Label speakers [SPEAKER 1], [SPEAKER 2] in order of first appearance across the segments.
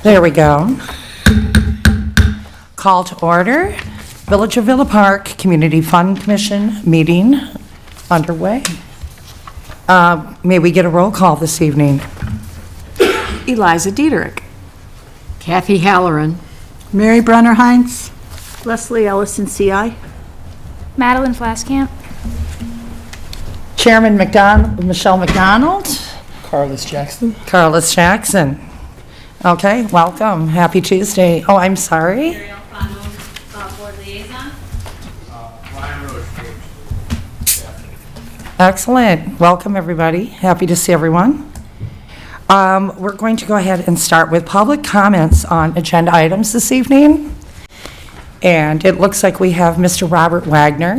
[SPEAKER 1] There we go. Call to order. Village of Villa Park Community Fund Commission meeting underway. May we get a roll call this evening?
[SPEAKER 2] Eliza Diederich.
[SPEAKER 3] Kathy Halloran.
[SPEAKER 4] Mary Brenner Hines.
[SPEAKER 2] Leslie Ellison, CI.
[SPEAKER 5] Madeline Flaskamp.
[SPEAKER 1] Chairman Michelle McDonald.
[SPEAKER 6] Carlos Jackson.
[SPEAKER 1] Carlos Jackson. Okay, welcome. Happy Tuesday. Oh, I'm sorry.
[SPEAKER 7] Ariel Fano, board liaison.
[SPEAKER 6] Ryan Roche.
[SPEAKER 1] Excellent. Welcome, everybody. Happy to see everyone. We're going to go ahead and start with public comments on agenda items this evening. And it looks like we have Mr. Robert Wagner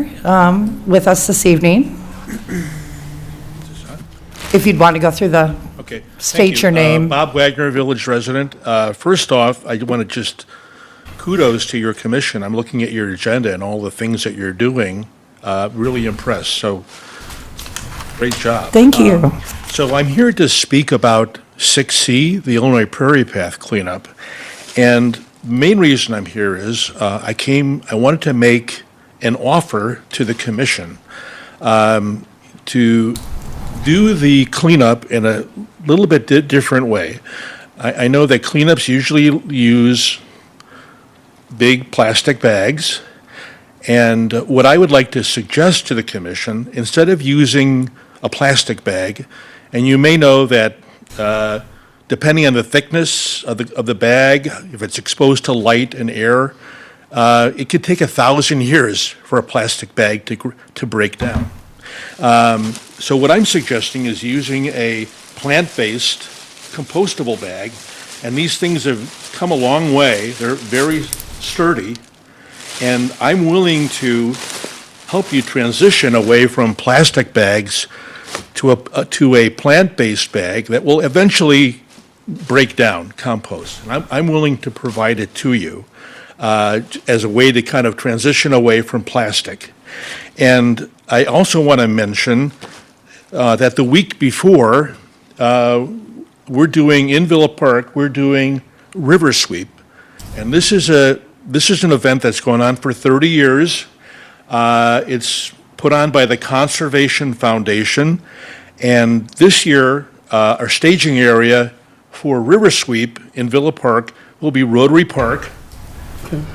[SPEAKER 1] with us this evening. If you'd want to go through the,
[SPEAKER 8] Okay.
[SPEAKER 1] State
[SPEAKER 8] Thank you.
[SPEAKER 1] your name.
[SPEAKER 8] Bob Wagner, village resident. First off, I want to just kudos to your commission. I'm looking at your agenda and all the things that you're doing. Really impressed. So great job.
[SPEAKER 1] thank you.
[SPEAKER 8] So I'm here to speak about 6C, the Illinois Prairie Path cleanup. And the main reason I'm here is I wanted to make an offer to the commission to do the cleanup in a little bit different way. I know that cleanups usually use big plastic bags. And what I would like to suggest to the commission, instead of using a plastic bag, and you may know that depending on the thickness of the bag, if it's exposed to light and air, it could take 1,000 years for a plastic bag to break down. So what I'm suggesting is using a plant-based compostable bag, and these things have come a long way. They're very sturdy, and I'm willing to help you transition away from plastic bags to a plant-based bag that will eventually break down, compost. And I'm willing to provide it to you as a way to kind of transition away from plastic. And I also want to mention that the week before, we're doing, in Villa Park, we're doing River Sweep. And this is an event that's going on for 30 years. It's put on by the Conservation Foundation. And this year, our staging area for River Sweep in Villa Park will be Rotary Park.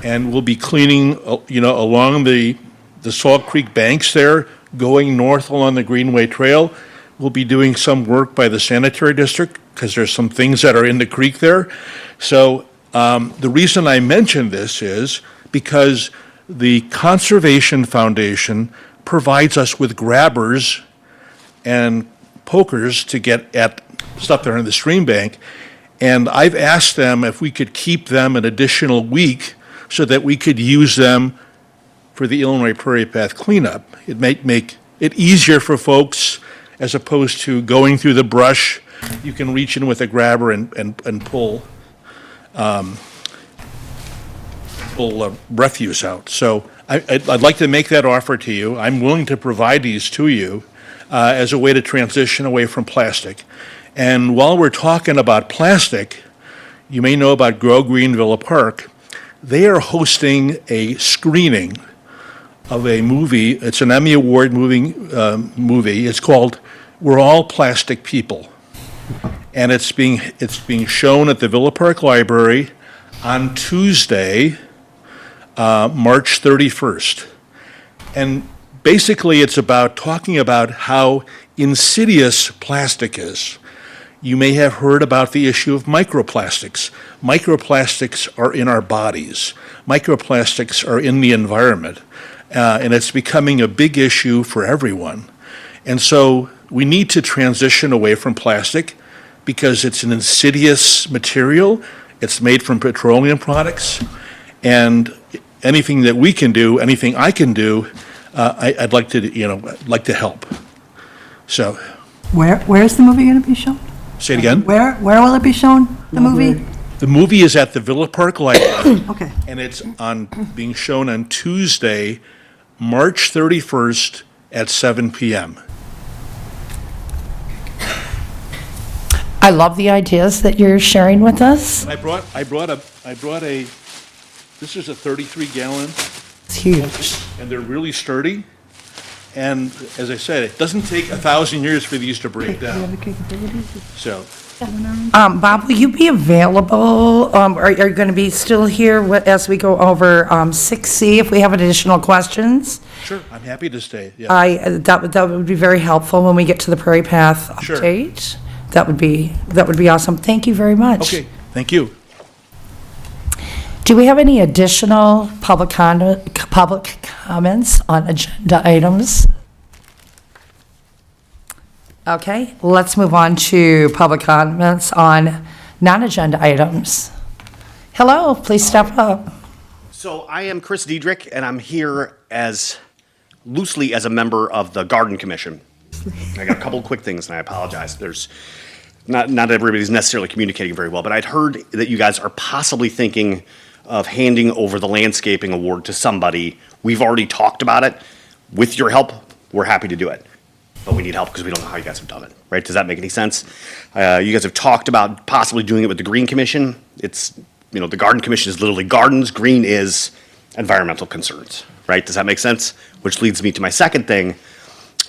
[SPEAKER 8] And we'll be cleaning, along the Salt Creek banks there, going north along the Greenway Trail. We'll be doing some work by the sanitary district because there's some things that are in the creek there. So the reason I mention this is because the Conservation Foundation provides us with grabbers and pokers to get at stuff that are in the stream bank. And I've asked them if we could keep them an additional week so that we could use them for the Illinois Prairie Path cleanup. It might make it easier for folks as opposed to going through the brush. You can reach in with a grabber and pull refuse out. So I'd like to make that offer to you. I'm willing to provide these to you as a way to transition away from plastic. And while we're talking about plastic, you may know about Grow Green Villa Park. They are hosting a screening of a movie. It's an Emmy Award movie. It's called We're All Plastic People. And it's being shown at the Villa Park Library on Tuesday, March 31st. And basically it's about talking about how insidious plastic is. You may have heard about the issue of microplastics. Microplastics are in our bodies. Microplastics are in the environment. And it's becoming a big issue for everyone. And so we need to transition away from plastic because it's an insidious material. It's made from petroleum products. And anything that we can do, anything I can do, I'd like to help. So.
[SPEAKER 4] Where is the movie going to be shown?
[SPEAKER 8] Say it again?
[SPEAKER 4] Where will it be shown, the movie?
[SPEAKER 8] The movie is at the Villa Park Library.
[SPEAKER 4] Okay.
[SPEAKER 8] And it's being shown on Tuesday, March 31st at 7 p.m.
[SPEAKER 1] I love the ideas that you're sharing with us.
[SPEAKER 8] I brought a, this is a 33-gallon,
[SPEAKER 1] It's huge.
[SPEAKER 8] and they're really sturdy. And as I said, it doesn't take 1,000 years for these to break down. So,
[SPEAKER 1] Bob, will you be available, are you going to be still here as we go over 6C if we have additional questions?
[SPEAKER 8] sure, I'm happy to stay, yeah.
[SPEAKER 1] That would be very helpful when we get to the Prairie Path
[SPEAKER 8] Sure.
[SPEAKER 1] update. That would be awesome. Thank you very much.
[SPEAKER 8] Okay, thank you.
[SPEAKER 1] Do we have any additional public comments on agenda items? Okay, let's move on to public comments on non-agenda items. Hello, please step up.
[SPEAKER 9] So I am Chris Diedrich, and I'm here loosely as a member of the Garden Commission. I got a couple of quick things, and I apologize. There's not everybody's necessarily communicating very well, but I'd heard that you guys are possibly thinking of handing over the landscaping award to somebody. We've already talked about it. With your help, we're happy to do it. But we need help because we don't know how you guys have done it, right? Does that make any sense? You guys have talked about possibly doing it with the Green Commission. It's, the Garden Commission is literally gardens. Green is environmental concerns, right? Does that make sense? Which leads me to my second thing.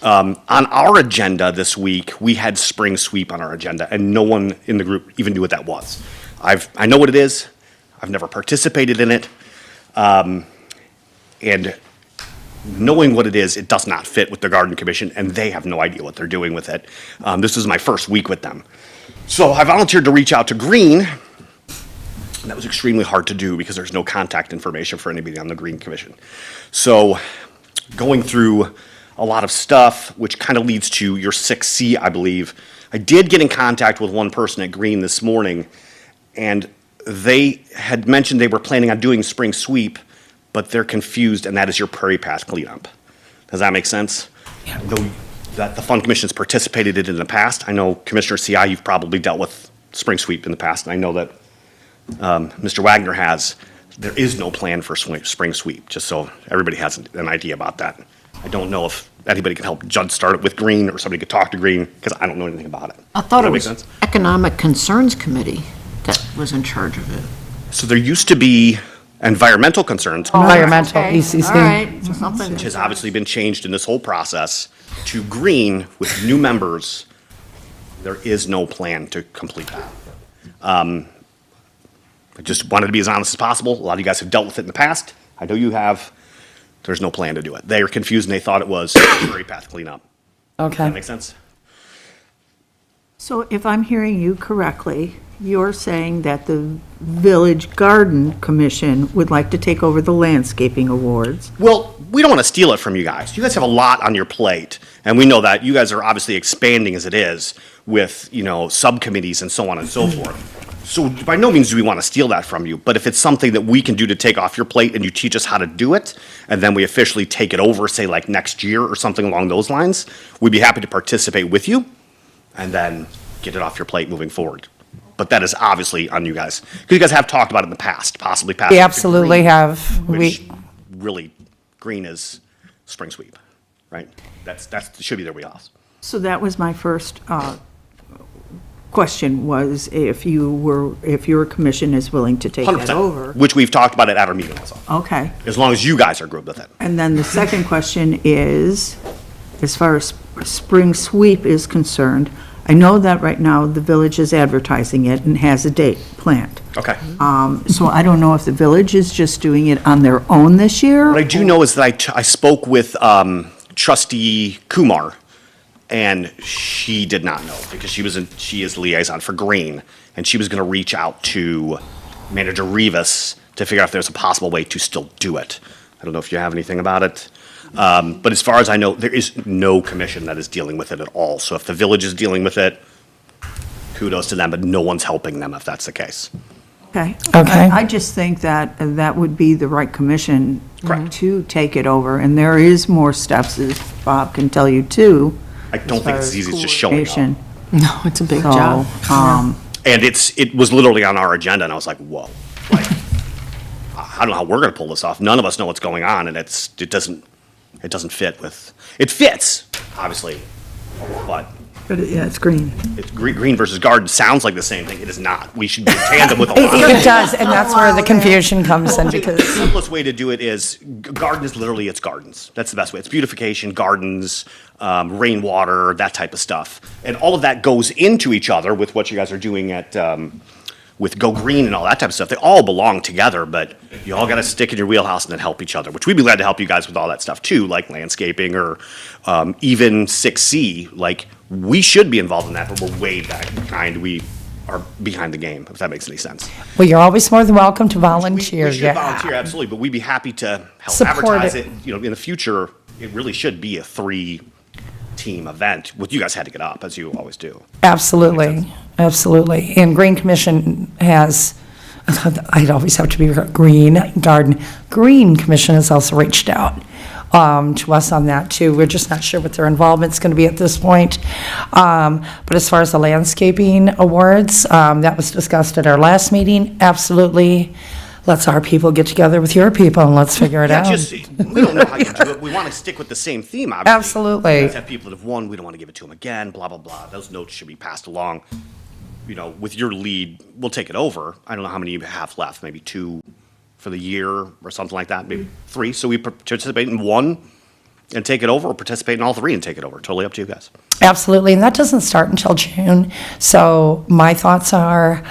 [SPEAKER 9] On our agenda this week, we had spring sweep on our agenda, and no one in the group even knew what that was. I know what it is. I've never participated in it. And knowing what it is, it does not fit with the Garden Commission, and they have no idea what they're doing with it. This is my first week with them. So I volunteered to reach out to Green. And that was extremely hard to do because there's no contact information for anybody on the Green Commission. So going through a lot of stuff, which kind of leads to your 6C, I believe. I did get in contact with one person at Green this morning, and they had mentioned they were planning on doing spring sweep, but they're confused, and that is your Prairie Path cleanup. Does that make sense? Yeah. Though that the Fund Commission's participated in it in the past. I know, Commissioner CI, you've probably dealt with spring sweep in the past, and I know that Mr. Wagner has. There is no plan for spring sweep, just so everybody has an idea about that. I don't know if anybody can help Judd start it with Green, or somebody could talk to Green, because I don't know anything about it.
[SPEAKER 3] I thought
[SPEAKER 9] Does that
[SPEAKER 3] it
[SPEAKER 9] make
[SPEAKER 3] was
[SPEAKER 9] sense?
[SPEAKER 3] Economic Concerns Committee that was in charge of it.
[SPEAKER 9] So there used to be environmental concerns,
[SPEAKER 1] Environmental,
[SPEAKER 3] Okay,
[SPEAKER 1] ECC.
[SPEAKER 3] all right, so something.
[SPEAKER 9] which has obviously been changed in this whole process, to Green with new members. There is no plan to complete that. I just wanted to be as honest as possible. A lot of you guys have dealt with it in the past. I know you have. There's no plan to do it. They are confused, and they thought it was Prairie Path cleanup. Does that
[SPEAKER 1] Okay.
[SPEAKER 9] make sense?
[SPEAKER 2] So if I'm hearing you correctly, you're saying that the Village Garden Commission would like to take over the landscaping awards.
[SPEAKER 9] Well, we don't want to steal it from you guys. You guys have a lot on your plate, and we know that. You guys are obviously expanding as it is with, subcommittees and so on and so forth. So by no means do we want to steal that from you, but if it's something that we can do to take off your plate and you teach us how to do it, and then we officially take it over, say like next year or something along those lines, we'd be happy to participate with you and then get it off your plate moving forward. But that is obviously on you guys, because you guys have talked about it in the past, possibly passing.
[SPEAKER 1] We
[SPEAKER 9] it to
[SPEAKER 1] absolutely
[SPEAKER 9] Green,
[SPEAKER 1] have.
[SPEAKER 9] Which really, Green is spring sweep, right? That should be their wheelhouse.
[SPEAKER 2] So that was my first question, was if your commission is willing to take that
[SPEAKER 9] 100%,
[SPEAKER 2] over.
[SPEAKER 9] which we've talked about it at our meeting also,
[SPEAKER 2] Okay.
[SPEAKER 9] as long as you guys are good with it.
[SPEAKER 2] And then the second question is, as far as spring sweep is concerned, I know that right now the village is advertising it and has a date planned.
[SPEAKER 9] Okay.
[SPEAKER 2] So I don't know if the village is just doing it on their own this year?
[SPEAKER 9] What I do know is that I spoke with trustee Kumar, and she did not know, because she is liaison for Green, and she was going to reach out to Manager Rivas to figure out if there's a possible way to still do it. I don't know if you have anything about it. But as far as I know, there is no commission that is dealing with it at all. So if the village is dealing with it, kudos to them, but no one's helping them if that's the case.
[SPEAKER 2] Okay.
[SPEAKER 1] Okay.
[SPEAKER 2] I just think that that would be the right commission
[SPEAKER 9] Correct.
[SPEAKER 2] to take it over, and there is more steps, as Bob can tell you, too.
[SPEAKER 9] I don't think it's as easy as just showing up.
[SPEAKER 2] coordination.
[SPEAKER 3] No, it's a big
[SPEAKER 2] So,
[SPEAKER 3] job.
[SPEAKER 9] And it was literally on our agenda, and I was like, whoa. Like, I don't know how we're gonna pull this off. None of us know what's going on, and it doesn't fit with, it fits, obviously, but
[SPEAKER 4] But yeah, it's green.
[SPEAKER 9] It's green versus garden sounds like the same thing. It is not. We should be in tandem with a lot of
[SPEAKER 1] It does, and that's where the confusion comes in,
[SPEAKER 9] The
[SPEAKER 1] because,
[SPEAKER 9] simplest way to do it is, garden is literally, it's gardens. That's the best way. It's beautification, gardens, rainwater, that type of stuff. And all of that goes into each other with what you guys are doing at, with Go Green and all that type of stuff. They all belong together, but you all got to stick in your wheelhouse and then help each other, which we'd be glad to help you guys with all that stuff too, like landscaping or even 6C. Like, we should be involved in that, but we're way back behind. We are behind the game, if that makes any sense.
[SPEAKER 1] well, you're always more than welcome to
[SPEAKER 9] We
[SPEAKER 1] volunteer,
[SPEAKER 9] should
[SPEAKER 1] yeah.
[SPEAKER 9] volunteer, absolutely, but we'd be happy to help
[SPEAKER 1] Support
[SPEAKER 9] advertise
[SPEAKER 1] it.
[SPEAKER 9] it. You know, in the future, it really should be a 3-team event, what you guys had to get up, as you always do.
[SPEAKER 1] Absolutely, absolutely. And Green Commission has, I'd always have to be Green Garden. Green Commission has also reached out to us on that, too. We're just not sure what their involvement's going to be at this point. But as far as the landscaping awards, that was discussed at our last meeting, absolutely. Let's our people get together with your people and let's figure it
[SPEAKER 9] Yeah,
[SPEAKER 1] out.
[SPEAKER 9] just, we don't know how you do it. We want to stick with the same theme, obviously.
[SPEAKER 1] Absolutely.
[SPEAKER 9] You guys have people that have won, we don't want to give it to them again, blah, blah, blah. Those notes should be passed along. You know, with your lead, we'll take it over. I don't know how many you have left, maybe 2 for the year or something like that, maybe 3. So we participate in 1 and take it over, or participate in all 3 and take it over. Totally up to you guys.
[SPEAKER 1] Absolutely, and that doesn't start until June. So my thoughts are,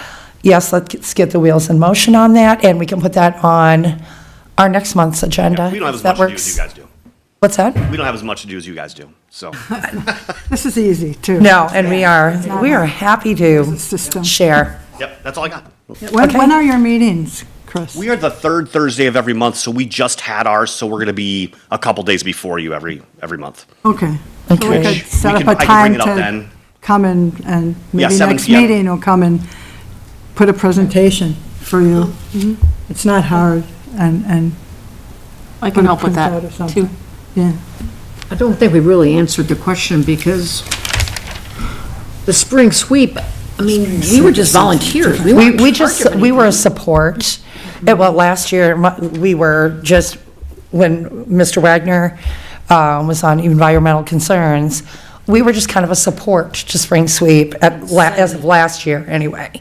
[SPEAKER 1] yes, let's get the wheels in motion on that, and we can put that on our next month's agenda.
[SPEAKER 9] We don't have
[SPEAKER 1] if
[SPEAKER 9] as
[SPEAKER 1] that
[SPEAKER 9] much to do
[SPEAKER 1] works.
[SPEAKER 9] as you guys do.
[SPEAKER 1] What's that?
[SPEAKER 9] We don't have as much to do as you guys do, so.
[SPEAKER 4] This is easy, too.
[SPEAKER 1] No, and we are happy to
[SPEAKER 4] System.
[SPEAKER 1] share.
[SPEAKER 9] Yep, that's all I got.
[SPEAKER 4] When are your meetings, Chris?
[SPEAKER 9] We are the 3rd Thursday of every month, so we just had ours, so we're gonna be a couple days before you every month.
[SPEAKER 4] Okay. So we
[SPEAKER 1] Okay.
[SPEAKER 4] could set
[SPEAKER 9] We
[SPEAKER 4] up
[SPEAKER 9] can-
[SPEAKER 4] a
[SPEAKER 9] I can
[SPEAKER 4] time
[SPEAKER 9] bring it up
[SPEAKER 4] to
[SPEAKER 9] then.
[SPEAKER 4] come and maybe
[SPEAKER 9] 7
[SPEAKER 4] next
[SPEAKER 9] PM.
[SPEAKER 4] meeting will come and put a presentation for you. It's not hard and.
[SPEAKER 3] I can help with
[SPEAKER 4] print out or
[SPEAKER 3] that,
[SPEAKER 4] something.
[SPEAKER 3] too.
[SPEAKER 4] Yeah.
[SPEAKER 3] I don't think we really answered the question, because the spring sweep, I mean, we were just volunteers. We weren't
[SPEAKER 1] We
[SPEAKER 3] in charge of
[SPEAKER 1] we were a
[SPEAKER 3] anything.
[SPEAKER 1] support. Well, last year, we were just, when Mr. Wagner was on environmental concerns, we were just kind of a support to spring sweep as of last year, anyway.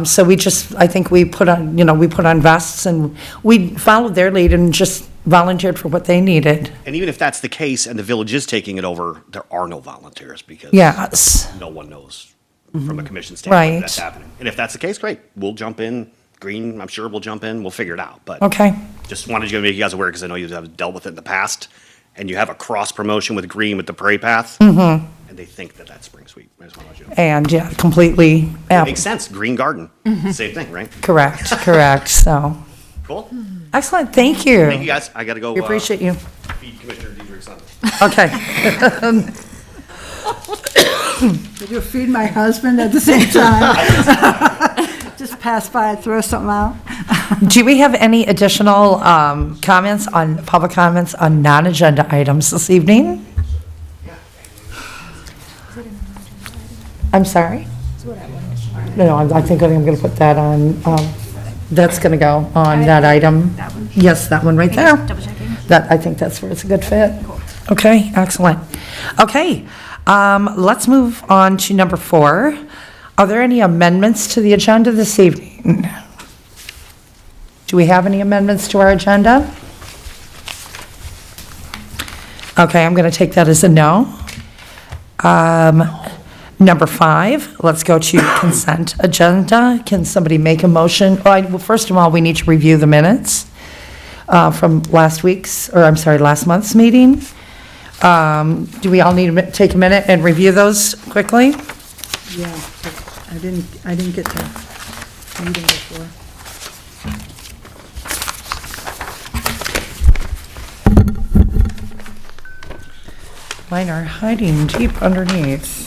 [SPEAKER 1] So we just, I think we put on vests, and we followed their lead and just volunteered for what they needed.
[SPEAKER 9] And even if that's the case and the village is taking it over, there are no volunteers because
[SPEAKER 1] Yes.
[SPEAKER 9] no one knows from a commission standpoint
[SPEAKER 1] Right.
[SPEAKER 9] that that's happening. And if that's the case, great. We'll jump in. Green, I'm sure we'll jump in. We'll figure it out. But
[SPEAKER 1] Okay.
[SPEAKER 9] just wanted to make you guys aware because I know you have dealt with it in the past. And you have a cross promotion with Green with the Prairie Path. And they think that that's spring sweep. I just want to let you know.
[SPEAKER 1] And, yeah, completely,
[SPEAKER 9] It makes sense. Green garden. Same thing, right?
[SPEAKER 1] correct, so.
[SPEAKER 9] Cool.
[SPEAKER 1] Excellent, thank you.
[SPEAKER 9] Thank you guys. I got to go
[SPEAKER 1] We appreciate you.
[SPEAKER 9] feed Commissioner Diedrich's son.
[SPEAKER 1] Okay.
[SPEAKER 4] Did you feed my husband at the same time? Just pass by, throw something out?
[SPEAKER 1] Do we have any additional public comments on non-agenda items this evening? I'm sorry? No, I think I'm going to put that on, that's going to go on that item.
[SPEAKER 5] That one.
[SPEAKER 1] Yes, that one right there.
[SPEAKER 5] Double checking.
[SPEAKER 1] That, I think that's where it's a good fit. Okay, excellent. Okay, let's move on to number 4. Are there any amendments to the agenda this evening? Do we have any amendments to our agenda? Okay, I'm going to take that as a no. Number 5, let's go to consent agenda. Can somebody make a motion? Well, first of all, we need to review the minutes from last month's meeting. Do we all need to take a minute and review those quickly?
[SPEAKER 4] Yeah, but I didn't get to read them before.
[SPEAKER 1] Mine are hiding deep underneath.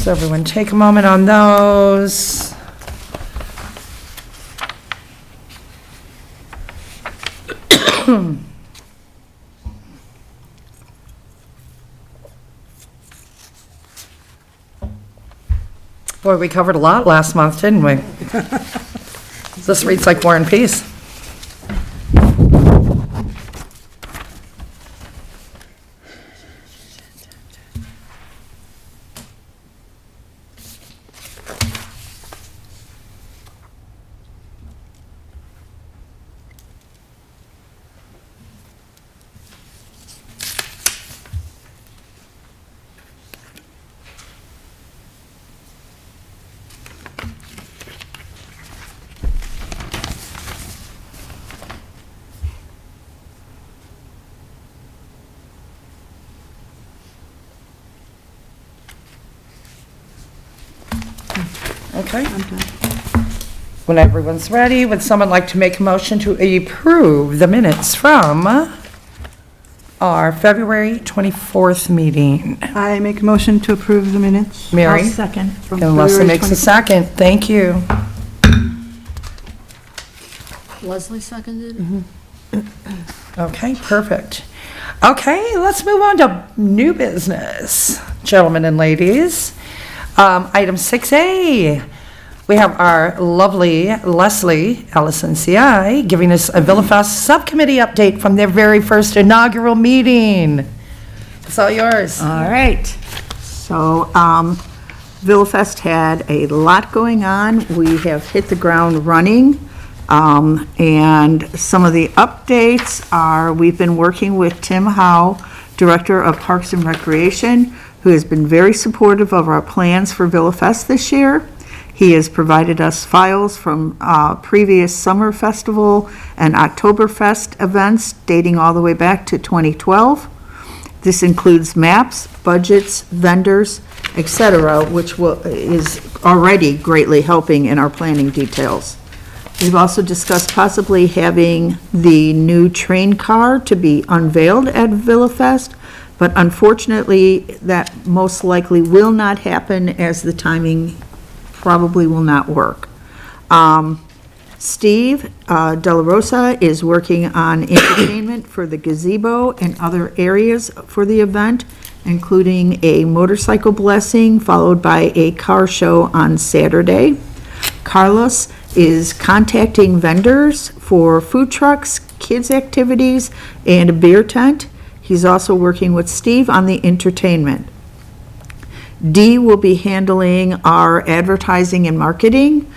[SPEAKER 1] So everyone take a moment on those. Boy, we covered a lot last month, didn't we? This reads like War and Peace. Okay. When everyone's ready, would someone like to make a motion to approve the minutes from our February 24th meeting?
[SPEAKER 4] I make a motion to approve the minutes.
[SPEAKER 1] Mary?
[SPEAKER 2] I'll second.
[SPEAKER 4] from
[SPEAKER 1] And Leslie
[SPEAKER 4] February
[SPEAKER 1] makes a
[SPEAKER 4] 24th.
[SPEAKER 1] second. Thank you.
[SPEAKER 3] Leslie seconded?
[SPEAKER 1] Okay, perfect. Okay, let's move on to new business, gentlemen and ladies. Item 6A, we have our lovely Leslie Ellison CI giving us a Villafest subcommittee update from their very first inaugural meeting. It's all yours.
[SPEAKER 2] All right. So, Villafest had a lot going on. We have hit the ground running. And some of the updates are, we've been working with Tim Howe, Director of Parks and Recreation, who has been very supportive of our plans for Villafest this year. He has provided us files from previous summer festival and Oktoberfest events dating all the way back to 2012. This includes maps, budgets, vendors, etc., which is already greatly helping in our planning details. We've also discussed possibly having the new train car to be unveiled at Villafest, but unfortunately, that most likely will not happen as the timing probably will not work. Steve Della Rosa is working on entertainment for the gazebo and other areas for the event, including a motorcycle blessing followed by a car show on Saturday. Carlos is contacting vendors for food trucks, kids' activities, and a beer tent. He's also working with Steve on the entertainment. Dee will be handling our advertising and marketing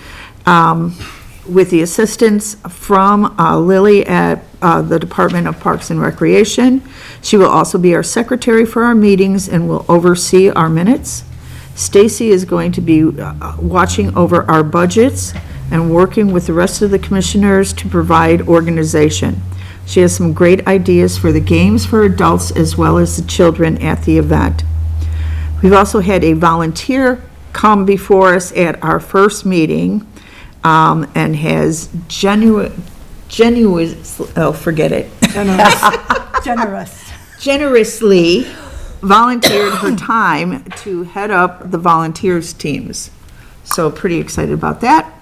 [SPEAKER 2] with the assistance from Lily at the Department of Parks and Recreation. She will also be our secretary for our meetings and will oversee our minutes. Stacy is going to be watching over our budgets and working with the rest of the commissioners to provide organization. She has some great ideas for the games for adults as well as the children at the event. We've also had a volunteer come before us at our first meeting and has generously volunteered her time to head up the volunteers teams. So pretty excited about that.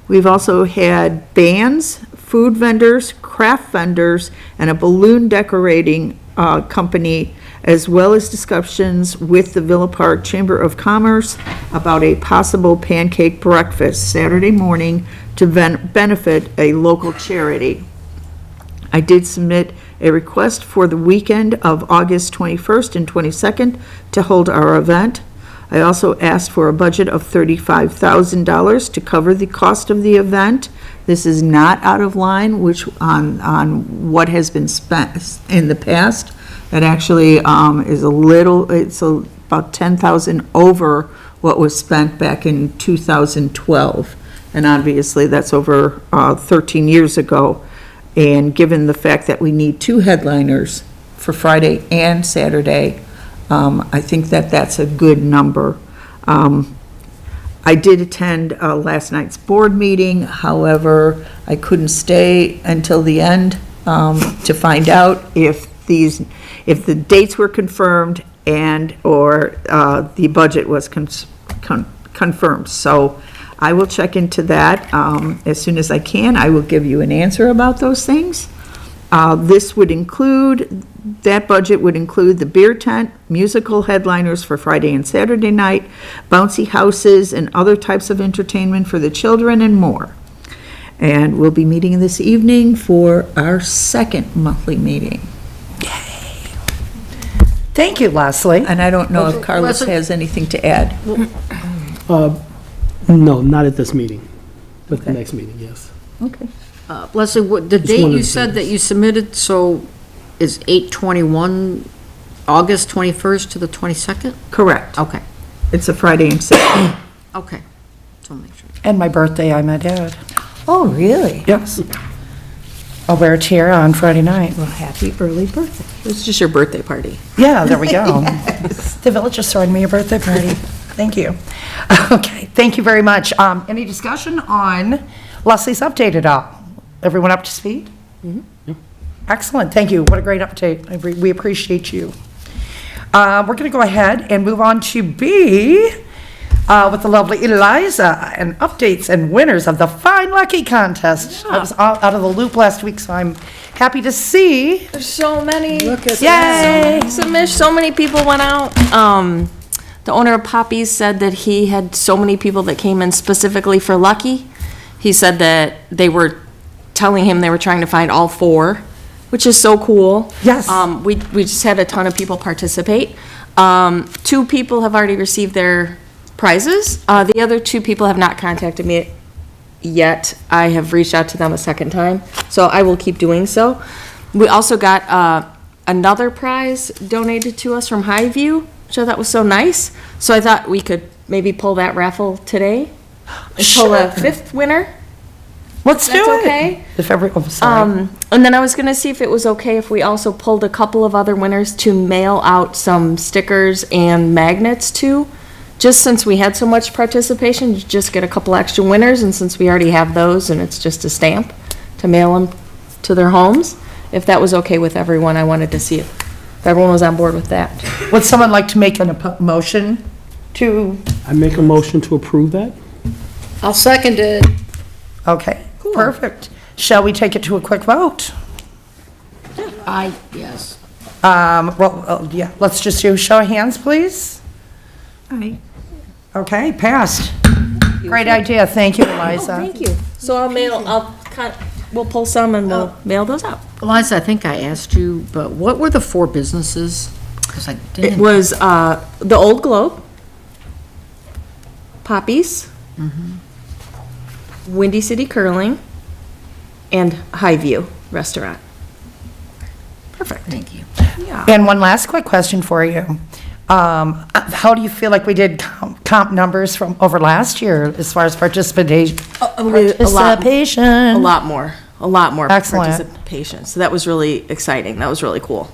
[SPEAKER 2] We've also had bands, food vendors, craft vendors, and a balloon decorating company, as well as discussions with the Villa Park Chamber of Commerce about a possible pancake breakfast Saturday morning to benefit a local charity. I did submit a request for the weekend of August 21st and 22nd to hold our event. I also asked for a budget of $35,000 to cover the cost of the event. This is not out of line on what has been spent in the past. It actually is it's about $10,000 over what was spent back in 2012. And obviously, that's over 13 years ago. And given the fact that we need two headliners for Friday and Saturday, I think that that's a good number. I did attend last night's board meeting. However, I couldn't stay until the end to find out if the dates were confirmed or the budget was confirmed. So I will check into that as soon as I can. I will give you an answer about those things. That budget would include the beer tent, musical headliners for Friday and Saturday night, bouncy houses, and other types of entertainment for the children and more. And we'll be meeting this evening for our second monthly meeting.
[SPEAKER 1] Thank you, Leslie.
[SPEAKER 2] And I don't know if Carlos
[SPEAKER 3] Leslie-
[SPEAKER 2] has anything to add.
[SPEAKER 6] No, not at this meeting, but the next meeting, yes.
[SPEAKER 2] Okay.
[SPEAKER 3] Leslie, the
[SPEAKER 6] one
[SPEAKER 3] date
[SPEAKER 6] of
[SPEAKER 3] you
[SPEAKER 6] the
[SPEAKER 3] said that
[SPEAKER 6] things.
[SPEAKER 3] you submitted, so is 8/21, August 21st to the 22nd?
[SPEAKER 2] Correct.
[SPEAKER 3] Okay,
[SPEAKER 2] It's a Friday and Saturday.
[SPEAKER 3] okay. So make sure.
[SPEAKER 1] And my birthday, I'm a dad.
[SPEAKER 2] Oh, really?
[SPEAKER 1] Yes. I'll wear a tiara on Friday night.
[SPEAKER 2] Well, happy early birthday.
[SPEAKER 3] It's just your birthday party.
[SPEAKER 1] Yeah, there we go. The village is throwing me a birthday party. Thank you. Okay, thank you very much. Any discussion on Leslie's update at all? Everyone up to speed? Excellent, thank you. What a great update. We appreciate you. We're going to go ahead and move on to B with the lovely Eliza and updates and winners of the Find Lucky contest. I was out of the loop last week, so I'm happy to see.
[SPEAKER 10] There's so many.
[SPEAKER 4] Look at
[SPEAKER 1] Yay!
[SPEAKER 10] So many people went out. The owner of Poppy's said that he had so many people that came in specifically for Lucky. He said that they were telling him they were trying to find all 4, which is so cool.
[SPEAKER 1] Yes.
[SPEAKER 10] We just had a ton of people participate. 2 people have already received their prizes. The other 2 people have not contacted me yet. I have reached out to them a second time, so I will keep doing so. We also got another prize donated to us from Highview, which I thought was so nice. So I thought we could maybe pull that raffle today and pull a 5th winner.
[SPEAKER 1] Let's do
[SPEAKER 10] That's
[SPEAKER 1] it.
[SPEAKER 10] okay.
[SPEAKER 1] If every, oh, sorry.
[SPEAKER 10] And then I was gonna see if it was okay if we also pulled a couple of other winners to mail out some stickers and magnets to. Just since we had so much participation, you just get a couple extra winners, and since we already have those and it's just a stamp to mail them to their homes, if that was okay with everyone, I wanted to see if everyone was on board with that.
[SPEAKER 1] Would someone like to make a motion to,
[SPEAKER 6] I make a motion to approve that?
[SPEAKER 3] I'll second it.
[SPEAKER 1] okay, perfect. Shall we take it to a quick vote?
[SPEAKER 3] Yes.
[SPEAKER 1] Yeah, let's just do a show of hands, please.
[SPEAKER 2] Aye.
[SPEAKER 1] Okay, passed. Great idea, thank you, Eliza.
[SPEAKER 10] Thank you. So we'll pull some and we'll mail those out.
[SPEAKER 3] Eliza, I think I asked you, but what were the 4 businesses? Because I
[SPEAKER 10] It
[SPEAKER 3] didn't.
[SPEAKER 10] was the Old Globe, Poppy's, Windy City Curling, and Highview Restaurant. Perfect.
[SPEAKER 3] Thank you.
[SPEAKER 1] And one last quick question for you. How do you feel like we did comp numbers from over last year as far as participation?
[SPEAKER 10] A lot more
[SPEAKER 1] Excellent.
[SPEAKER 10] participation. So that was really exciting. That was really cool.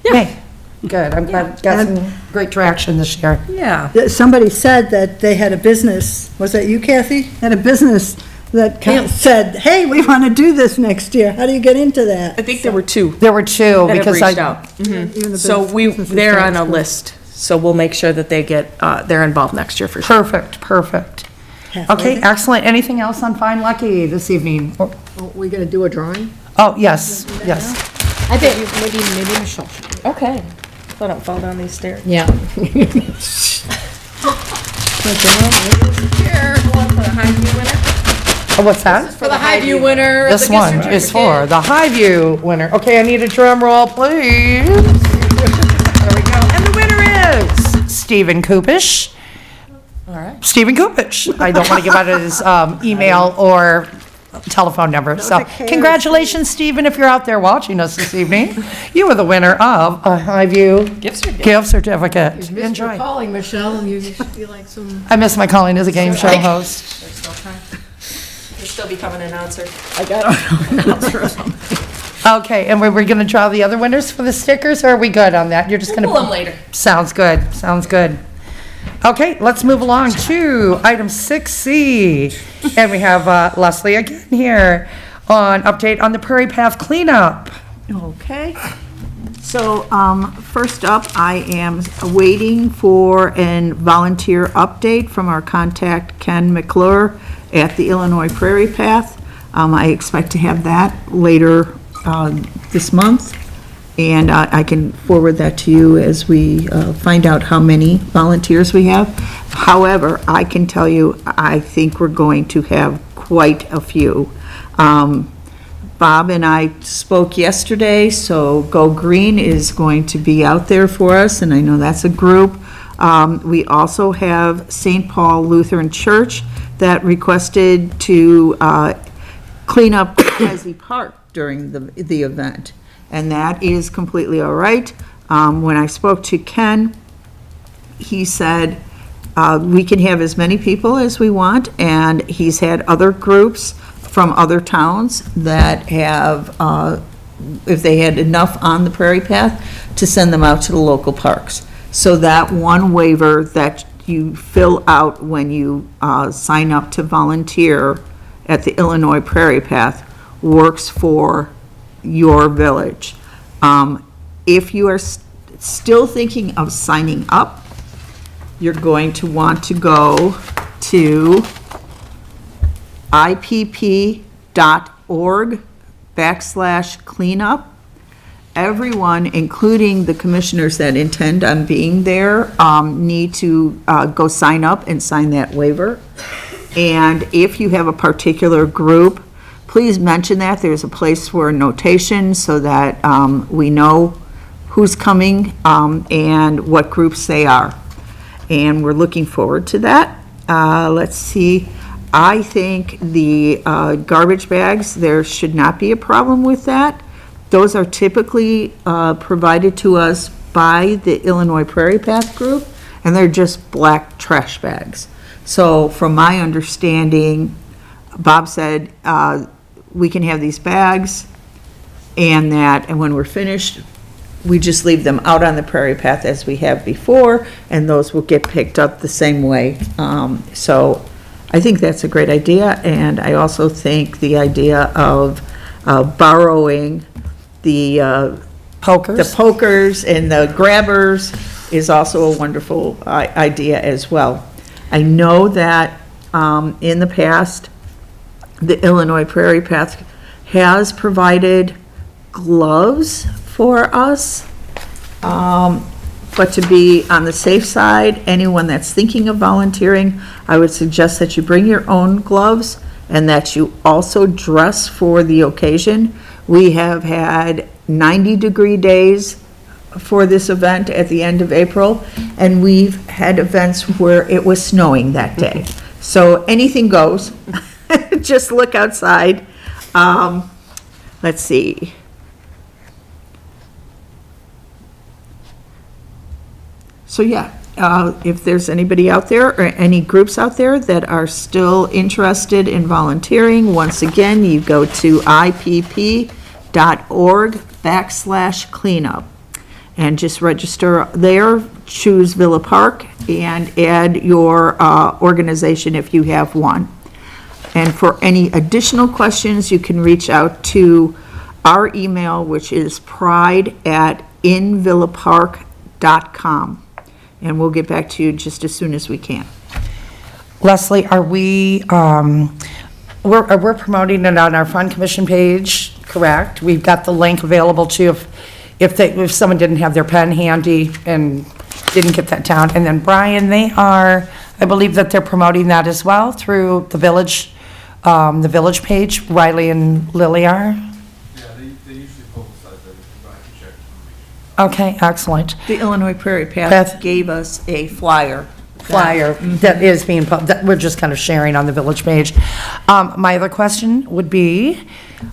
[SPEAKER 1] Hey, good, I'm glad, got some great traction this year.
[SPEAKER 10] Yeah.
[SPEAKER 4] Somebody said that they had a business, was that you, Kathy? Had a business that said, hey, we want to do this next year. How do you get into that?
[SPEAKER 10] I think there were 2
[SPEAKER 1] There were 2,
[SPEAKER 10] that have
[SPEAKER 1] because
[SPEAKER 10] reached
[SPEAKER 1] I,
[SPEAKER 10] out.
[SPEAKER 4] Even the
[SPEAKER 10] So
[SPEAKER 4] businesses
[SPEAKER 10] they're on a
[SPEAKER 4] start
[SPEAKER 10] list. So we'll make sure that they get, they're involved next year for sure.
[SPEAKER 1] perfect.
[SPEAKER 4] halfway
[SPEAKER 1] Okay,
[SPEAKER 4] there.
[SPEAKER 1] excellent. Anything else on Find Lucky this evening?
[SPEAKER 3] Oh, we gonna do a drawing?
[SPEAKER 1] Oh, yes, yes.
[SPEAKER 3] I think maybe Michelle should do it.
[SPEAKER 10] Okay. So I don't fall down these stairs.
[SPEAKER 3] Yeah.
[SPEAKER 1] Oh, what's that?
[SPEAKER 3] For the Highview winner.
[SPEAKER 1] This one is for the Highview winner. Okay, I need a drum roll, please. There we go. And the winner is Stephen Kupish. All right. Stephen Kupish. I don't want to give out his email or telephone number. So congratulations, Stephen, if you're out there watching us this evening. You are the winner of a Highview gift certificate. Enjoy.
[SPEAKER 3] Calling Michelle, and you should be like some.
[SPEAKER 1] I miss my calling as a game show host.
[SPEAKER 10] You'll still become an announcer.
[SPEAKER 1] Okay, and we're going to draw the other winners for the stickers, or are we good on that? You're just going to
[SPEAKER 10] Pull them later.
[SPEAKER 1] Sounds good, sounds good. Okay, let's move along to item 6C. And we have Leslie again here on update on the Prairie Path cleanup.
[SPEAKER 2] Okay. So, first up, I am waiting for a volunteer update from our contact Ken McClure at the Illinois Prairie Path. I expect to have that later this month, and I can forward that to you as we find out how many volunteers we have. However, I can tell you, I think we're going to have quite a few. Bob and I spoke yesterday, so Go Green is going to be out there for us, and I know that's a group. We also have St. Paul Lutheran Church that requested to clean up Hezzy Park during the event, and that is completely all right. When I spoke to Ken, he said we can have as many people as we want, and he's had other groups from other towns that have, if they had enough on the Prairie Path, to send them out to the local parks. So that one waiver that you fill out when you sign up to volunteer at the Illinois Prairie Path works for your village. If you are still thinking of signing up, you're going to want to go to ipp.org/cleanup. Everyone, including the commissioners that intend on being there, need to go sign up and sign that waiver. And if you have a particular group, please mention that. There's a place for a notation so that we know who's coming and what groups they are. And we're looking forward to that. Let's see. I think the garbage bags, there should not be a problem with that. Those are typically provided to us by the Illinois Prairie Path Group, and they're just black trash bags. So from my understanding, Bob said we can have these bags, and when we're finished, we just leave them out on the prairie path as we have before, and those will get picked up the same way. So I think that's a great idea, and I also think the idea of borrowing the pokers and the grabbers is also a wonderful idea as well. I know that in the past, the Illinois Prairie Path has provided gloves for us. But to be on the safe side, anyone that's thinking of volunteering, I would suggest that you bring your own gloves and that you also dress for the occasion. We have had 90-degree days for this event at the end of April, and we've had events where it was snowing that day. So anything goes. Just look outside. Let's see. So yeah, if there's anybody out there or any groups out there that are still interested in volunteering, once again, you go to ipp.org/cleanup and just register there, choose Villa Park, and add your organization if you have one. And for any additional questions, you can reach out to our email, which is pride@invillapark.com. And we'll get back to you just as soon as we can.
[SPEAKER 1] Leslie, are we, we're promoting it on our Fund Commission page, correct? We've got the link available to if someone didn't have their pen handy and didn't get that down. And then Brian, I believe that they're promoting that as well through the village page, Riley and Lily are.
[SPEAKER 11] Yeah, they usually publicize that, but I can check.
[SPEAKER 1] Okay, excellent.
[SPEAKER 2] The Illinois Prairie Path
[SPEAKER 1] Path.
[SPEAKER 2] gave us a flyer.
[SPEAKER 1] That is being, that we're just kind of sharing on the village page. My other question would be,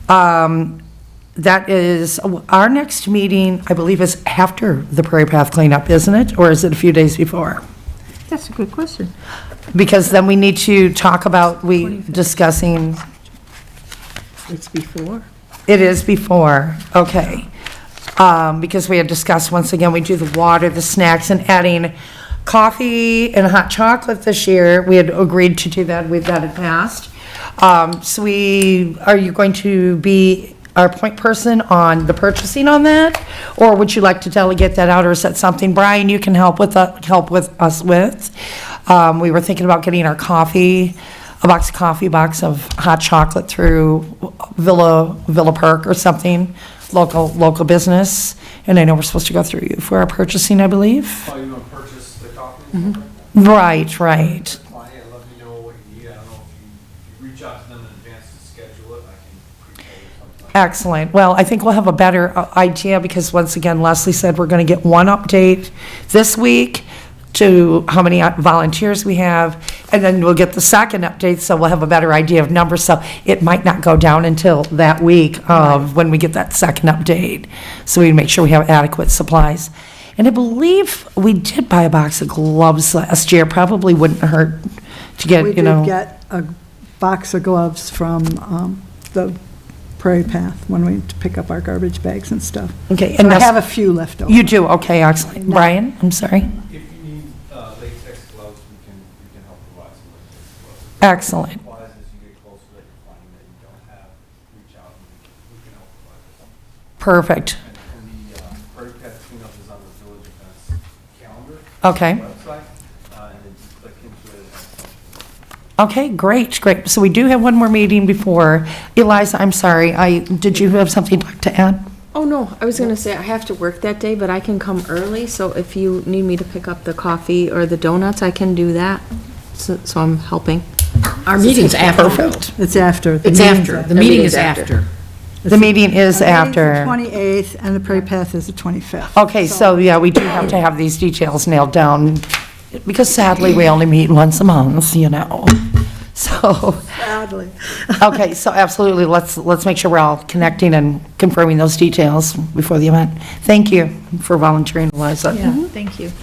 [SPEAKER 1] that is, our next meeting, I believe, is after the Prairie Path cleanup, isn't it? Or is it a few days before?
[SPEAKER 2] That's a good question.
[SPEAKER 1] Because then we need to talk about, discussing,
[SPEAKER 2] It's before.
[SPEAKER 1] it is before, okay. Because we had discussed, once again, we do the water, the snacks, and adding coffee and hot chocolate this year. We had agreed to do that, that had passed. So are you going to be our point person on the purchasing on that? Or would you like to delegate that out, or is that something, Brian, you can help with us with? We were thinking about getting our coffee, a box of hot chocolate through Villa Park or something, local business. And I know we're supposed to go through you for our purchasing, I believe.
[SPEAKER 11] Oh, you want to purchase the coffee?
[SPEAKER 1] Right.
[SPEAKER 11] Client, let me know what you need. I don't know if you reach out to them in advance to schedule it, I can prepay you sometime.
[SPEAKER 1] Excellent. Well, I think we'll have a better idea, because once again, Leslie said we're going to get one update this week to how many volunteers we have, and then we'll get the second update, so we'll have a better idea of numbers. So it might not go down until that week of when we get that second update. So we make sure we have adequate supplies. And I believe we did buy a box of gloves last year. Probably wouldn't hurt to get,
[SPEAKER 4] We did get a box of gloves from the Prairie Path when we pick up our garbage bags and stuff.
[SPEAKER 1] Okay,
[SPEAKER 4] So
[SPEAKER 1] and
[SPEAKER 4] I
[SPEAKER 1] that's-
[SPEAKER 4] have a few left over.
[SPEAKER 1] You do, okay, excellent. Brian, I'm sorry.
[SPEAKER 11] If you need latex gloves,
[SPEAKER 1] Excellent.
[SPEAKER 11] Supplies as you get closer that you're finding that you don't have, reach out and we can help provide this.
[SPEAKER 1] Perfect.
[SPEAKER 11] And the Prairie Path cleanup is on the village events calendar
[SPEAKER 1] Okay.
[SPEAKER 11] website, and then just click into it and something.
[SPEAKER 1] Okay, great, great. So we do have one more meeting before. Eliza, I'm sorry, did you have something you'd like to add?
[SPEAKER 10] Oh, no, I was gonna say I have to work that day, but I can come early, so if you need me to pick up the coffee or the donuts, I can do that. So I'm helping.
[SPEAKER 3] Our meeting's after.
[SPEAKER 1] Perfect.
[SPEAKER 4] It's after.
[SPEAKER 3] It's after. The meeting is after.
[SPEAKER 1] The meeting is
[SPEAKER 4] The
[SPEAKER 1] after.
[SPEAKER 4] 28th, and the Prairie Path is the 25th.
[SPEAKER 1] Okay, so yeah, we do have to have these details nailed down, because sadly, we only meet once a month, you know. So,
[SPEAKER 4] Sadly.
[SPEAKER 1] okay, so absolutely, let's make sure we're all connecting and confirming those details before the event. Thank you for volunteering, Eliza.
[SPEAKER 10] Thank you.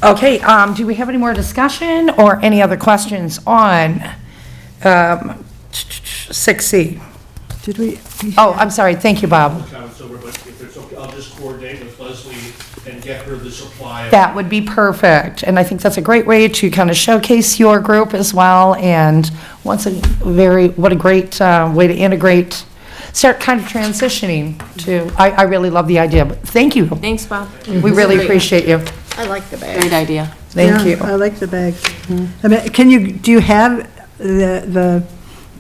[SPEAKER 1] Okay, do we have any more discussion or any other questions on 6C?
[SPEAKER 4] Did we?
[SPEAKER 1] Oh, I'm sorry, thank you, Bob.
[SPEAKER 8] Comments over, but if it's okay, I'll just coordinate with Leslie and get her the supply.
[SPEAKER 1] That would be perfect, and I think that's a great way to kind of showcase your group as well, and what a great way to integrate, start kind of transitioning to, I really love the idea, but thank you.
[SPEAKER 10] Thanks, Bob.
[SPEAKER 1] We really appreciate you.
[SPEAKER 3] I like the bag.
[SPEAKER 10] Great idea.
[SPEAKER 1] Thank
[SPEAKER 4] Yeah,
[SPEAKER 1] you.
[SPEAKER 4] I like the bags. I mean, do you have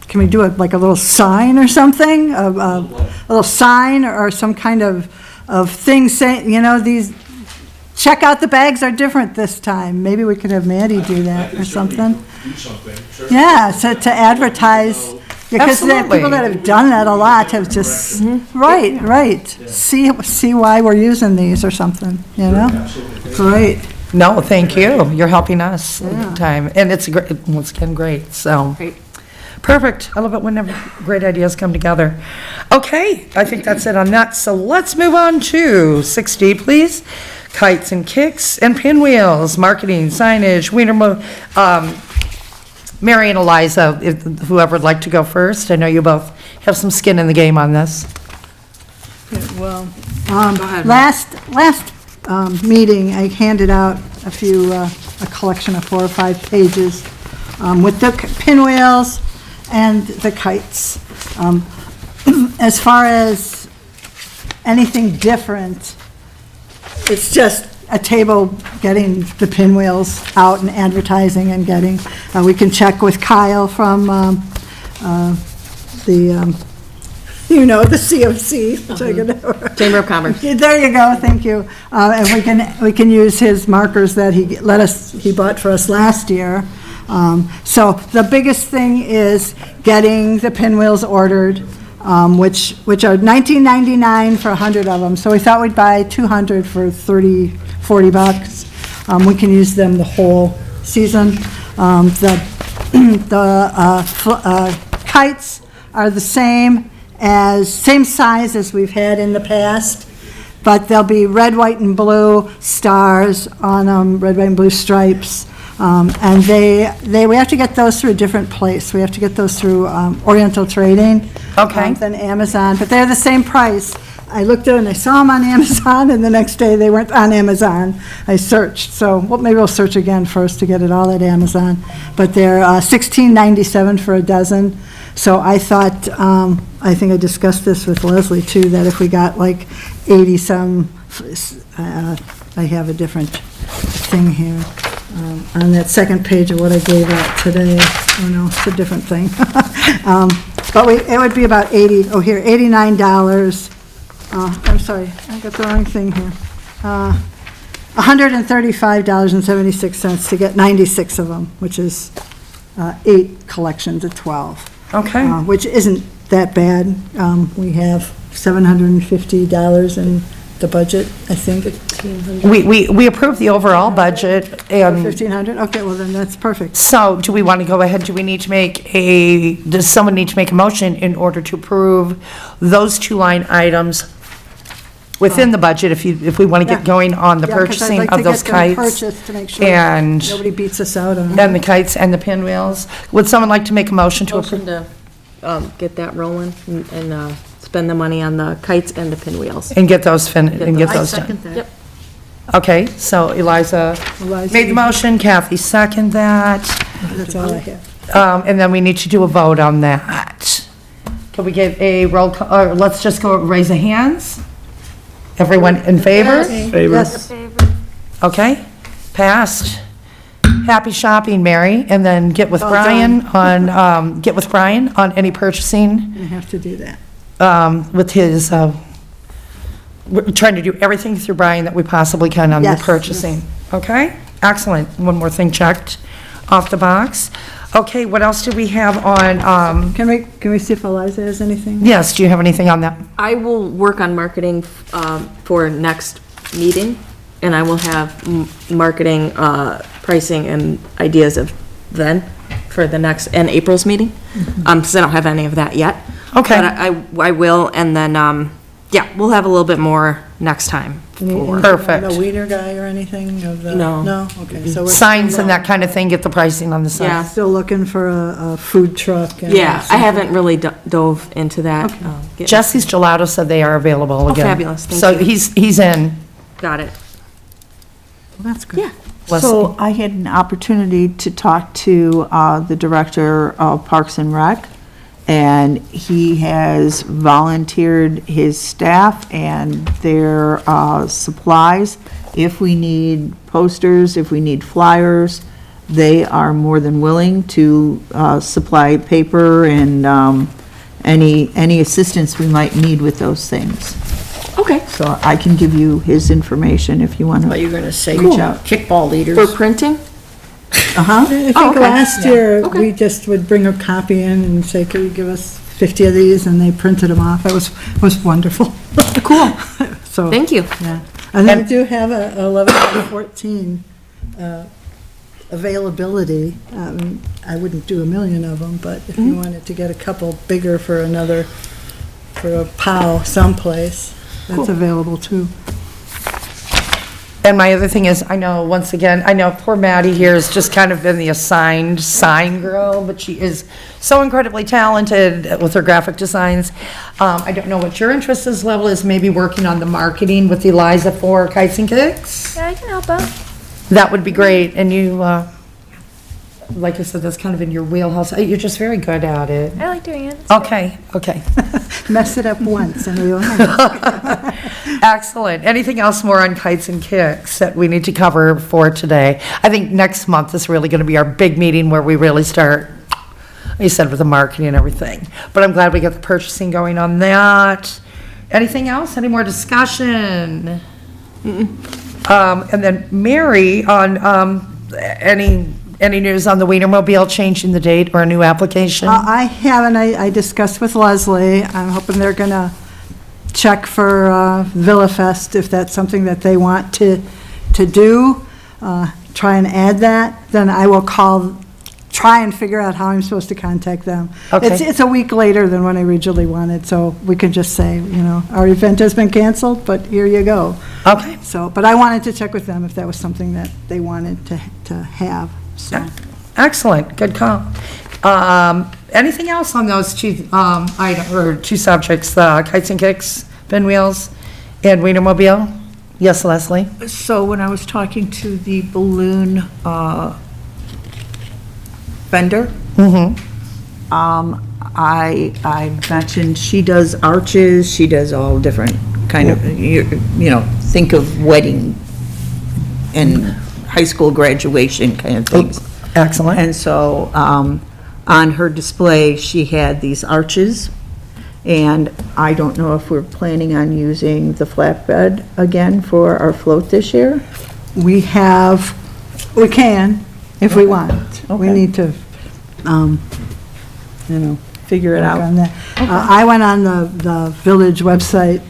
[SPEAKER 4] can we do like a little sign or something? A little sign or some kind of thing saying, check out the bags are different this time. Maybe we could have Maddie do that or something.
[SPEAKER 8] Do something, sure.
[SPEAKER 4] Yeah, so to advertise, because the
[SPEAKER 1] Absolutely.
[SPEAKER 4] people that have done that a lot have just, right. See why we're using these or something, Great.
[SPEAKER 1] No, thank you. You're helping us all the time, and it's great, once again, great, so.
[SPEAKER 10] Great.
[SPEAKER 1] Perfect. I love it whenever great ideas come together. Okay, I think that's it on that, so let's move on to 6D, please. Kites and kicks and pinwheels, marketing, signage, Mary and Eliza, if whoever would like to go first. I know you both have some skin in the game on this.
[SPEAKER 4] Well, last meeting, I handed out a collection of 4 or 5 pages with the pinwheels and the kites. As far as anything different, it's just a table getting the pinwheels out and advertising and getting, we can check with Kyle from the COC. Check it out.
[SPEAKER 10] Chamber of Commerce.
[SPEAKER 4] There you go, thank you. And we can use his markers that he bought for us last year. So the biggest thing is getting the pinwheels ordered, which are $19.99 for 100 of them. So we thought we'd buy 200 for $40. We can use them the whole season. The kites are the same size as we've had in the past, but they'll be red, white, and blue stars on them, red, white, and blue stripes. And we have to get those through a different place. We have to get those through Oriental Trading.
[SPEAKER 1] Okay.
[SPEAKER 4] Than Amazon, but they're the same price. I looked at it and I saw them on Amazon, and the next day they weren't on Amazon. I searched, so maybe we'll search again first to get it all at Amazon. But they're $16.97 for a dozen. So I thought, I think I discussed this with Leslie too, that if we got like 80-some, I have a different thing here. On that second page of what I gave out today. Oh no, it's a different thing. But it would be about $89. I'm sorry, I got the wrong thing here. $135.76 to get 96 of them, which is 8 collections of 12.
[SPEAKER 1] Okay.
[SPEAKER 4] Which isn't that bad. We have $750 in the budget, I think.
[SPEAKER 1] We approved the overall budget, and
[SPEAKER 4] 1,500? Okay, well then, that's perfect.
[SPEAKER 1] so do we want to go ahead, does someone need to make a motion in order to approve those 2 line items within the budget, if we want to get
[SPEAKER 4] Yeah.
[SPEAKER 1] going on the
[SPEAKER 4] Yeah, 'cause I'd
[SPEAKER 1] purchasing
[SPEAKER 4] like
[SPEAKER 1] of
[SPEAKER 4] to
[SPEAKER 1] those
[SPEAKER 4] get them
[SPEAKER 1] kites?
[SPEAKER 4] purchased to make sure
[SPEAKER 1] And,
[SPEAKER 4] nobody beats us out on
[SPEAKER 1] and the kites and the pinwheels? Would someone like to make a motion to approve?
[SPEAKER 10] Motion to get that rolling and spend the money on the kites and the pinwheels.
[SPEAKER 1] And get those done?
[SPEAKER 10] that.
[SPEAKER 1] Yep. Okay, so Eliza
[SPEAKER 4] Eliza.
[SPEAKER 1] made the motion, Kathy seconded that.
[SPEAKER 4] That's all I have.
[SPEAKER 1] And then we need to do a vote on that. Can we get a roll call, or let's just go raise of hands? Everyone in favor?
[SPEAKER 6] Favor?
[SPEAKER 4] Yes.
[SPEAKER 1] Okay, passed. Happy shopping, Mary, and then get with
[SPEAKER 4] Well
[SPEAKER 1] Brian on any purchasing,
[SPEAKER 4] I have to do that.
[SPEAKER 1] with his, we're trying to do everything through Brian that we possibly can on the
[SPEAKER 4] Yes,
[SPEAKER 1] purchasing. Okay, excellent. One more thing checked off the box. Okay, what else do we have on,
[SPEAKER 4] Can we see if Eliza has anything?
[SPEAKER 1] yes, do you have anything on that?
[SPEAKER 10] I will work on marketing for next meeting, and I will have marketing, pricing and ideas of then for the next, and April's meeting. Because I don't have any of that yet.
[SPEAKER 1] Okay.
[SPEAKER 10] But I will, and then, yeah, we'll have a little bit more next time.
[SPEAKER 1] Perfect.
[SPEAKER 4] No weeder guy or anything of the?
[SPEAKER 10] No.
[SPEAKER 4] No? Okay, so we're.
[SPEAKER 1] Signs and that kind of thing, get the pricing on the side.
[SPEAKER 10] Yeah.
[SPEAKER 4] Still looking for a food truck. and
[SPEAKER 10] Yeah, I
[SPEAKER 4] something.
[SPEAKER 10] haven't really dove into that. Getting-
[SPEAKER 1] Jesse's Gelato said they are available again.
[SPEAKER 10] fabulous. Thank
[SPEAKER 1] So
[SPEAKER 10] you.
[SPEAKER 1] he's in.
[SPEAKER 10] Got it.
[SPEAKER 4] Well, that's good.
[SPEAKER 10] Yeah.
[SPEAKER 2] So I had an opportunity to talk to the Director of Parks and Rec, and he has volunteered his staff and their supplies. If we need posters, if we need flyers, they are more than willing to supply paper and any assistance we might need with those things.
[SPEAKER 10] Okay.
[SPEAKER 2] So I can give you his information if you want
[SPEAKER 3] What
[SPEAKER 2] to.
[SPEAKER 3] you're gonna say,
[SPEAKER 2] Reach out.
[SPEAKER 3] kickball leaders.
[SPEAKER 10] For printing?
[SPEAKER 2] Uh-huh.
[SPEAKER 4] I think
[SPEAKER 10] okay.
[SPEAKER 4] last year,
[SPEAKER 10] Okay.
[SPEAKER 4] we just would bring a copy in and say, could you give us 50 of these? And they printed them off. It was wonderful.
[SPEAKER 10] Cool.
[SPEAKER 4] So,
[SPEAKER 10] Thank you.
[SPEAKER 4] yeah. And then we do have a 11 by 14 availability. I wouldn't do a million of them, but if you wanted to get a couple bigger for a POW someplace, that's available too.
[SPEAKER 1] And my other thing is, I know, once again, I know poor Maddie here has just kind of been the assigned sign girl, but she is so incredibly talented with her graphic designs. I don't know what your interest level is, maybe working on the marketing with Eliza for Kites and Kicks?
[SPEAKER 5] Yeah, I can help out.
[SPEAKER 1] That would be great, and you, like I said, that's kind of in your wheelhouse. You're just very good at it.
[SPEAKER 5] I like doing it.
[SPEAKER 1] Okay, okay.
[SPEAKER 4] Mess it up once and we'll know.
[SPEAKER 1] Excellent. Anything else more on Kites and Kicks that we need to cover for today? I think next month is really going to be our big meeting where we really start, you said, with the marketing and everything. But I'm glad we got the purchasing going on that. Anything else? Any more discussion? And then Mary, on any news on the Wienermobile changing the date or a new application?
[SPEAKER 4] I haven't, I discussed with Leslie, I'm hoping they're gonna check for Villa Fest, if that's something that they want to do, try and add that, then I will try and figure out how I'm supposed to contact them.
[SPEAKER 1] Okay.
[SPEAKER 4] It's a week later than when I originally wanted, so we can just say, our event has been canceled, but here you go.
[SPEAKER 1] Okay.
[SPEAKER 4] So, but I wanted to check with them if that was something that they wanted to have, so.
[SPEAKER 1] Excellent, good call. Anything else on those two two subjects, Kites and Kicks, Pinwheels, and Wienermobile? Yes, Leslie?
[SPEAKER 2] So when I was talking to the balloon vendor, I mentioned she does arches, she does all different kind of, think of wedding and high school graduation kind of things.
[SPEAKER 1] Excellent.
[SPEAKER 2] And so, on her display, she had these arches, and I don't know if we're planning on using the flatbed again for our float this year.
[SPEAKER 4] We can, if we want. We
[SPEAKER 2] Okay.
[SPEAKER 4] need to,
[SPEAKER 2] Figure it
[SPEAKER 4] work
[SPEAKER 2] out.
[SPEAKER 4] on that. I went on the village website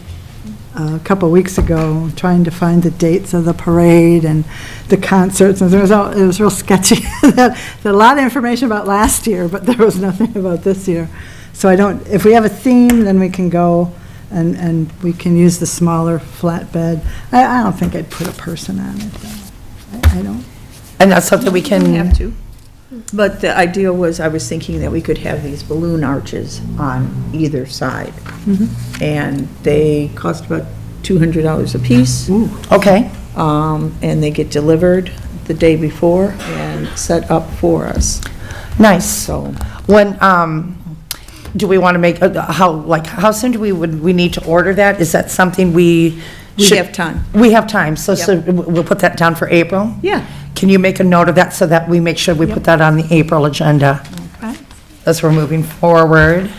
[SPEAKER 4] a couple of weeks ago, trying to find the dates of the parade and the concerts, and it was real sketchy. There a lot of information about last year, but there was nothing about this year. So if we have a theme, then we can go and we can use the smaller flatbed. I don't think I'd put a person on it, though. I don't.
[SPEAKER 1] And that's something we
[SPEAKER 2] We have
[SPEAKER 1] can,
[SPEAKER 2] to. But the idea was, I was thinking that we could have these balloon arches on either side. And they cost about $200 a piece.
[SPEAKER 1] okay,
[SPEAKER 2] and they get delivered the day before and set up for us.
[SPEAKER 1] Nice.
[SPEAKER 2] So,
[SPEAKER 1] When, do we want to make, how soon do we need to order that? Is that something we
[SPEAKER 2] we
[SPEAKER 1] should?
[SPEAKER 2] have time.
[SPEAKER 1] We have time, so we'll put that down for April?
[SPEAKER 2] Yeah.
[SPEAKER 1] Can you make a note of that so that we make sure we put that on the April agenda
[SPEAKER 2] Okay.
[SPEAKER 1] as we're moving forward?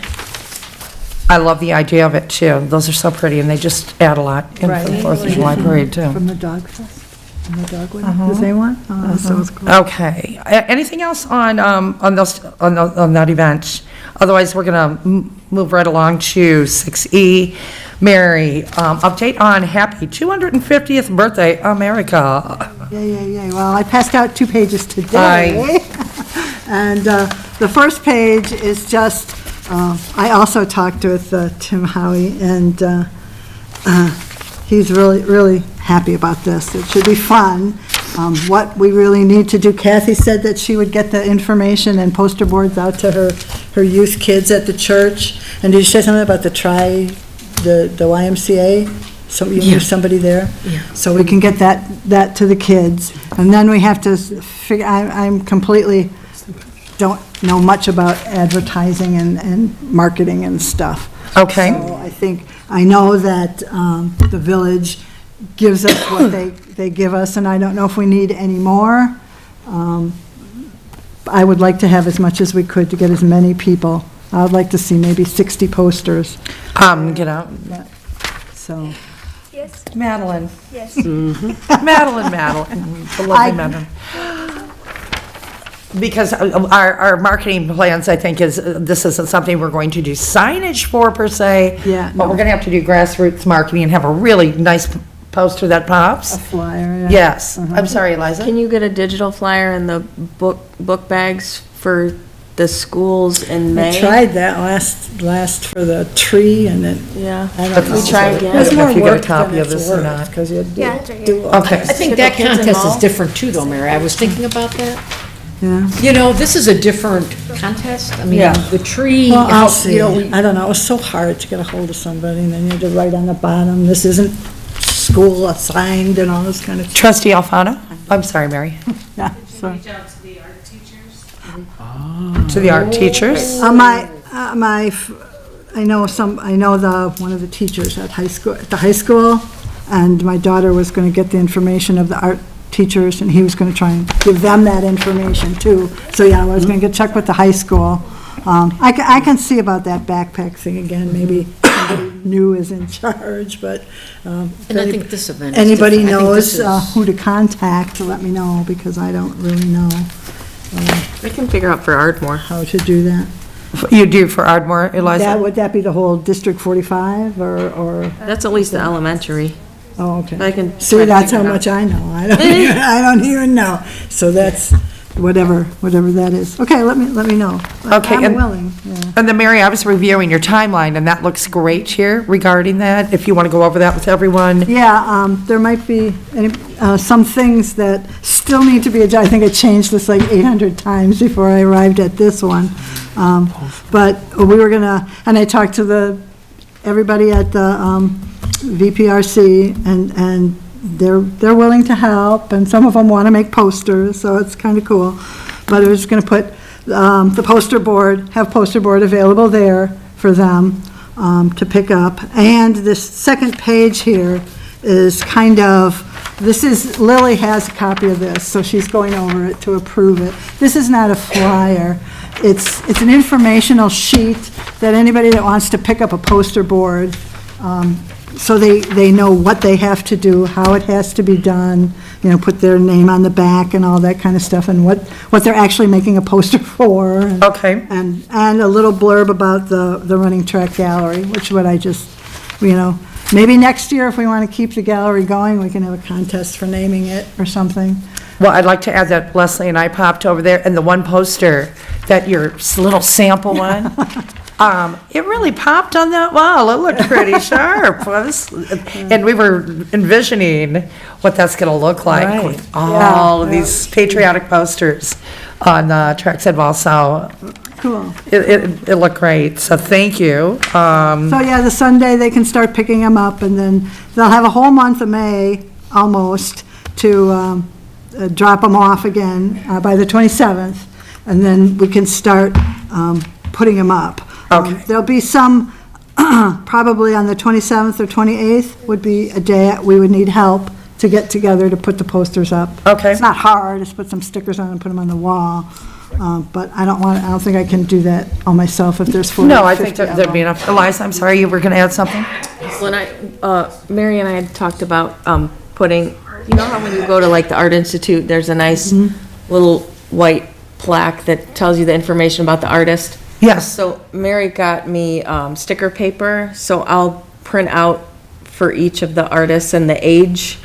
[SPEAKER 1] I love the idea of it, too. Those are so pretty, and they just add a lot in for the 4th of July parade, too.
[SPEAKER 4] From the Dog Fest, from the Dogwood, the same one? Oh, that sounds cool.
[SPEAKER 1] Okay. Anything else on that event? Otherwise, we're going to move right along to 6E. Mary, update on happy 250th birthday, America.
[SPEAKER 4] Yay. Well, I passed out 2 pages today. And the first page is just, I also talked with Tim Howie, and he's really happy about this. It should be fun. What we really need to do, Kathy said that she would get the information and poster boards out to her youth kids at the church. And did you say something about the YMCA? So you knew somebody there?
[SPEAKER 3] Yeah.
[SPEAKER 4] So we can get that to the kids. And then we have to figure, I'm completely, don't know much about advertising and marketing and stuff.
[SPEAKER 1] Okay.
[SPEAKER 4] So I know that the village gives us what they give us, and I don't know if we need any more. I would like to have as much as we could to get as many people. I would like to see maybe 60 posters,
[SPEAKER 1] Get out.
[SPEAKER 4] so.
[SPEAKER 5] Yes.
[SPEAKER 1] Madeline.
[SPEAKER 5] Yes.
[SPEAKER 1] Madeline, the lovely Madeline. Because our marketing plans, I think, this isn't something we're going to do signage for per se.
[SPEAKER 4] Yeah,
[SPEAKER 1] But
[SPEAKER 4] no.
[SPEAKER 1] we're going to have to do grassroots marketing and have a really nice poster that pops.
[SPEAKER 4] A flyer, yeah.
[SPEAKER 1] Yes. I'm sorry, Eliza.
[SPEAKER 10] Can you get a digital flyer in the book bags for the schools in May?
[SPEAKER 4] I tried that last for the tree, and then,
[SPEAKER 10] Yeah.
[SPEAKER 4] I don't know.
[SPEAKER 10] We try again.
[SPEAKER 1] I
[SPEAKER 4] It's
[SPEAKER 1] don't know
[SPEAKER 4] more
[SPEAKER 1] if you got a
[SPEAKER 4] work
[SPEAKER 1] copy
[SPEAKER 4] than
[SPEAKER 1] of
[SPEAKER 4] it's
[SPEAKER 1] this or
[SPEAKER 4] worth,
[SPEAKER 1] not.
[SPEAKER 4] 'cause you
[SPEAKER 5] Yeah, it's right here.
[SPEAKER 4] do.
[SPEAKER 1] Okay.
[SPEAKER 3] I think that
[SPEAKER 10] Kids
[SPEAKER 3] contest is
[SPEAKER 10] involved?
[SPEAKER 3] different too, though, Mary. I was thinking about that.
[SPEAKER 4] Yeah.
[SPEAKER 3] You know, this is a different contest. I mean,
[SPEAKER 4] Yeah.
[SPEAKER 3] the tree,
[SPEAKER 4] Well, I'll
[SPEAKER 3] how-
[SPEAKER 4] see.
[SPEAKER 3] you know, we-
[SPEAKER 4] I don't know, it was so hard to get a hold of somebody, and then you had to write on the bottom, this isn't school assigned and all this kind of stuff.
[SPEAKER 1] Trustee Alfano? I'm sorry, Mary.
[SPEAKER 4] Yeah, so.
[SPEAKER 7] Reach out to the art teachers.
[SPEAKER 1] To the art teachers.
[SPEAKER 4] I know one of the teachers at the high school, and my daughter was gonna get the information of the art teachers, and he was gonna try and give them that information too. So, yeah, I was gonna check with the high school. I can see about that backpack thing again, maybe somebody new is in charge, but,
[SPEAKER 3] and I think this event is
[SPEAKER 4] anybody
[SPEAKER 3] different. I think
[SPEAKER 4] knows
[SPEAKER 3] this is-
[SPEAKER 4] who to contact, let me know, because I don't really know
[SPEAKER 10] We can figure out for Ardmore.
[SPEAKER 4] how to do that.
[SPEAKER 1] You do for Ardmore, Eliza?
[SPEAKER 4] Would that be the whole District 45, or,
[SPEAKER 10] That's at least the elementary.
[SPEAKER 4] oh, okay.
[SPEAKER 10] I can
[SPEAKER 4] See,
[SPEAKER 10] try to
[SPEAKER 4] that's
[SPEAKER 10] figure
[SPEAKER 4] how
[SPEAKER 10] it
[SPEAKER 4] much I know. I don't even know. So that's whatever that is. Okay, let me know.
[SPEAKER 1] Okay,
[SPEAKER 4] I'm
[SPEAKER 1] and-
[SPEAKER 4] willing, yeah.
[SPEAKER 1] And then, Mary, I was reviewing your timeline, and that looks great here regarding that, if you want to go over that with everyone.
[SPEAKER 4] Yeah, there might be some things that still need to be adjusted. I think I changed this like 800 times before I arrived at this one. But we were gonna, and I talked to everybody at the VPRC, and they're willing to help, and some of them want to make posters, so it's kind of cool. But I was going to put the poster board available there for them to pick up. And this second page here is kind of, Lily has a copy of this, so she's going over it to approve it. This is not a flyer. It's an informational sheet that anybody that wants to pick up a poster board, so they know what they have to do, how it has to be done, put their name on the back and all that kind of stuff, and what they're actually making a poster for. And-
[SPEAKER 1] Okay.
[SPEAKER 4] And a little blurb about the running track gallery, which would I just, maybe next year, if we want to keep the gallery going, we can have a contest for naming it or something.
[SPEAKER 1] Well, I'd like to add that Leslie and I popped over there, and the one poster, that your little sample one, it really popped on that wall. It looked pretty sharp. And we were envisioning what that's going to look like
[SPEAKER 4] Right.
[SPEAKER 1] with all of these patriotic posters on the trackside wall. So
[SPEAKER 4] Cool.
[SPEAKER 1] it looked great. So thank you.
[SPEAKER 4] So, yeah, the Sunday, they can start picking them up, and then they'll have a whole month of May almost, to drop them off again by the 27th, and then we can start putting them up.
[SPEAKER 1] Okay.
[SPEAKER 4] There'll be some, probably on the 27th or 28th would be a day we would need help to get together to put the posters up.
[SPEAKER 1] Okay.
[SPEAKER 4] It's not hard, just put some stickers on and put them on the wall, but I don't think I can do that all myself if there's 40
[SPEAKER 1] No,
[SPEAKER 4] or
[SPEAKER 1] I think
[SPEAKER 4] 50 of
[SPEAKER 1] there'd be
[SPEAKER 4] them.
[SPEAKER 1] enough. Eliza, I'm sorry, you were going to add something?
[SPEAKER 10] When Mary and I had talked about putting, you know how when you go to like the Art Institute, there's a nice little white plaque that tells you the information about the artist?
[SPEAKER 1] Yes.
[SPEAKER 10] So Mary got me sticker paper, so I'll print out for each of the artists and the age,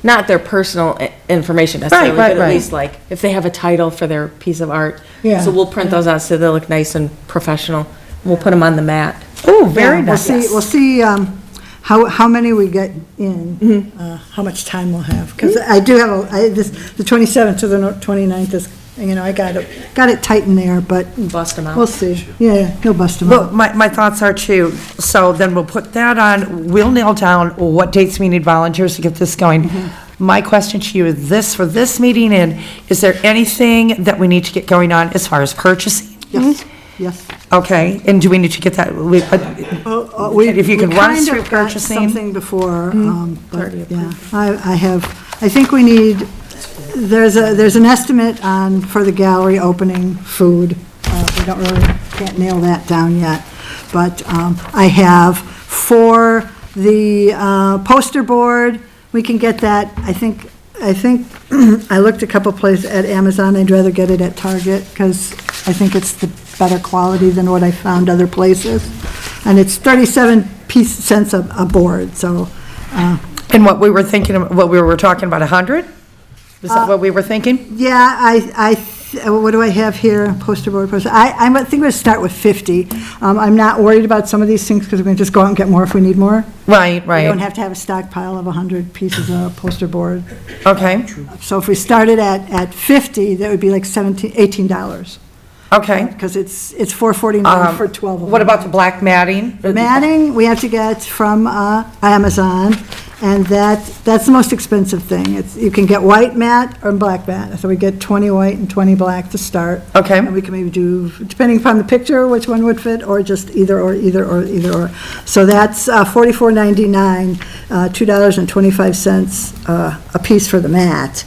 [SPEAKER 10] not their personal information necessarily,
[SPEAKER 1] Right,
[SPEAKER 10] but at
[SPEAKER 1] right.
[SPEAKER 10] least like if they have a title for their piece of art.
[SPEAKER 4] Yeah.
[SPEAKER 10] So we'll print those out so they look nice and professional. We'll put them on the mat.
[SPEAKER 1] Oh, very
[SPEAKER 4] Yeah,
[SPEAKER 1] nice.
[SPEAKER 4] We'll see how many we get in, how much time we'll have. Because I do have, the 27th to the 29th is, I got it tight in there, but
[SPEAKER 10] Bust them out.
[SPEAKER 4] we'll see. Yeah, he'll bust them
[SPEAKER 1] Well,
[SPEAKER 4] out.
[SPEAKER 1] my thoughts are too, so then we'll put that on, we'll nail down what dates we need volunteers to get this going. My question to you is this, for this meeting, and is there anything that we need to get going on as far as purchasing?
[SPEAKER 4] Yes.
[SPEAKER 1] Okay, and do we need to get that, if you could run us through
[SPEAKER 4] We kind of got
[SPEAKER 1] purchasing?
[SPEAKER 4] something before, but yeah, I think we need, there's an estimate for the gallery opening food. We can't nail that down yet. But I have for the poster board, we can get that, I think, I looked a couple places at Amazon, I'd rather get it at Target, because I think it's the better quality than what I found other places. And it's 37 cents a board, so,
[SPEAKER 1] And what we were thinking, what we were talking about, 100? Is that what we were thinking?
[SPEAKER 4] yeah, what do I have here? Poster board, I think we're gonna start with 50. I'm not worried about some of these things, because we're gonna just go out and get more if we need more.
[SPEAKER 1] Right,
[SPEAKER 4] We don't
[SPEAKER 1] right,
[SPEAKER 4] have to have a stockpile of 100 pieces of poster board.
[SPEAKER 1] okay,
[SPEAKER 4] So if we started at 50, that would be like $18,
[SPEAKER 1] okay.
[SPEAKER 4] because it's $4.49 for 12 of them.
[SPEAKER 1] What about the black matting?
[SPEAKER 4] Matting, we have to get from Amazon, and that's the most expensive thing. You can get white mat or black mat, so we get 20 white and 20 black to start.
[SPEAKER 1] Okay.
[SPEAKER 4] And we can maybe do, depending upon the picture, which one would fit, or just either or. So that's $44.99, $2.25 a piece for the mat.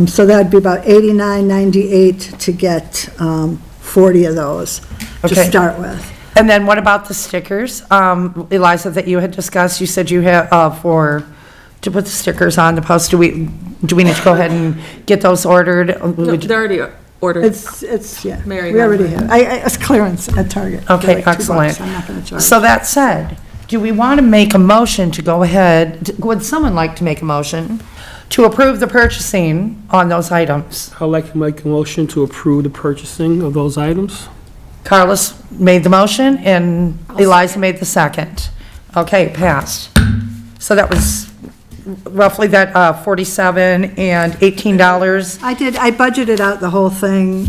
[SPEAKER 4] So that'd be about $89.98 to get 40 of those to
[SPEAKER 1] Okay.
[SPEAKER 4] start with.
[SPEAKER 1] And then what about the stickers? Eliza, that you had discussed, you said you have, to put the stickers on the post, do we need to go ahead and get those ordered?
[SPEAKER 10] No, they're already ordered.
[SPEAKER 4] It's, yeah,
[SPEAKER 10] Mary
[SPEAKER 4] we
[SPEAKER 10] got
[SPEAKER 4] already
[SPEAKER 10] mine.
[SPEAKER 4] have, it's clearance at Target. They're
[SPEAKER 1] Okay,
[SPEAKER 4] like $2.
[SPEAKER 1] excellent.
[SPEAKER 4] I'm not gonna charge.
[SPEAKER 1] So that said, do we want to make a motion to go ahead, would someone like to make a motion to approve the purchasing on those items?
[SPEAKER 6] I'd like to make a motion to approve the purchasing of those items.
[SPEAKER 1] Carlos made the motion and Eliza made the second. Okay, passed. So that was roughly that $47 and $18.
[SPEAKER 4] I budgeted out the whole thing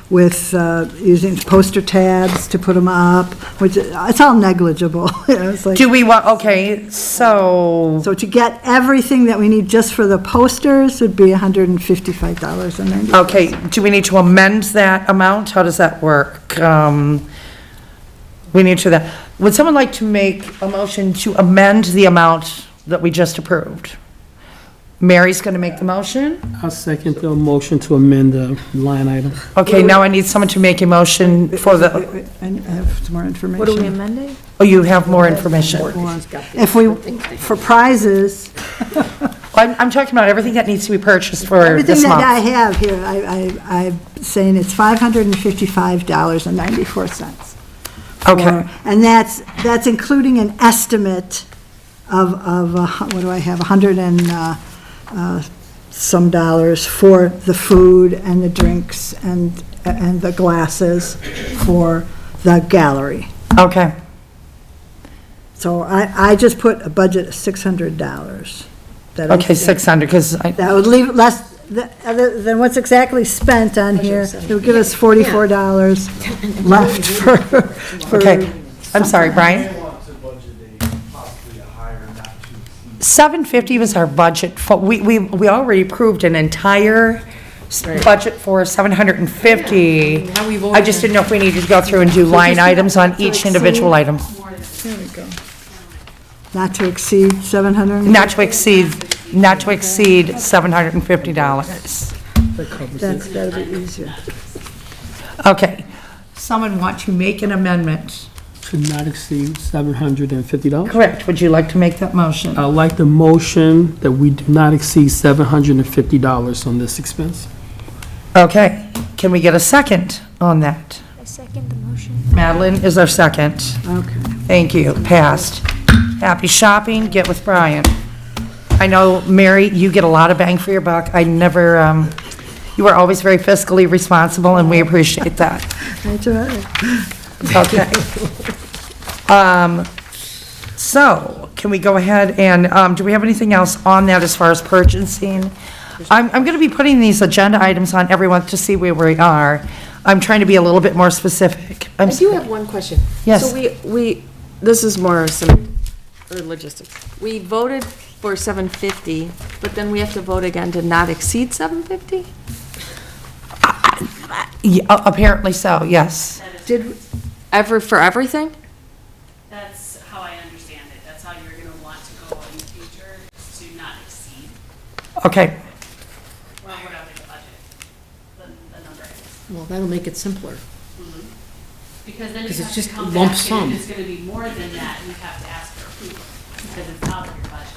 [SPEAKER 4] with using poster tabs to put them up, which, it's all negligible. It's like,
[SPEAKER 1] Do we want, okay, so,
[SPEAKER 4] so to get everything that we need just for the posters would be $155.90.
[SPEAKER 1] okay, do we need to amend that amount? How does that work? We need to, would someone like to make a motion to amend the amount that we just approved? Mary's going to make the motion?
[SPEAKER 6] I'll second the motion to amend the line item.
[SPEAKER 1] Okay, now I need someone to make a motion for the,
[SPEAKER 4] I have some more information.
[SPEAKER 10] What are we amending?
[SPEAKER 1] oh, you have more information.
[SPEAKER 4] If we, for prizes,
[SPEAKER 1] I'm talking about everything that needs to be purchased for
[SPEAKER 4] everything
[SPEAKER 1] this
[SPEAKER 4] that I
[SPEAKER 1] month.
[SPEAKER 4] have here, I'm saying it's $555.94.
[SPEAKER 1] Okay,
[SPEAKER 4] And that's including an estimate of, what do I have, 100 and some dollars for the food and the drinks and the glasses for the gallery.
[SPEAKER 1] okay.
[SPEAKER 4] So I just put a budget of $600. That I-
[SPEAKER 1] Okay, 600, because
[SPEAKER 4] That would leave less, other than what's exactly spent on here, it would give us $44 left for.
[SPEAKER 1] okay. I'm sorry, Brian?
[SPEAKER 11] I want to budget possibly a higher, not to exceed
[SPEAKER 1] 750 was our budget, we already approved an entire budget for 750.
[SPEAKER 3] Now we vote
[SPEAKER 1] I just didn't know if we needed to go through and do line items on each individual item.
[SPEAKER 4] Not to exceed 700?
[SPEAKER 1] Not to exceed $750.
[SPEAKER 4] That's gotta be easier.
[SPEAKER 1] Okay. Someone want to make an amendment?
[SPEAKER 6] Should not exceed $750.
[SPEAKER 1] Correct. Would you like to make that motion?
[SPEAKER 6] I'd like the motion that we do not exceed $750 on this expense.
[SPEAKER 1] Okay. Can we get a second on that?
[SPEAKER 5] I second the motion.
[SPEAKER 1] Madeline is our second.
[SPEAKER 4] Okay.
[SPEAKER 1] Thank you. Passed. Happy shopping. Get with Brian. I know, Mary, you get a lot of bang for your buck. I never, you are always very fiscally responsible, and we appreciate that.
[SPEAKER 4] That's right.
[SPEAKER 1] Okay. So, can we go ahead and, do we have anything else on that as far as purchasing? I'm going to be putting these agenda items on everyone to see where we are. I'm trying to be a little bit more specific.
[SPEAKER 10] I do have one question.
[SPEAKER 1] Yes.
[SPEAKER 10] So this is more some, or logistics. We voted for 750, but then we have to vote again to not exceed 750?
[SPEAKER 1] Yeah, apparently so, yes.
[SPEAKER 10] Did, for everything?
[SPEAKER 7] That's how I understand it. That's how you're gonna want to go in the future, is to not exceed,
[SPEAKER 1] Okay,
[SPEAKER 7] well, whatever the budget, the number is.
[SPEAKER 3] Well, that'll make it simpler.
[SPEAKER 7] Because then you
[SPEAKER 3] 'Cause it's
[SPEAKER 7] have
[SPEAKER 3] just
[SPEAKER 7] to come
[SPEAKER 3] lump
[SPEAKER 7] back,
[SPEAKER 3] sum.
[SPEAKER 7] and if it's gonna be more than that, you have to ask for approval, because it's out of your budget.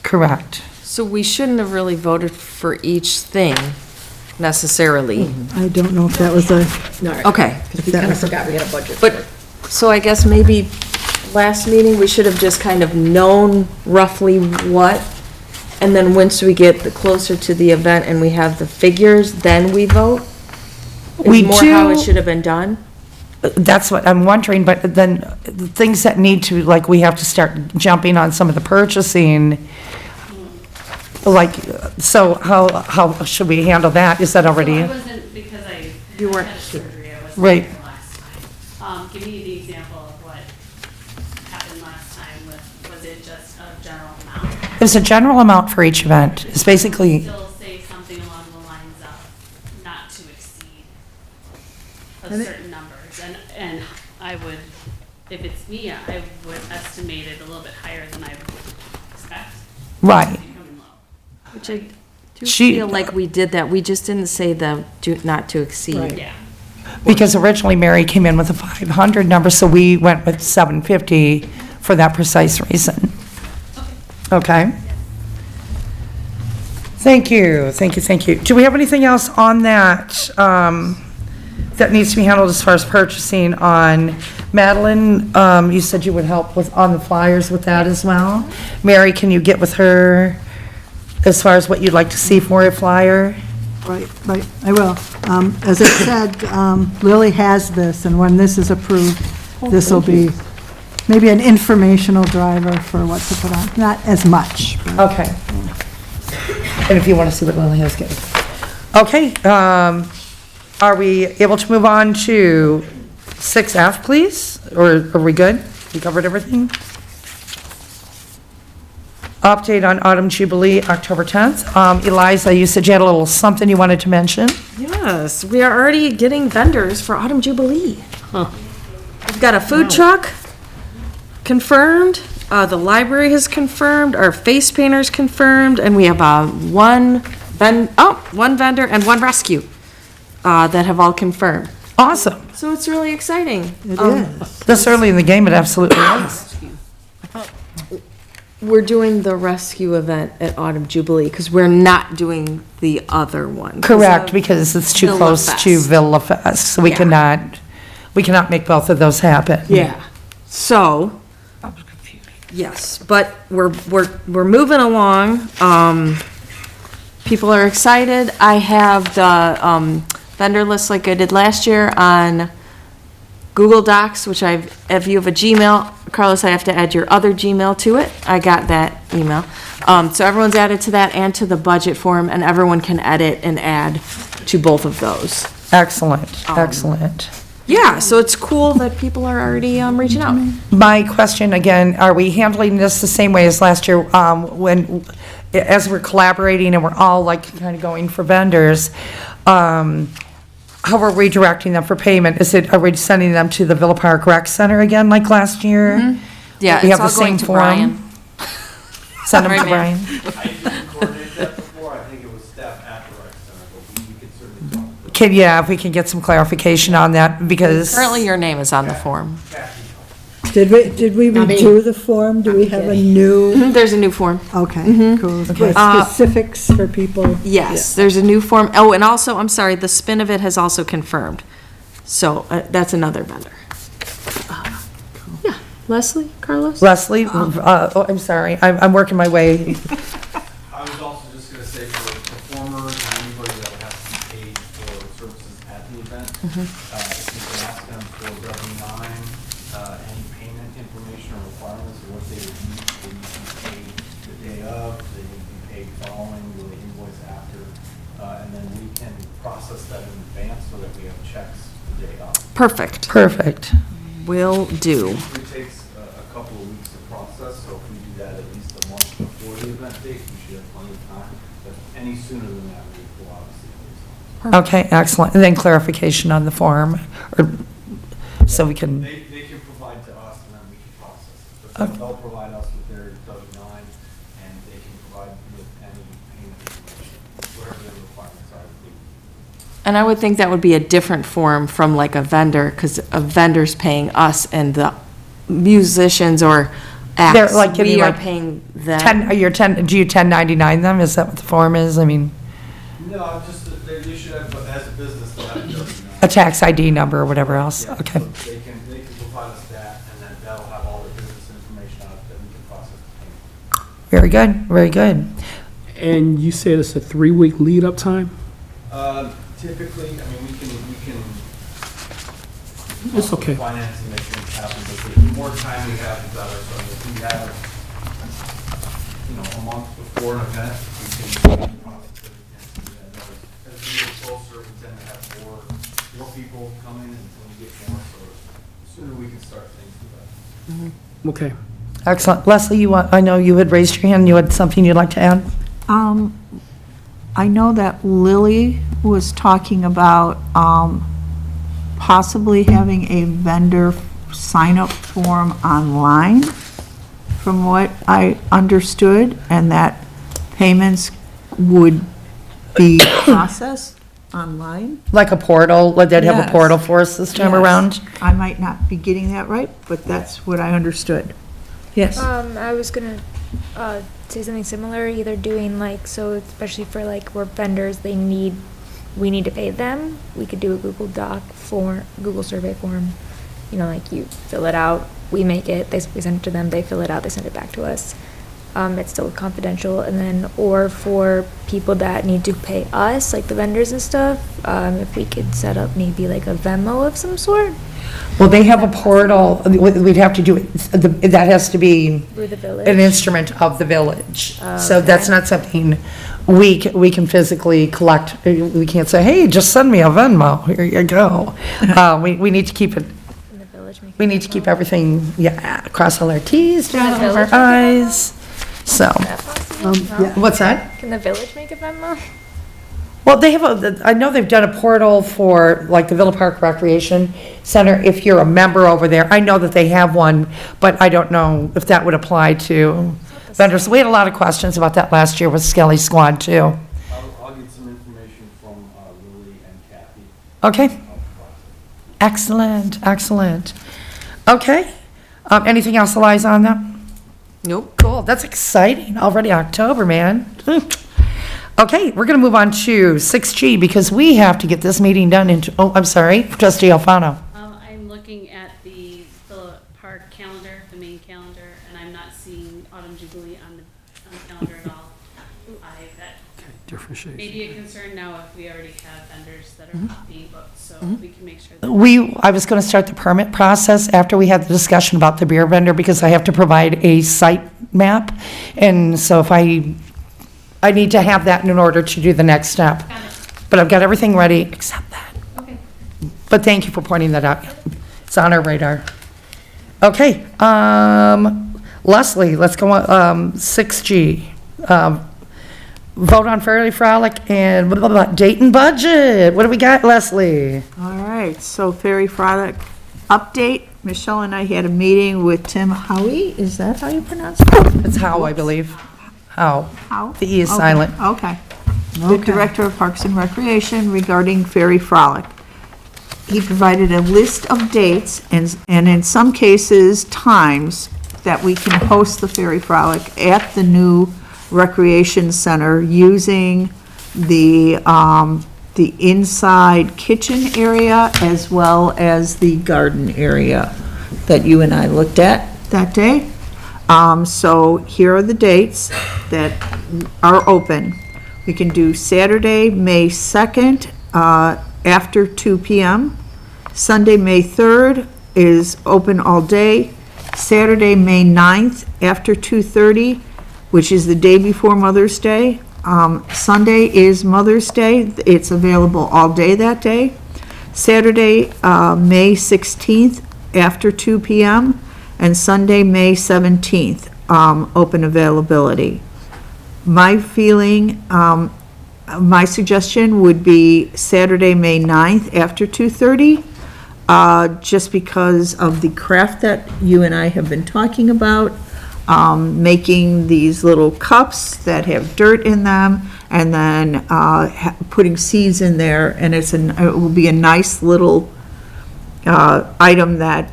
[SPEAKER 1] correct.
[SPEAKER 10] So we shouldn't have really voted for each thing necessarily.
[SPEAKER 4] I don't know if that was a,
[SPEAKER 10] Okay.
[SPEAKER 3] Because we kind of forgot we had a budget.
[SPEAKER 10] But, so I guess maybe last meeting, we should have just kind of known roughly what, and then once we get closer to the event and we have the figures, then we vote?
[SPEAKER 1] We
[SPEAKER 10] Is more how it
[SPEAKER 1] do-
[SPEAKER 10] should have been done?
[SPEAKER 1] That's what I'm wondering, but then the things that need to, like, we have to start jumping on some of the purchasing, like, so how should we handle that? Is that already?
[SPEAKER 7] I wasn't, because
[SPEAKER 10] You weren't
[SPEAKER 7] had surgery, I wasn't
[SPEAKER 1] Right.
[SPEAKER 7] here last time. Give me the example of what happened last time was it just a general amount?
[SPEAKER 1] It's a general amount for each event. It's basically,
[SPEAKER 7] Still say something along the lines of not to exceed a certain numbers, and I would, if it's me, I would estimate it a little bit higher than I would expect.
[SPEAKER 1] right.
[SPEAKER 7] Becoming low.
[SPEAKER 10] Which I do
[SPEAKER 1] She-
[SPEAKER 10] feel like we did that. We just didn't say not to exceed.
[SPEAKER 7] Yeah.
[SPEAKER 1] Because originally Mary came in with a 500 number, so we went with 750 for that precise reason. Okay? Thank you. Do we have anything else on that, that needs to be handled as far as purchasing on Madeline? You said you would help on the flyers with that as well. Mary, can you get with her as far as what you'd like to see for a flyer?
[SPEAKER 4] right, I will. As I said, Lily has this, and when this is approved, this will be maybe an informational driver for what to put on, not as much. but-
[SPEAKER 1] Okay. And if you want to see what Lily has given. Okay, are we able to move on to 6F, please? Or are we good? We covered everything? Update on Autumn Jubilee, October 10th. Eliza, you said you had a little something you wanted to mention?
[SPEAKER 10] Yes, we are already getting vendors for Autumn Jubilee. We've got a food truck confirmed, the library has confirmed, our face painter's confirmed, and we have one vendor and one rescue that have all confirmed.
[SPEAKER 1] Awesome.
[SPEAKER 10] So it's really exciting.
[SPEAKER 4] It is.
[SPEAKER 1] This early in the game, it absolutely is.
[SPEAKER 10] We're doing the rescue event at Autumn Jubilee because we're not doing the other one. 'cause
[SPEAKER 1] Correct,
[SPEAKER 10] of
[SPEAKER 1] because it's too
[SPEAKER 10] Villa
[SPEAKER 1] close to
[SPEAKER 10] Fest.
[SPEAKER 1] Villa Fest, so we
[SPEAKER 10] Yeah.
[SPEAKER 1] cannot make both of those happen.
[SPEAKER 10] Yeah. So, yes, but we're moving along. People are excited. I have the vendor list like I did last year on Google Docs, which if you have a Gmail, Carlos, I have to add your other Gmail to it. I got that email. So everyone's added to that and to the budget form, and everyone can edit and add to both of those.
[SPEAKER 1] Excellent, excellent.
[SPEAKER 10] Yeah, so it's cool that people are already reaching out.
[SPEAKER 1] My question again, are we handling this the same way as last year, as we're collaborating and we're all like kind of going for vendors? How are we directing them for payment? Are we sending them to the Villa Park Rec Center again like last year?
[SPEAKER 10] Yeah,
[SPEAKER 1] We
[SPEAKER 10] it's
[SPEAKER 1] have
[SPEAKER 10] all
[SPEAKER 1] the
[SPEAKER 10] going
[SPEAKER 1] same
[SPEAKER 10] to
[SPEAKER 1] form?
[SPEAKER 10] Brian.
[SPEAKER 1] Send them
[SPEAKER 10] Right,
[SPEAKER 1] to
[SPEAKER 10] ma'am.
[SPEAKER 1] Brian?
[SPEAKER 11] I didn't coordinate that before, I think it was staff at the rec center, but we could certainly talk to
[SPEAKER 1] Yeah, if we can get some clarification on that, because.
[SPEAKER 10] Currently, your name is on the form.
[SPEAKER 11] Kathy.
[SPEAKER 4] Did we redo the form? Do we have a new?
[SPEAKER 10] There's a new form.
[SPEAKER 4] Okay, cool. With specifics for people?
[SPEAKER 10] Yes, there's a new form. Oh, and also, I'm sorry, the spin of it has also confirmed. So that's another vendor. Yeah, Leslie, Carlos?
[SPEAKER 1] Leslie, I'm sorry, I'm working my way.
[SPEAKER 11] I was also just gonna say for performers and anybody that would have to be paid for services at the event, if you can ask them for W-9, any payment information or requirements of what they would need, they need to be paid the day of, they need to be paid following, will they invoice after, and then we can process that in advance so that we have checks the day of.
[SPEAKER 10] Perfect.
[SPEAKER 1] Perfect.
[SPEAKER 10] Will do.
[SPEAKER 11] It takes a couple of weeks to process, so if we do that at least a month before the event date, we should have plenty of time. But any sooner than that, we will obviously lose time.
[SPEAKER 1] Okay, excellent. And then clarification on the form, or, so we can,
[SPEAKER 11] They can provide to us and then we can process it. But they'll provide us with their W-9 and they can provide with any payment information, whatever their requirements are.
[SPEAKER 10] And I would think that would be a different form from like a vendor, because a vendor's paying us and the musicians or
[SPEAKER 1] They're
[SPEAKER 10] acts,
[SPEAKER 1] like giving
[SPEAKER 10] we are
[SPEAKER 1] like
[SPEAKER 10] paying them.
[SPEAKER 1] do you 1099 them? Is that what the form is? I mean,
[SPEAKER 11] No, just that they should have, as a business, they'll have a W-9.
[SPEAKER 1] a tax ID number or whatever else,
[SPEAKER 11] Yeah,
[SPEAKER 1] okay.
[SPEAKER 11] so they can provide us that and then that'll have all the business information on it that we can process the payment.
[SPEAKER 1] Very good, very good.
[SPEAKER 6] And you said it's a 3-week lead-up time?
[SPEAKER 11] Typically, I mean, we can.
[SPEAKER 6] It's okay.
[SPEAKER 11] Financing makes things happen, but the more time we have, the better. So if we have, a month before an event, we can process it. And as we get closer, we tend to have more people come in until we get more. So the sooner we can start things, the better.
[SPEAKER 6] Okay.
[SPEAKER 1] Excellent. Leslie, I know you had raised your hand, you had something you'd like to add?
[SPEAKER 2] I know that Lily was talking about possibly having a vendor sign-up form online, from what I understood, and that payments would be processed online.
[SPEAKER 1] Like a portal, would that have a
[SPEAKER 2] Yes.
[SPEAKER 1] portal for us this time
[SPEAKER 2] Yes.
[SPEAKER 1] around?
[SPEAKER 2] I might not be getting that right, but that's what I understood. Yes.
[SPEAKER 5] I was gonna say something similar, either doing like, so especially for like where vendors, we need to pay them, we could do a Google Doc form, Google survey form. Like you fill it out, we make it, we send it to them, they fill it out, they send it back to us. It's still confidential, and then, or for people that need to pay us, like the vendors and stuff, if we could set up maybe like a Venmo of some sort
[SPEAKER 1] Well, they have a portal, we'd have to do it, that has to be
[SPEAKER 5] through the village.
[SPEAKER 1] an instrument of the village. So
[SPEAKER 5] Okay.
[SPEAKER 1] that's not something we can physically collect. We can't say, hey, just send me a Venmo, here you go. We need to keep it,
[SPEAKER 5] In the village, make
[SPEAKER 1] we
[SPEAKER 5] it
[SPEAKER 1] need to keep
[SPEAKER 5] Venmo.
[SPEAKER 1] everything, cross all our Ts,
[SPEAKER 5] Can
[SPEAKER 1] dot
[SPEAKER 5] the
[SPEAKER 1] all our
[SPEAKER 5] village make a
[SPEAKER 1] Is. So,
[SPEAKER 5] Is that possible? No?
[SPEAKER 4] yeah.
[SPEAKER 1] what's that?
[SPEAKER 5] Can the village make a Venmo?
[SPEAKER 1] Well, they have I know they've done a portal for, like, the Villa Park Recreation Center, if you're a member over there. I know that they have one, but I don't know if that would apply to vendors. We had a lot of questions about that last year with Skelly Squad, too.
[SPEAKER 11] I'll get some information from Lily and Kathy.
[SPEAKER 1] Okay,
[SPEAKER 11] I'll process.
[SPEAKER 1] excellent, excellent. Okay, anything else, Eliza, on that?
[SPEAKER 10] Nope.
[SPEAKER 1] Cool, that's exciting, already October, man. Okay, we're gonna move on to 6G, because we have to get this meeting done I'm sorry, trustee Alfano.
[SPEAKER 7] I'm looking at the Phillip Park calendar, the main calendar, and I'm not seeing Autumn Jubilee on the calendar at all.
[SPEAKER 6] Different shades.
[SPEAKER 7] Maybe a concern now if we already have vendors that are being booked, so we can make sure that.
[SPEAKER 1] I was gonna start the permit process after we had the discussion about the beer vendor, because I have to provide a site map. And so if I need to have that in order to do the next step.
[SPEAKER 7] Got it.
[SPEAKER 1] But I've got everything ready except that.
[SPEAKER 7] Okay.
[SPEAKER 1] But thank you for pointing that out. It's on our radar. Okay, Leslie, let's go on, 6G. Vote on Fairly Frolic and blah, blah, blah, date and budget. What do we got, Leslie?
[SPEAKER 2] All right, so Fairy Frolic update. Michelle and I had a meeting with Tim Howie. Is that how you pronounce it?
[SPEAKER 1] It's How, I believe. How.
[SPEAKER 2] How?
[SPEAKER 1] The E is
[SPEAKER 2] Okay,
[SPEAKER 1] silent.
[SPEAKER 2] Okay. The Director of Parks and Recreation regarding Fairy Frolic. He provided a list of dates and in some cases, times that we can host the Fairy Frolic at the new recreation center using the inside kitchen area as well as the garden area that you and I looked at that day. So here are the dates that are open. We can do Saturday, May 2nd, after 2 p.m. Sunday, May 3rd is open all day. Saturday, May 9th, after 2:30, which is the day before Mother's Day. Sunday is Mother's Day. It's available all day that day. Saturday, May 16th, after 2 p.m., and Sunday, May 17th, open availability. My feeling, my suggestion would be Saturday, May 9th, after 2:30, just because of the craft that you and I have been talking about. Making these little cups that have dirt in them, and then putting seeds in there, and it will be a nice little item that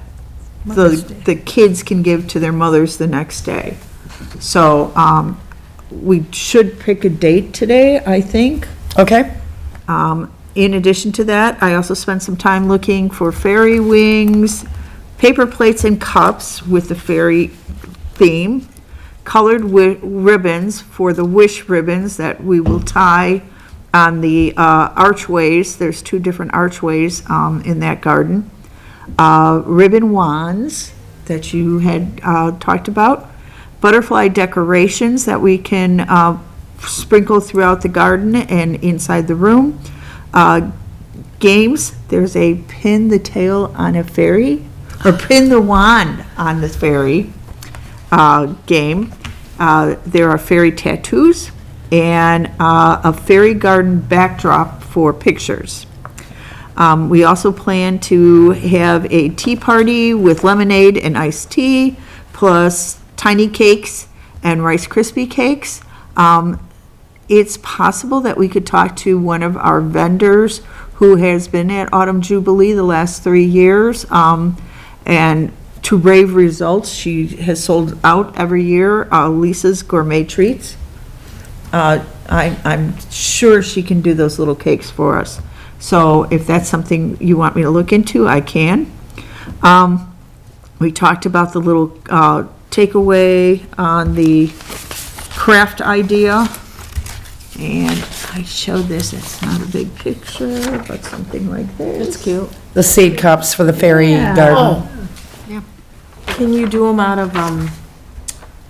[SPEAKER 2] the kids can give to their mothers the next day. So we should pick a date today, I think.
[SPEAKER 1] Okay.
[SPEAKER 2] In addition to that, I also spent some time looking for fairy wings, paper plates and cups with the fairy theme, colored ribbons for the wish ribbons that we will tie on the archways. There's 2 different archways in that garden. Ribbon wands that you had talked about. Butterfly decorations that we can sprinkle throughout the garden and inside the room. Games, there's a pin the tail on a fairy, or pin the wand on the fairy game. There are fairy tattoos and a fairy garden backdrop for pictures. We also plan to have a tea party with lemonade and iced tea, plus tiny cakes and Rice Krispie cakes. It's possible that we could talk to one of our vendors who has been at Autumn Jubilee the last 3 years, and to rave results. She has sold out every year, Lisa's Gourmet Treats. I'm sure she can do those little cakes for us. So if that's something you want me to look into, I can. We talked about the little takeaway on the craft idea. And I showed this, it's not a big picture, but something like this.
[SPEAKER 10] That's cute.
[SPEAKER 1] The seed cups for the fairy garden.
[SPEAKER 10] Can you do them out of,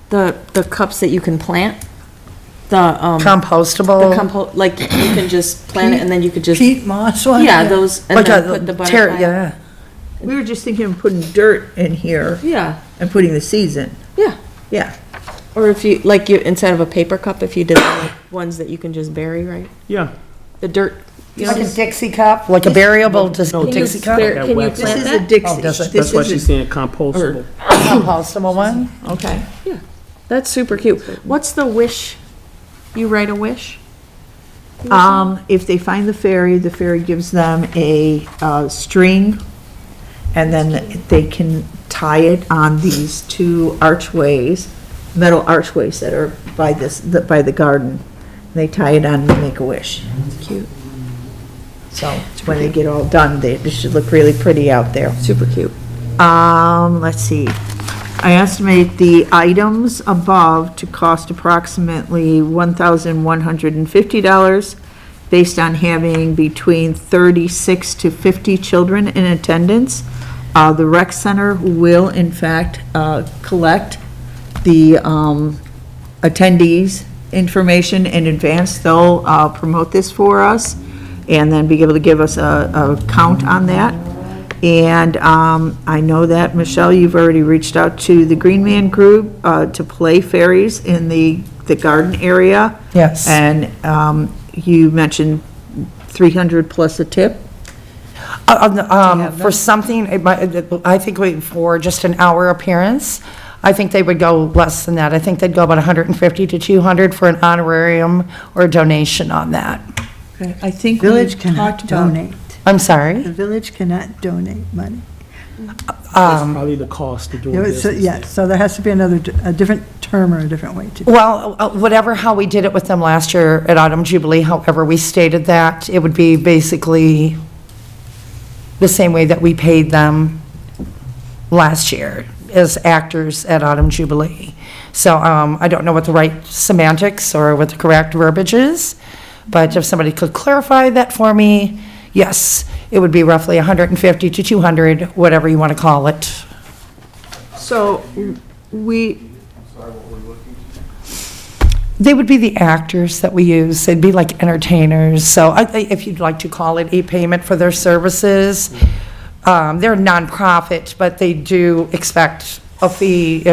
[SPEAKER 10] the cups that you can plant? The,
[SPEAKER 1] Compostable.
[SPEAKER 10] like, you can just plant it and then you could just,
[SPEAKER 4] Peat moss one?
[SPEAKER 10] yeah, those, and
[SPEAKER 1] Like
[SPEAKER 10] then
[SPEAKER 1] a
[SPEAKER 10] put the butterfly.
[SPEAKER 1] yeah.
[SPEAKER 2] We were just thinking of putting dirt in here
[SPEAKER 10] Yeah,
[SPEAKER 2] and putting the seeds in.
[SPEAKER 10] yeah.
[SPEAKER 2] Yeah.
[SPEAKER 10] Or if you, like, you, instead of a paper cup, if you did like ones that you can just bury, right?
[SPEAKER 6] Yeah.
[SPEAKER 10] The dirt. you
[SPEAKER 1] Like
[SPEAKER 10] know,
[SPEAKER 1] a Dixie cup, like a buriable
[SPEAKER 6] No,
[SPEAKER 1] Dixie cup?
[SPEAKER 10] Can you
[SPEAKER 6] wax.
[SPEAKER 2] This
[SPEAKER 10] plant
[SPEAKER 2] is a
[SPEAKER 10] that?
[SPEAKER 2] Dixie.
[SPEAKER 1] Oh, does it?
[SPEAKER 2] This
[SPEAKER 6] That's why
[SPEAKER 2] is a-
[SPEAKER 6] she's saying compostable.
[SPEAKER 1] Compostable one?
[SPEAKER 2] Okay.
[SPEAKER 10] That's super cute. What's the wish? You write a wish?
[SPEAKER 2] If they find the fairy gives them a string, and then they can tie it on these 2 archways, metal archways that are by by the garden. They tie it on and make a wish.
[SPEAKER 10] Cute.
[SPEAKER 2] So when they get all done, they should look really pretty out there.
[SPEAKER 10] Super cute.
[SPEAKER 2] Let's see. I estimate the items above to cost approximately $1,150 based on having between 36 to 50 children in attendance. The rec center will in fact collect the attendees' information in advance. They'll promote this for us. and then be able to give us a count on that. And I know that, Michelle, you've already reached out to the Green Man Group to play fairies in the garden area.
[SPEAKER 1] Yes.
[SPEAKER 2] And you mentioned 300 plus a tip?
[SPEAKER 1] For something, I think for just an hour appearance, I think they would go less than that. I think they'd go about 150 to 200 for an honorarium or a donation on that.
[SPEAKER 2] I think we
[SPEAKER 4] Village
[SPEAKER 2] talked
[SPEAKER 4] cannot
[SPEAKER 2] about-
[SPEAKER 4] donate.
[SPEAKER 1] I'm sorry?
[SPEAKER 4] The village cannot donate money.
[SPEAKER 6] That's probably the cost of doing business.
[SPEAKER 4] Yes, so there has to be a different term or a different way to do it.
[SPEAKER 1] Well, how we did it with them last year at Autumn Jubilee, however we stated that, it would be basically the same way that we paid them last year as actors at Autumn Jubilee. So I don't know what the right semantics or what the correct verbiage is, but if somebody could clarify that for me, yes, it would be roughly 150 to 200, whatever you want to call it.
[SPEAKER 2] So we,
[SPEAKER 1] They would be the actors that we use. They'd be like entertainers. So if you'd like to call it a payment for their services, they're a nonprofit, but they do expect a fee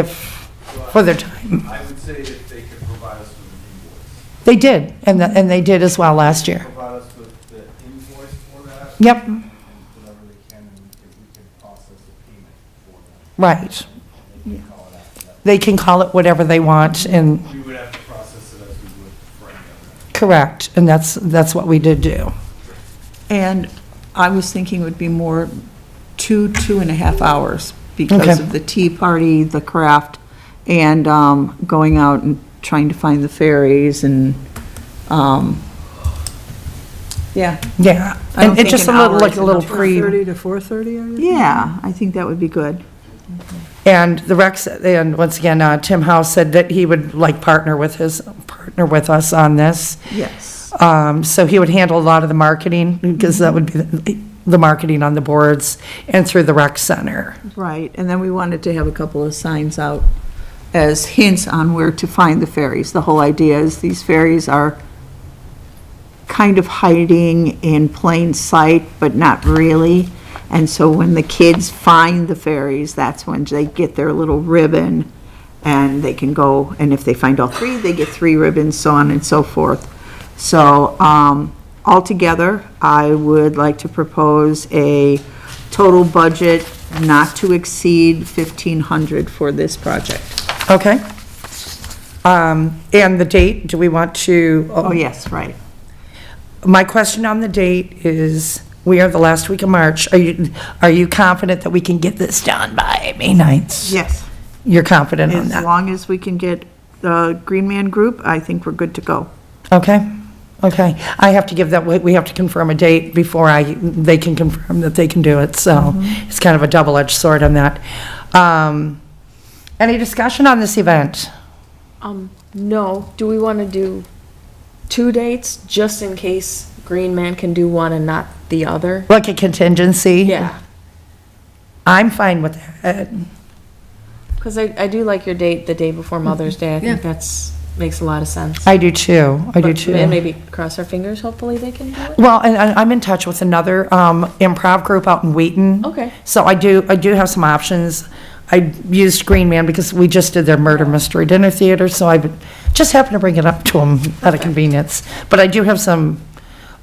[SPEAKER 1] for their time.
[SPEAKER 11] I would say if they could provide us with an invoice.
[SPEAKER 1] They did, and they did as well last year.
[SPEAKER 11] Provide us with the invoice for that.
[SPEAKER 1] Yep,
[SPEAKER 11] And whatever they can, and we can process a payment for that.
[SPEAKER 1] right.
[SPEAKER 11] They can call it after that.
[SPEAKER 1] They can call it whatever they want, and
[SPEAKER 11] We would have to process it as we would for any other.
[SPEAKER 1] correct, and that's what we did do.
[SPEAKER 2] and I was thinking it would be more 2.5 hours because
[SPEAKER 1] Okay.
[SPEAKER 2] of the tea party, the craft, and going out and trying to find the fairies and, yeah.
[SPEAKER 1] Yeah,
[SPEAKER 2] I don't
[SPEAKER 1] and it's
[SPEAKER 2] think
[SPEAKER 1] just
[SPEAKER 2] an
[SPEAKER 1] a little,
[SPEAKER 2] hour
[SPEAKER 1] like
[SPEAKER 2] is
[SPEAKER 1] a little
[SPEAKER 2] enough.
[SPEAKER 1] pre.
[SPEAKER 4] 4:30 to 4:30, are you?
[SPEAKER 2] Yeah, I think that would be good.
[SPEAKER 1] And the Rex, and once again, Tim House said that he would like partner with us on this.
[SPEAKER 2] Yes.
[SPEAKER 1] So he would handle a lot of the marketing, because that would be the marketing on the boards and through the rec center.
[SPEAKER 2] Right, and then we wanted to have a couple of signs out as hints on where to find the fairies. The whole idea is these fairies are kind of hiding in plain sight, but not really. And so when the kids find the fairies, that's when they get their little ribbon, and they can go, and if they find all three, they get 3 ribbons, so on and so forth. So, altogether, I would like to propose a total budget not to exceed 1,500 for this project.
[SPEAKER 1] Okay? And the date, do we want to?
[SPEAKER 2] Oh, yes, right.
[SPEAKER 1] My question on the date is, we are the last week of March. Are you confident that we can get this done by May 9th?
[SPEAKER 2] Yes.
[SPEAKER 1] You're confident on
[SPEAKER 2] As
[SPEAKER 1] that?
[SPEAKER 2] long as we can get the Green Man Group, I think we're good to go.
[SPEAKER 1] Okay, okay. I have to give that, we have to confirm a date before they can confirm that they can do it, so it's kind of a double-edged sword on that. Any discussion on this event?
[SPEAKER 10] No, do we want to do 2 dates, just in case Green Man can do one and not the other?
[SPEAKER 1] Like a contingency?
[SPEAKER 10] Yeah,
[SPEAKER 1] I'm fine with that.
[SPEAKER 10] because I do like your date, the day before Mother's Day. I think
[SPEAKER 3] Yeah.
[SPEAKER 10] makes a lot of sense.
[SPEAKER 1] I do too, I do
[SPEAKER 10] And
[SPEAKER 1] too.
[SPEAKER 10] maybe cross our fingers, hopefully they can do it.
[SPEAKER 1] Well, and I'm in touch with another improv group out in Wheaton.
[SPEAKER 10] Okay.
[SPEAKER 1] So I do have some options. I used Green Man because we just did their murder mystery dinner theater, so I just happened to bring it up to them out of convenience. But I do have some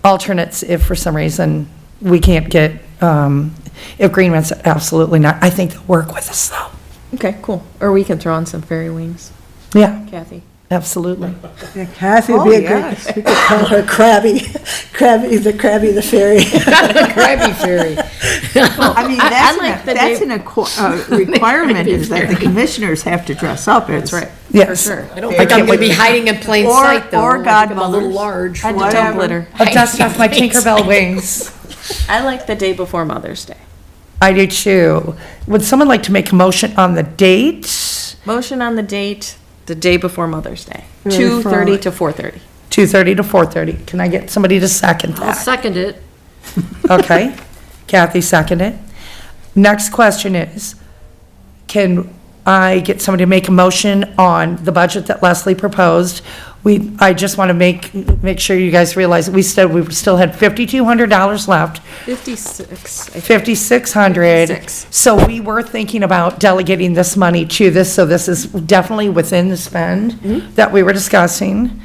[SPEAKER 1] alternates if for some reason we can't get, if Green Man's absolutely not. I think they'll work with us though.
[SPEAKER 10] Okay, cool. Or we can throw on some fairy wings,
[SPEAKER 1] Yeah,
[SPEAKER 10] Kathy.
[SPEAKER 1] absolutely.
[SPEAKER 4] Yeah, Kathy would be a
[SPEAKER 2] yes.
[SPEAKER 4] great, we could call her Crabby the fairy.
[SPEAKER 3] Krabby Fairy.
[SPEAKER 2] I mean,
[SPEAKER 10] like the
[SPEAKER 2] requirement is that the commissioners have to dress up as.
[SPEAKER 10] That's right.
[SPEAKER 1] Yes.
[SPEAKER 10] For sure.
[SPEAKER 3] I don't think I'm gonna be hiding in plain
[SPEAKER 2] Or-
[SPEAKER 3] sight, though.
[SPEAKER 2] or
[SPEAKER 3] I think I'm a little
[SPEAKER 2] godmothers.
[SPEAKER 3] large.
[SPEAKER 10] I
[SPEAKER 3] for
[SPEAKER 10] don't
[SPEAKER 2] Whatever.
[SPEAKER 10] glitter.
[SPEAKER 1] I'll dust off my Tinkerbell wings.
[SPEAKER 10] I like the day before Mother's Day.
[SPEAKER 1] I do too. Would someone like to make a motion on the date?
[SPEAKER 10] Motion on the date, the day before Mother's Day,
[SPEAKER 4] Really
[SPEAKER 10] 2:30
[SPEAKER 4] frolic.
[SPEAKER 10] to 4:30.
[SPEAKER 1] 2:30 to 4:30. Can I get somebody to second
[SPEAKER 3] I'll
[SPEAKER 1] that?
[SPEAKER 3] second it.
[SPEAKER 1] Okay, Kathy seconded. Next question is, can I get somebody to make a motion on the budget that Leslie proposed I just want to make sure you guys realize that we still had $5,200 left,
[SPEAKER 10] 56.
[SPEAKER 1] 5,600.
[SPEAKER 10] 56.
[SPEAKER 1] So we were thinking about delegating this money to this, so this is definitely within the spend that we were discussing.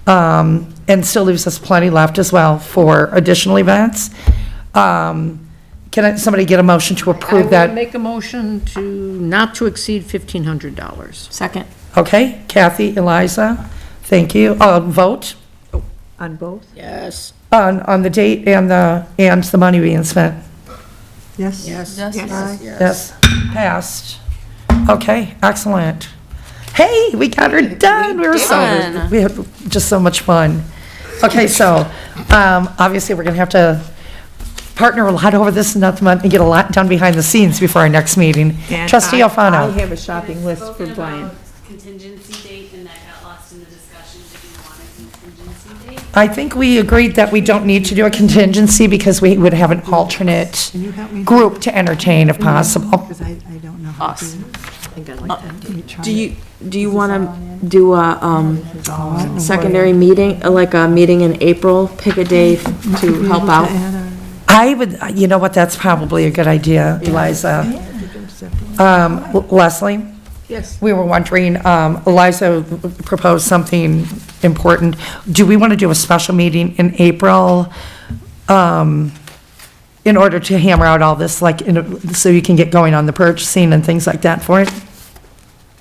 [SPEAKER 1] And still leaves us plenty left as well for additional events. Somebody get a motion to
[SPEAKER 3] I
[SPEAKER 1] approve
[SPEAKER 3] will
[SPEAKER 1] that?
[SPEAKER 3] make a motion to not to exceed $1,500.
[SPEAKER 10] Second.
[SPEAKER 1] Okay, Kathy, Eliza, thank you. Vote
[SPEAKER 2] On both?
[SPEAKER 3] Yes.
[SPEAKER 1] on the date and the money being spent.
[SPEAKER 4] Yes?
[SPEAKER 3] Yes.
[SPEAKER 1] Yes, passed. Okay, excellent. Hey, we got her done.
[SPEAKER 10] done.
[SPEAKER 1] We had just so much fun. Okay, so, obviously, we're gonna have to partner a lot over this next month and get a lot done behind the scenes before our next meeting.
[SPEAKER 2] And
[SPEAKER 1] Trustee
[SPEAKER 2] I
[SPEAKER 1] Alfano.
[SPEAKER 2] have a shopping list for
[SPEAKER 7] Spoken
[SPEAKER 2] Brian.
[SPEAKER 7] about contingency date, and that got lost in the discussion. Did you want a contingency date?
[SPEAKER 1] I think we agreed that we don't need to do a contingency because we would have an alternate
[SPEAKER 4] Can you help me?
[SPEAKER 1] group to entertain if possible.
[SPEAKER 4] Because I don't know how to
[SPEAKER 10] Us.
[SPEAKER 4] do it.
[SPEAKER 3] I think I like that.
[SPEAKER 4] Can you try
[SPEAKER 10] Do you want to do a,
[SPEAKER 4] it?
[SPEAKER 10] secondary meeting, like a meeting in April, pick a day to help out?
[SPEAKER 1] I would, you know what, that's probably a good idea, Eliza. Leslie?
[SPEAKER 2] Yes.
[SPEAKER 1] We were wondering, Eliza proposed something important. Do we want to do a special meeting in April in order to hammer out all this, like, so you can get going on the purchasing and things like that for it?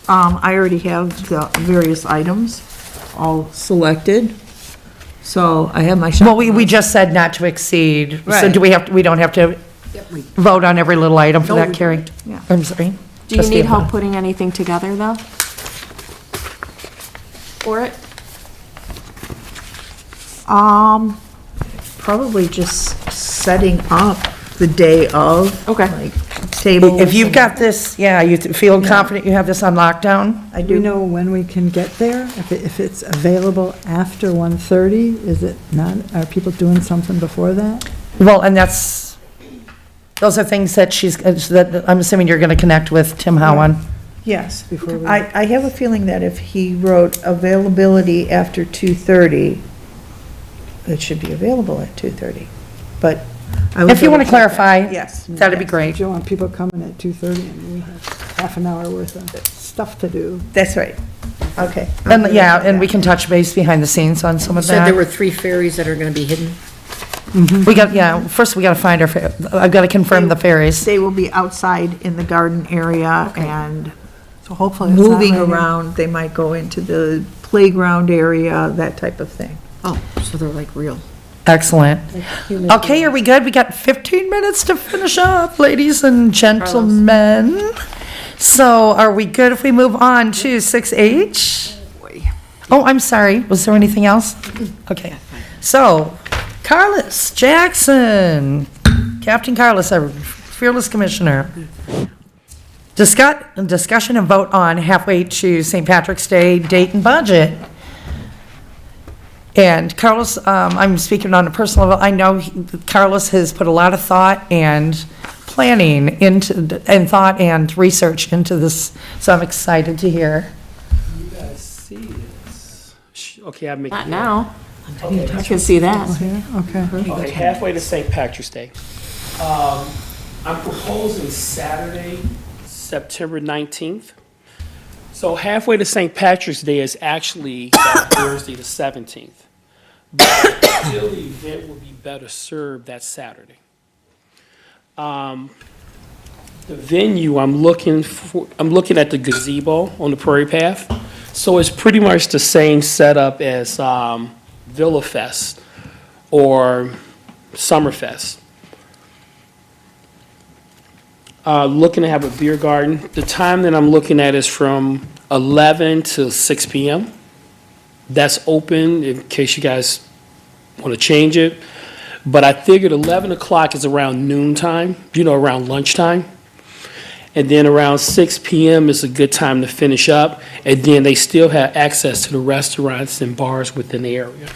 [SPEAKER 2] I already have the various items all selected, so I have my shopping
[SPEAKER 1] Well, we
[SPEAKER 2] list.
[SPEAKER 1] just said not to exceed. So
[SPEAKER 2] Right.
[SPEAKER 1] do we don't have to vote on every little item for that, Carrie?
[SPEAKER 2] Yeah.
[SPEAKER 1] I'm sorry.
[SPEAKER 10] Do you
[SPEAKER 1] Trustee
[SPEAKER 10] need help
[SPEAKER 1] Alfano.
[SPEAKER 10] putting anything together, though? For it?
[SPEAKER 2] Probably just setting up the day of.
[SPEAKER 10] Okay.
[SPEAKER 2] Like tables.
[SPEAKER 1] If you've got this, yeah, you feel confident you have this on lockdown?
[SPEAKER 2] I
[SPEAKER 4] Do we
[SPEAKER 2] do.
[SPEAKER 4] know when we can get there? If it's available after 1:30, is it not, are people doing something before that?
[SPEAKER 1] Well, and those are things that that I'm assuming you're going to connect with Tim Howan.
[SPEAKER 2] Yes.
[SPEAKER 4] Before we-
[SPEAKER 2] I have a feeling that if he wrote availability after 2:30, it should be available at 2:30, but. I would
[SPEAKER 1] If you want to
[SPEAKER 2] double check that.
[SPEAKER 1] clarify,
[SPEAKER 2] Yes.
[SPEAKER 1] that'd be
[SPEAKER 4] Do
[SPEAKER 1] great.
[SPEAKER 4] you want people coming at 2:30 and we have half an hour worth of stuff to do?
[SPEAKER 2] That's right. Okay.
[SPEAKER 1] And, yeah, and we can touch base behind the scenes on some
[SPEAKER 3] You
[SPEAKER 1] of
[SPEAKER 3] said there were
[SPEAKER 1] that.
[SPEAKER 3] 3 ferries that are going to be hidden?
[SPEAKER 1] First we got to find I've got to confirm the ferries.
[SPEAKER 2] They will be outside in the garden area and
[SPEAKER 4] So hopefully it's not
[SPEAKER 2] moving
[SPEAKER 4] raining.
[SPEAKER 2] around. They might go into the playground area, that type of thing.
[SPEAKER 3] Oh, so they're like real.
[SPEAKER 1] Excellent. Okay, are we good? We got 15 minutes to finish up, ladies and gentlemen. So are we good if we move on to 6H? Oh, I'm sorry. Was there anything else? Okay. So, Carlos Jackson, Captain Carlos, our fearless commissioner. Discussion and vote on halfway to St. Patrick's Day date and budget. And Carlos, I'm speaking on a personal level, I know Carlos has put a lot of thought and planning and thought and research into this, so I'm excited to hear.
[SPEAKER 6] You guys see this? Okay, I make.
[SPEAKER 10] Not now. I can see that.
[SPEAKER 4] Okay.
[SPEAKER 6] Okay, halfway to St. Patrick's Day. I'm proposing Saturday, September 19th. So halfway to St. Patrick's Day is actually that Thursday, the 17th. But still, the event would be better served that Saturday. The venue, I'm looking at the gazebo on the Prairie Path. So it's pretty much the same setup as Villa Fest or Summerfest. Looking to have a beer garden. The time that I'm looking at is from 11 to 6 p.m. That's open in case you guys want to change it. But I figured 11 o'clock is around noon time, around lunchtime. And then around 6 p.m. is a good time to finish up. And then they still have access to the restaurants and bars within the area.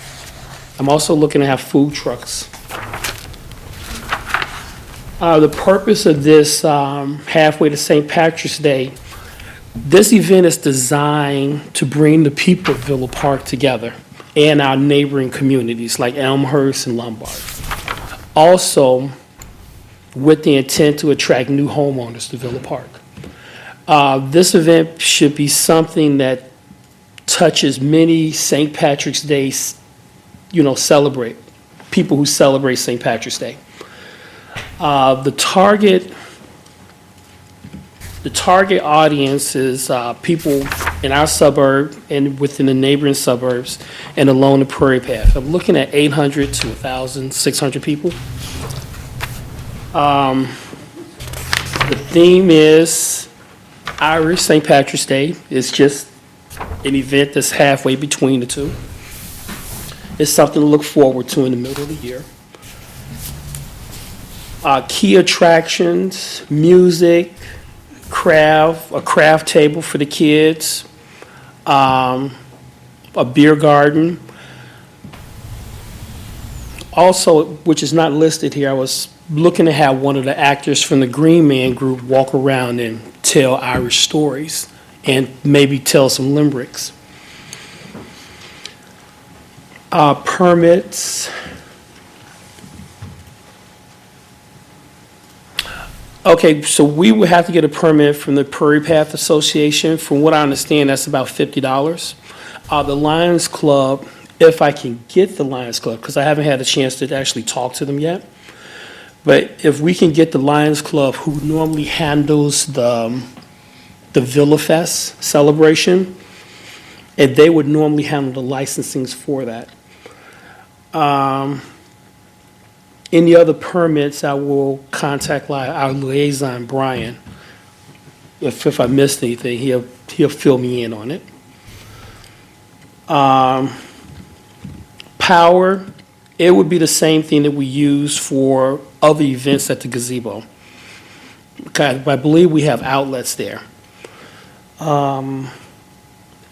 [SPEAKER 6] I'm also looking to have food trucks. The purpose of this halfway to St. Patrick's Day This event is designed to bring the people of Villa Park together and our neighboring communities like Elmhurst and Lombard. Also, with the intent to attract new homeowners to Villa Park. This event should be something that touches many St. Patrick's Day, people who celebrate St. Patrick's Day. The target audience is people in our suburb and within the neighboring suburbs and along the Prairie Path. I'm looking at 800 to 1,600 people. The theme is Irish St. Patrick's Day. It's just an event that's halfway between the two. It's something to look forward to in the middle of the year. Key attractions, music, a craft table for the kids, a beer garden. Also, which is not listed here, I was looking to have one of the actors from the Green Man Group walk around and tell Irish stories and maybe tell some limericks. Permits. Okay, so we would have to get a permit from the Prairie Path Association. From what I understand, that's about $50. The Lions Club, if I can get the Lions Club, because I haven't had a chance to actually talk to them yet. But if we can get the Lions Club, who normally handles the Villa Fest celebration, and they would normally handle the licensings for that. Any other permits, I will contact our liaison, Brian. If I missed anything, he'll fill me in on it. Power, it would be the same thing that we use for other events at the gazebo. Okay, I believe we have outlets there.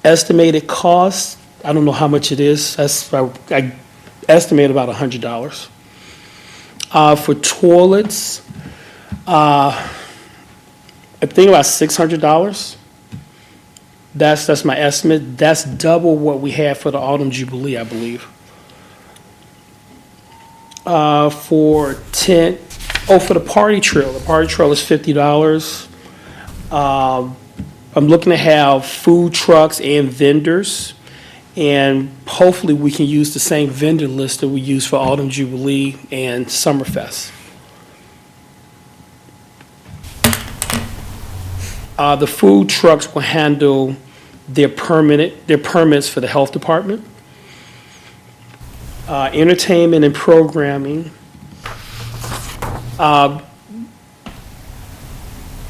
[SPEAKER 6] Estimated cost, I don't know how much it is. I estimate about $100. For toilets, I think about $600. That's my estimate. That's double what we had for the Autumn Jubilee, I believe. For the party trail. The party trail is $50. I'm looking to have food trucks and vendors, and hopefully we can use the same vendor list that we use for Autumn Jubilee and Summerfest. The food trucks will handle their permits for the health department. Entertainment and programming.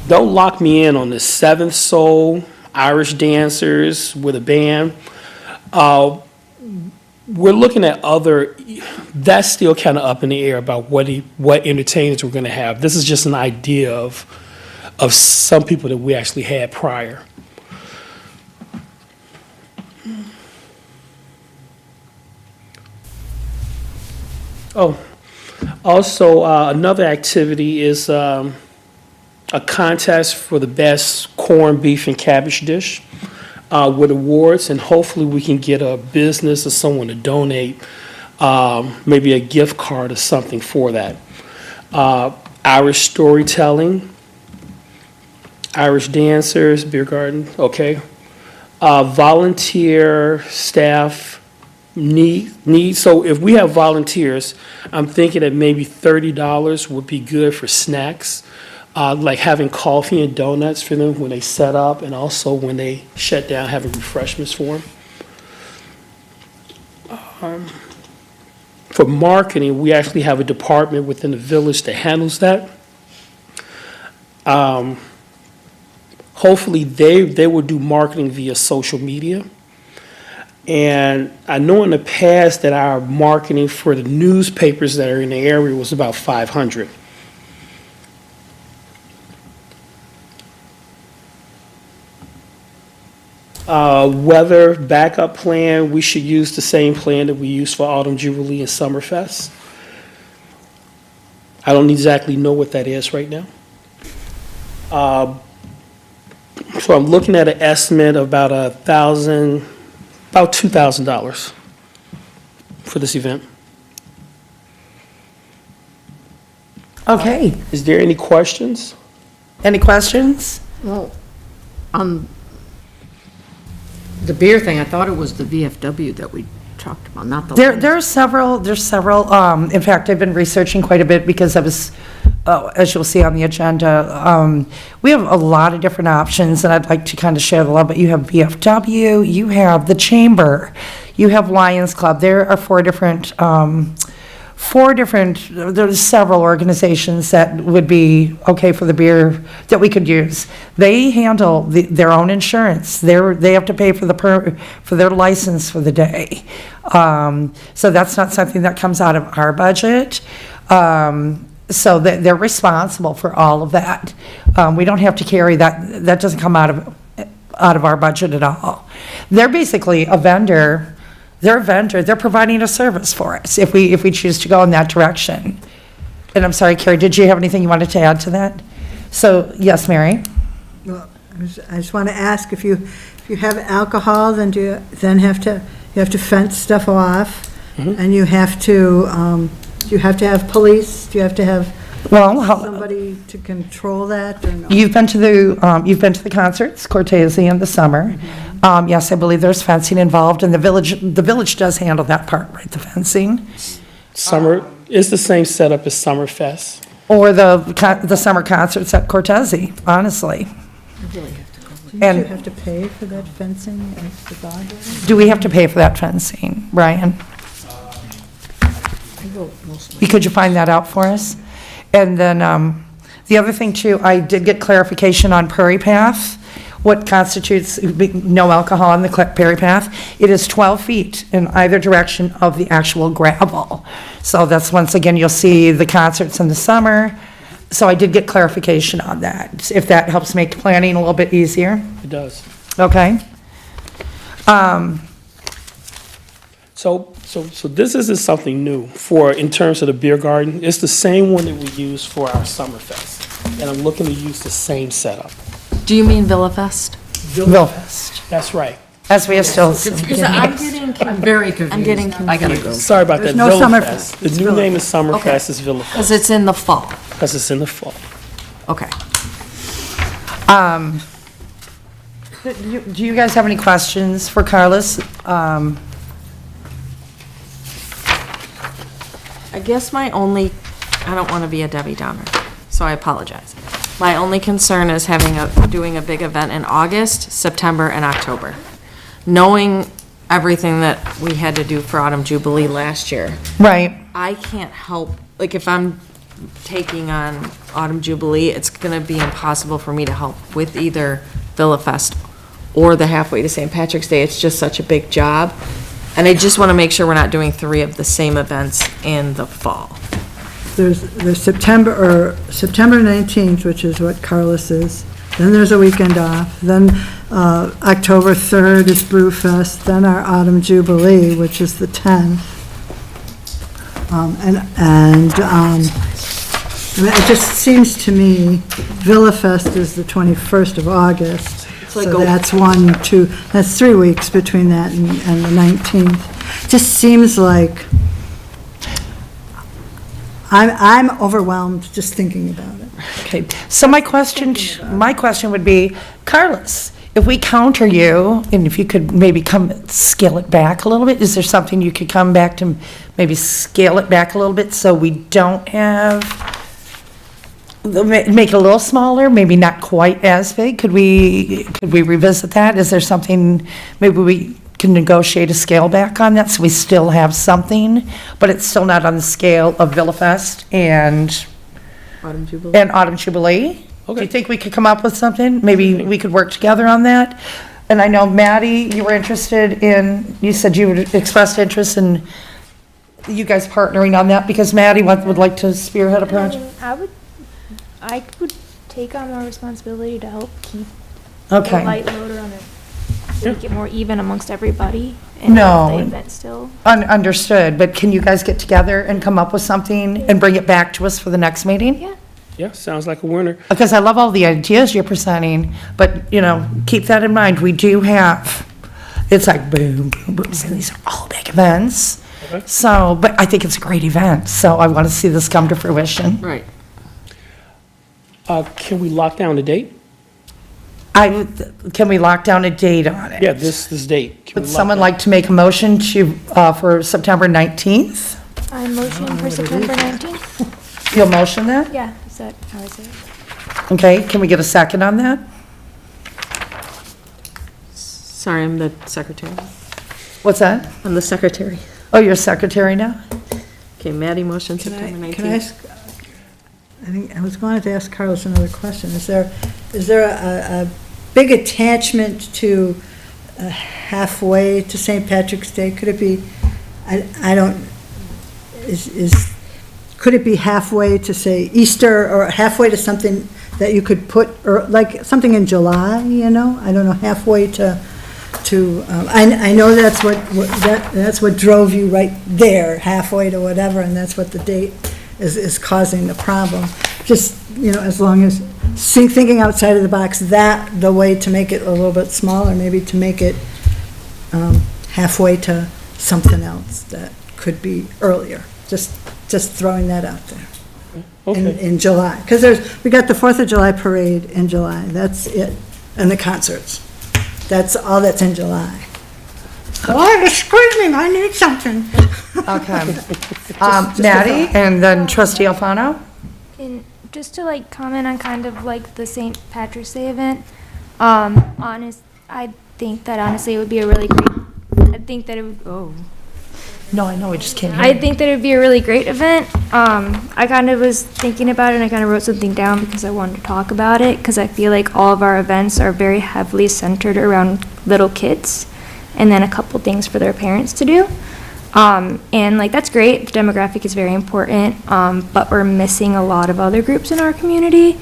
[SPEAKER 6] Don't lock me in on the Seventh Soul, Irish dancers with a band. We're looking at that's still kind of up in the air about what entertainers we're going to have. This is just an idea of some people that we actually had prior. Oh, also another activity is a contest for the best corned beef and cabbage dish with awards, and hopefully we can get a business or someone to donate maybe a gift card or something for that. Irish storytelling, Irish dancers, beer garden, okay. Volunteer staff need, so if we have volunteers, I'm thinking that maybe $30 would be good for snacks. Like having coffee and donuts for them when they set up, and also when they shut down, having refreshments for them. For marketing, we actually have a department within the village that handles that. Hopefully, they will do marketing via social media. And I know in the past that our marketing for the newspapers that are in the area was about $500. Weather backup plan, we should use the same plan that we use for Autumn Jubilee and Summerfest. I don't exactly know what that is right now. So I'm looking at an estimate of about about $2,000 for this event.
[SPEAKER 1] Okay,
[SPEAKER 6] Is there any questions?
[SPEAKER 1] any questions?
[SPEAKER 3] Well, on the beer thing, I thought it was the VFW that we talked about, not the.
[SPEAKER 1] There's several, in fact, I've been researching quite a bit because I was, as you'll see on the agenda, we have a lot of different options, and I'd like to kind of share the love, but you have VFW, you have the Chamber, you have Lions Club, there are there's several organizations that would be okay for the beer that we could use. They handle their own insurance. They have to pay for for their license for the day. So that's not something that comes out of our budget. So they're responsible for all of that. We don't have to carry that. That doesn't come out of our budget at all. They're basically a vendor. They're a vendor, they're providing a service for us if we choose to go in that direction. And I'm sorry, Carrie, did you have anything you wanted to add to that? So, yes, Mary?
[SPEAKER 4] Well, I just want to ask, if you have alcohol, then you have to fence stuff off? And you have to have police? Do you have to have
[SPEAKER 1] Well,
[SPEAKER 4] somebody to control that, or no?
[SPEAKER 1] you've been to the concerts, Cortese in the summer. Yes, I believe there's fencing involved, and the village does handle that part, right, the fencing?
[SPEAKER 6] It's the same setup as Summerfest.
[SPEAKER 1] Or the summer concerts at Cortese, honestly.
[SPEAKER 4] Do
[SPEAKER 1] And-
[SPEAKER 4] you have to pay for that fencing at the bog?
[SPEAKER 1] Do we have to pay for that fencing, Brian? Could you find that out for us? And then, the other thing too, I did get clarification on Prairie Path, what constitutes no alcohol on the Prairie Path. It is 12 feet in either direction of the actual gravel. So that's, once again, you'll see the concerts in the summer. So I did get clarification on that, if that helps make planning a little bit easier.
[SPEAKER 6] It does.
[SPEAKER 1] Okay?
[SPEAKER 6] So this isn't something new in terms of the beer garden. It's the same one that we use for our Summerfest. And I'm looking to use the same setup.
[SPEAKER 10] Do you mean Villafest?
[SPEAKER 1] Villafest,
[SPEAKER 6] That's right.
[SPEAKER 1] as we are still.
[SPEAKER 3] I'm very confused.
[SPEAKER 10] I'm getting
[SPEAKER 3] I gotta go.
[SPEAKER 6] Sorry about that.
[SPEAKER 4] There's no
[SPEAKER 6] Villafest.
[SPEAKER 4] Summerfest.
[SPEAKER 6] The new name is Summerfest, it's Villafest,
[SPEAKER 10] Because it's in the fall.
[SPEAKER 6] because it's in the fall.
[SPEAKER 10] Okay.
[SPEAKER 1] Do you guys have any questions for Carlos?
[SPEAKER 10] I guess I don't want to be a Debbie Downer, so I apologize. My only concern is doing a big event in August, September, and October. Knowing everything that we had to do for Autumn Jubilee last year,
[SPEAKER 1] Right.
[SPEAKER 10] I can't help, like, if I'm taking on Autumn Jubilee, it's gonna be impossible for me to help with either Villafest or the Halfway to St. Patrick's Day. It's just such a big job. And I just want to make sure we're not doing 3 of the same events in the fall.
[SPEAKER 4] There's September 19th, which is what Carlos is. Then there's a weekend off. Then October 3rd is Brewfest. Then our Autumn Jubilee, which is the 10th. I mean, it just seems to me Villafest is the 21st of August.
[SPEAKER 10] like
[SPEAKER 4] So
[SPEAKER 10] a-
[SPEAKER 4] that's 3 weeks between that and the 19th. Just seems like, I'm overwhelmed just thinking about it.
[SPEAKER 1] Okay, so my question would be, Carlos, if we counter you, and if you could maybe scale it back a little bit, is there something you could come back to, maybe scale it back a little bit so we don't have, make it a little smaller, maybe not quite as big? Could we revisit that? Is there something, maybe we can negotiate a scale back on that so we still have something, but it's still not on the scale of Villafest and
[SPEAKER 10] Autumn Jubilee.
[SPEAKER 1] Autumn Jubilee? Do
[SPEAKER 6] Okay.
[SPEAKER 1] you think we could come up with something? Maybe we could work together on that? And I know, Maddie, you were interested in, you said you would expressed interest in you guys partnering on that, because Maddie would like to spearhead a project?
[SPEAKER 5] I would take on more responsibility to help keep the
[SPEAKER 1] Okay.
[SPEAKER 5] light loader on it, make it more even amongst everybody. And
[SPEAKER 1] No.
[SPEAKER 5] have the event still.
[SPEAKER 1] Understood, but can you guys get together and come up with something and bring it back to us for the next meeting?
[SPEAKER 5] Yeah.
[SPEAKER 6] Yeah, sounds like a winner.
[SPEAKER 1] Because I love all the ideas you're presenting, but, keep that in mind. We do have, it's like boom, boom, boom, and these are all big events.
[SPEAKER 6] Okay.
[SPEAKER 1] So, but I think it's a great event, so I want to see this come to fruition.
[SPEAKER 3] Right.
[SPEAKER 6] Can we lock down the date?
[SPEAKER 1] Can we lock down a date on it?
[SPEAKER 6] Yeah, this date. Can we
[SPEAKER 1] Would
[SPEAKER 6] lock
[SPEAKER 1] someone
[SPEAKER 6] down-
[SPEAKER 1] like to make a motion for September 19th?
[SPEAKER 5] I motion for September 19th.
[SPEAKER 1] You'll motion that?
[SPEAKER 5] Yeah, is that how I say it?
[SPEAKER 1] Okay, can we get a second on that?
[SPEAKER 10] Sorry, I'm the secretary.
[SPEAKER 1] What's that?
[SPEAKER 10] I'm the secretary.
[SPEAKER 1] Oh, you're secretary now?
[SPEAKER 10] Okay, Maddie motion
[SPEAKER 4] Can
[SPEAKER 10] September
[SPEAKER 4] I
[SPEAKER 10] 19th.
[SPEAKER 4] ask, I think, I was going to ask Carlos another question. Is there a big attachment to halfway to St. Patrick's Day? Could it be, could it be halfway to, say, Easter, or halfway to something that you could put, or like something in July, I don't know, halfway to, I know that's that's what drove you right there, halfway to whatever, and that's what the date is causing the problem. Just, as long as, thinking outside of the box, that, the way to make it a little bit smaller, maybe to make it halfway to something else that could be earlier. Just throwing that out there.
[SPEAKER 6] Okay.
[SPEAKER 4] In July, because we got the 4th of July parade in July, that's it, and the concerts. That's all that's in July. Oh, it's screaming, I need something.
[SPEAKER 1] Okay. Maddie, and then trustee Alfano?
[SPEAKER 5] And just to like comment on kind of like the St. Patrick's Day event, I think that honestly it would be a really great, I think that it would,
[SPEAKER 1] No, I know, I just can't hear.
[SPEAKER 5] I think that it would be a really great event. I kind of was thinking about it and I kind of wrote something down because I wanted to talk about it because I feel like all of our events are very heavily centered around little kids and then a couple things for their parents to do. And like that's great, the demographic is very important, but we're missing a lot of other groups in our community.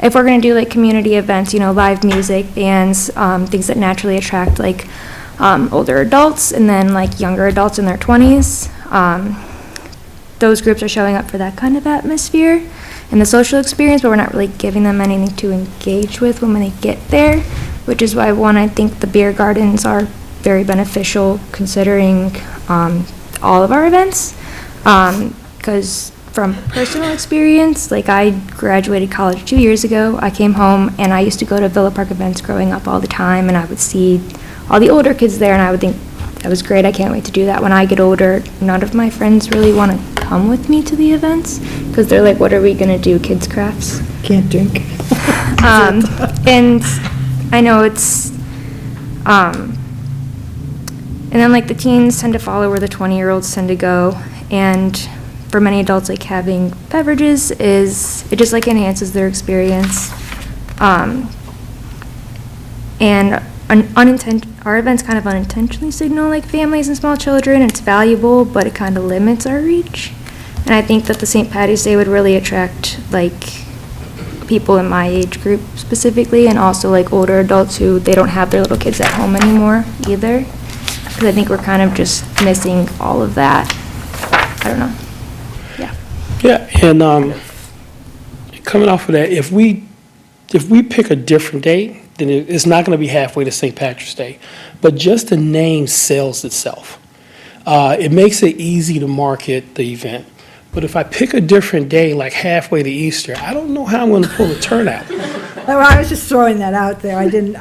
[SPEAKER 5] If we're going to do like community events, live music, bands, things that naturally attract like older adults and then like younger adults in their 20s. Those groups are showing up for that kind of atmosphere and the social experience, but we're not really giving them anything to engage with when they get there, which is why, one, I think the beer gardens are very beneficial considering all of our events. Because from personal experience, like I graduated college 2 years ago, I came home and I used to go to Villa Park events growing up all the time, and I would see all the older kids there, and I would think, that was great, I can't wait to do that. When I get older, none of my friends really want to come with me to the events, because they're like, what are we going to do, kids' crafts?
[SPEAKER 4] Can't drink.
[SPEAKER 5] And I know it's, and then like the teens tend to follow where the 20-year-olds tend to go, and for many adults, like having beverages it just like enhances their experience. And our events kind of unintentionally signal like families and small children. It's valuable, but it kind of limits our reach. And I think that the St. Patty's Day would really attract like people in my age group specifically, and also like older adults who they don't have their little kids at home anymore either. Because I think we're kind of just missing all of that. I don't know. Yeah.
[SPEAKER 6] Yeah, and coming off of that, if we pick a different date, then it's not going to be halfway to St. Patrick's Day. But just the name sells itself. It makes it easy to market the event. But if I pick a different day, like halfway to Easter, I don't know how I'm going to pull a turnout.
[SPEAKER 4] Well, I was just throwing that out there. I didn't,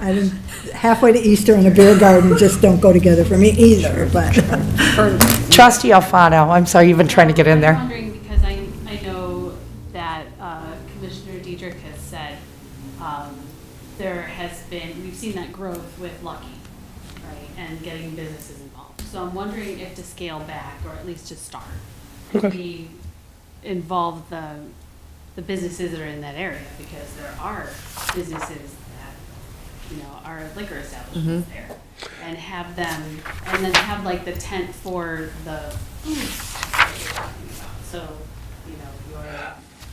[SPEAKER 4] halfway to Easter and a beer garden just don't go together for me either, but.
[SPEAKER 1] Trustee Alfano, I'm sorry, you've been trying to get in there.
[SPEAKER 7] I'm wondering, because I know that Commissioner Diedrich has said there has been, we've seen that growth with Lucky, right, and getting businesses involved. So I'm wondering if to scale back, or at least to start, we involve the businesses that are in that area, because there are businesses that, are liquor establishments there, and have them, and then have like the tent for the food that you're talking about. So,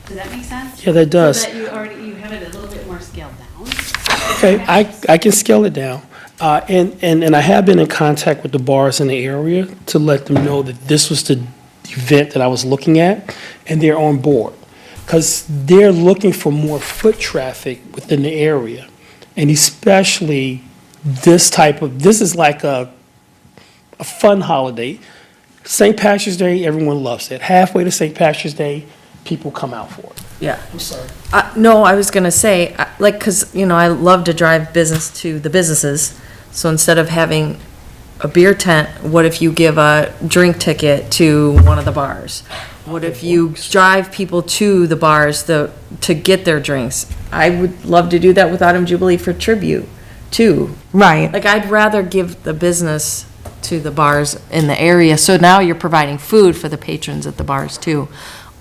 [SPEAKER 7] does that make sense?
[SPEAKER 6] Yeah, that does.
[SPEAKER 7] So that you have it a little bit more scaled down.
[SPEAKER 6] Okay, I can scale it down. And I have been in contact with the bars in the area to let them know that this was the event that I was looking at, and they're on board. because they're looking for more foot traffic within the area. And especially this is like a fun holiday. St. Patrick's Day, everyone loves it. Halfway to St. Patrick's Day, people come out for it.
[SPEAKER 10] Yeah.
[SPEAKER 6] I'm sorry.
[SPEAKER 10] No, I was gonna say, like, cause, I love to drive business to the businesses. So instead of having a beer tent, what if you give a drink ticket to one of the bars? What if you drive people to the bars to get their drinks? I would love to do that with Autumn Jubilee for tribute, too.
[SPEAKER 1] Right.
[SPEAKER 10] Like, I'd rather give the business to the bars in the area, so now you're providing food for the patrons at the bars, too.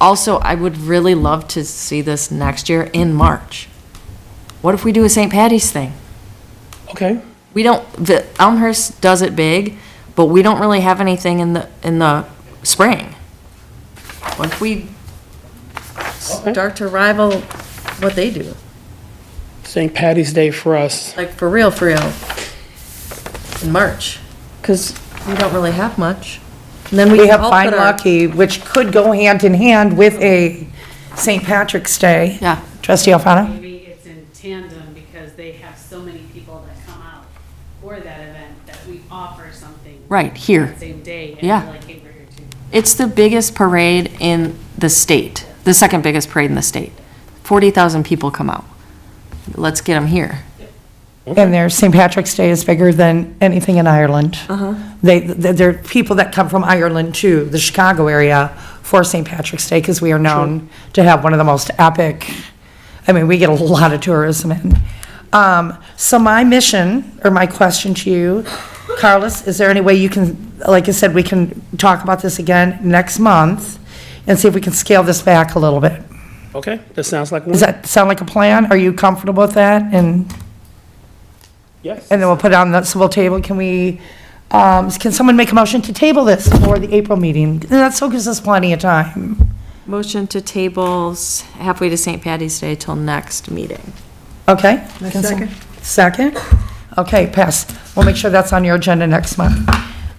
[SPEAKER 10] Also, I would really love to see this next year in March. What if we do a St. Patty's thing?
[SPEAKER 6] Okay.
[SPEAKER 10] We don't, Elmhurst does it big, but we don't really have anything in the spring. What if we start to rival what they do?
[SPEAKER 6] St. Patty's Day for us.
[SPEAKER 10] Like, for real, in March. Because we don't really have much. And then
[SPEAKER 1] We
[SPEAKER 10] can
[SPEAKER 1] have
[SPEAKER 10] all
[SPEAKER 1] Fine
[SPEAKER 10] put our-
[SPEAKER 1] Lucky, which could go hand in hand with a St. Patrick's Day.
[SPEAKER 10] Yeah.
[SPEAKER 1] Trustee Alfano?
[SPEAKER 7] Maybe it's in tandem because they have so many people that come out for that event that we offer something.
[SPEAKER 10] Right, here.
[SPEAKER 7] that Same day. And
[SPEAKER 10] Yeah.
[SPEAKER 7] they're like, hey, we're here too.
[SPEAKER 10] It's the biggest parade in the state, the second biggest parade in the state. 40,000 people come out. Let's get them here.
[SPEAKER 1] And their St. Patrick's Day is bigger than anything in Ireland. There are people that come from Ireland to the Chicago area for St. Patrick's Day because we are known to have one of the most epic, we get a lot of tourism in. So my mission, or my question to you, Carlos, is there any way you can, like I said, we can talk about this again next month and see if we can scale this back a little bit?
[SPEAKER 6] Okay, that sounds like one.
[SPEAKER 1] Does that sound like a plan? Are you comfortable with that?
[SPEAKER 6] Yes.
[SPEAKER 1] And then we'll put it on the civil table. Can someone make a motion to table this for the April meeting? That still gives us plenty of time.
[SPEAKER 10] Motion to tables halfway to St. Patty's Day till next meeting.
[SPEAKER 1] Okay?
[SPEAKER 4] I
[SPEAKER 1] Can some-
[SPEAKER 4] second.
[SPEAKER 1] Second? Okay, pass. We'll make sure that's on your agenda next month.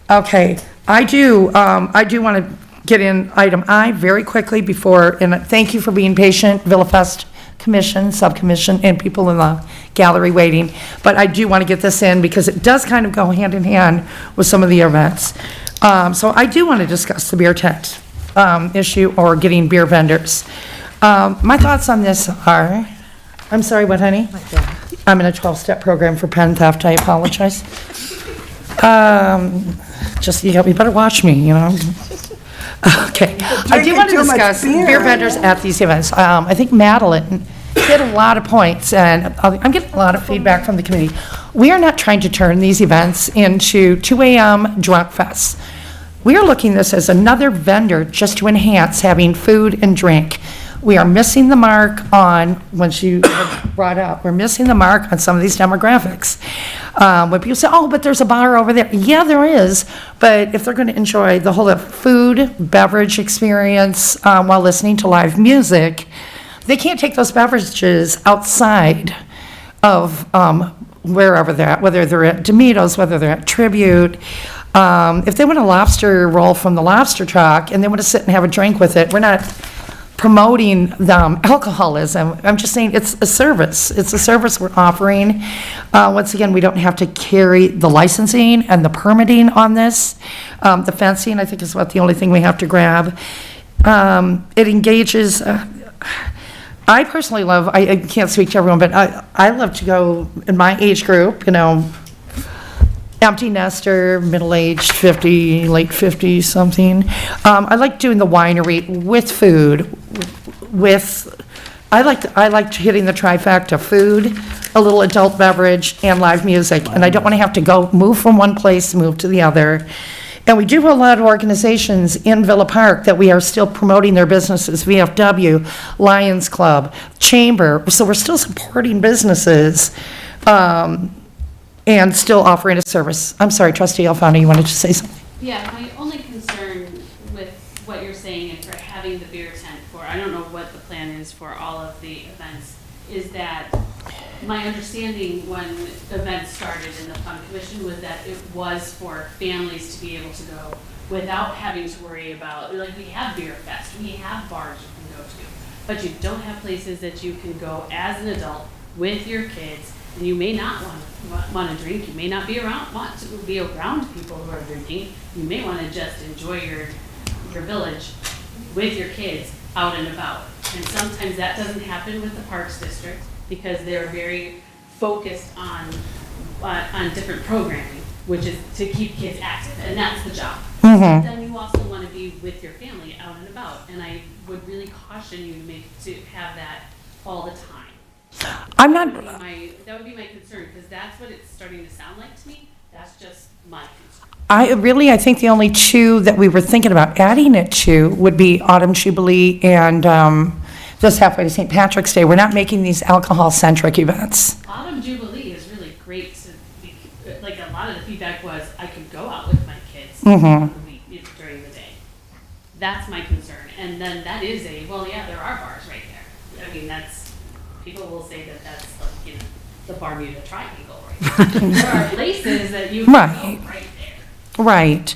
[SPEAKER 1] Okay, I do want to get in item I very quickly before, and thank you for being patient, Villafest Commission, Subcommission, and people in the gallery waiting. But I do want to get this in because it does kind of go hand in hand with some of the events. So I do want to discuss the beer tent issue or getting beer vendors. My thoughts on this are, I'm sorry, what, honey? I'm in a 12-step program for pen theft, I apologize. You better watch me, Okay. I do want to
[SPEAKER 4] Drinking too much
[SPEAKER 1] discuss
[SPEAKER 4] beer.
[SPEAKER 1] beer vendors at these events. I think Madeline hit a lot of points, and I'm getting a lot of feedback from the community. We are not trying to turn these events into 2 a.m. drunk fests. We are looking at this as another vendor just to enhance having food and drink. We are missing the mark on, when she brought up, we're missing the mark on some of these demographics. When people say, oh, but there's a bar over there. Yeah, there is, but if they're going to enjoy the whole food, beverage experience while listening to live music, they can't take those beverages outside of wherever they're at, whether they're at Demito's, whether they're at Tribute. If they want a lobster roll from the lobster truck and they want to sit and have a drink with it, we're not promoting alcoholism. I'm just saying it's a service. It's a service we're offering. Once again, we don't have to carry the licensing and the permitting on this. The fencing, I think, is the only thing we have to grab. It engages. I personally love, I can't speak to everyone, but I love to go in my age group, empty nester, middle-aged, 50, late 50s, something. I like doing the winery with food, I like hitting the trifecta: food, a little adult beverage, and live music. And I don't want to have to move from one place, move to the other. And we do have a lot of organizations in Villa Park that we are still promoting their businesses: VFW, Lions Club, Chamber. So we're still supporting businesses and still offering a service. I'm sorry, Trustee Alfano, you wanted to say something?
[SPEAKER 7] Yeah, my only concern with what you're saying and for having the beer tent for, I don't know what the plan is for all of the events, is that my understanding when events started in the Fun Commission was that it was for families to be able to go without having to worry about, like, we have Beer Fest, we have bars you can go to. but you don't have places that you can go as an adult with your kids, and you may not want to drink, you may not want to be around people who are drinking, you may want to just enjoy your village with your kids out and about. And sometimes that doesn't happen with the Parks District because they're very focused on different programming, which is to keep kids active, and that's the job. But then you also want to be with your family out and about, and I would really caution you to have that all the time.
[SPEAKER 1] I'm not,
[SPEAKER 7] That would be my concern, because that's what it's starting to sound like to me. That's just my concern.
[SPEAKER 1] I think the only two that we were thinking about adding it to would be Autumn Jubilee and just halfway to St. Patrick's Day. We're not making these alcohol-centric events.
[SPEAKER 7] Autumn Jubilee is really great to be, like, a lot of the feedback was, I could go out with my kids during the day. That's my concern. And then that is well, yeah, there are bars right there. I mean, people will say that that's, like, the Bermuda Triangle right there. There are places that you can go right there.
[SPEAKER 1] Right.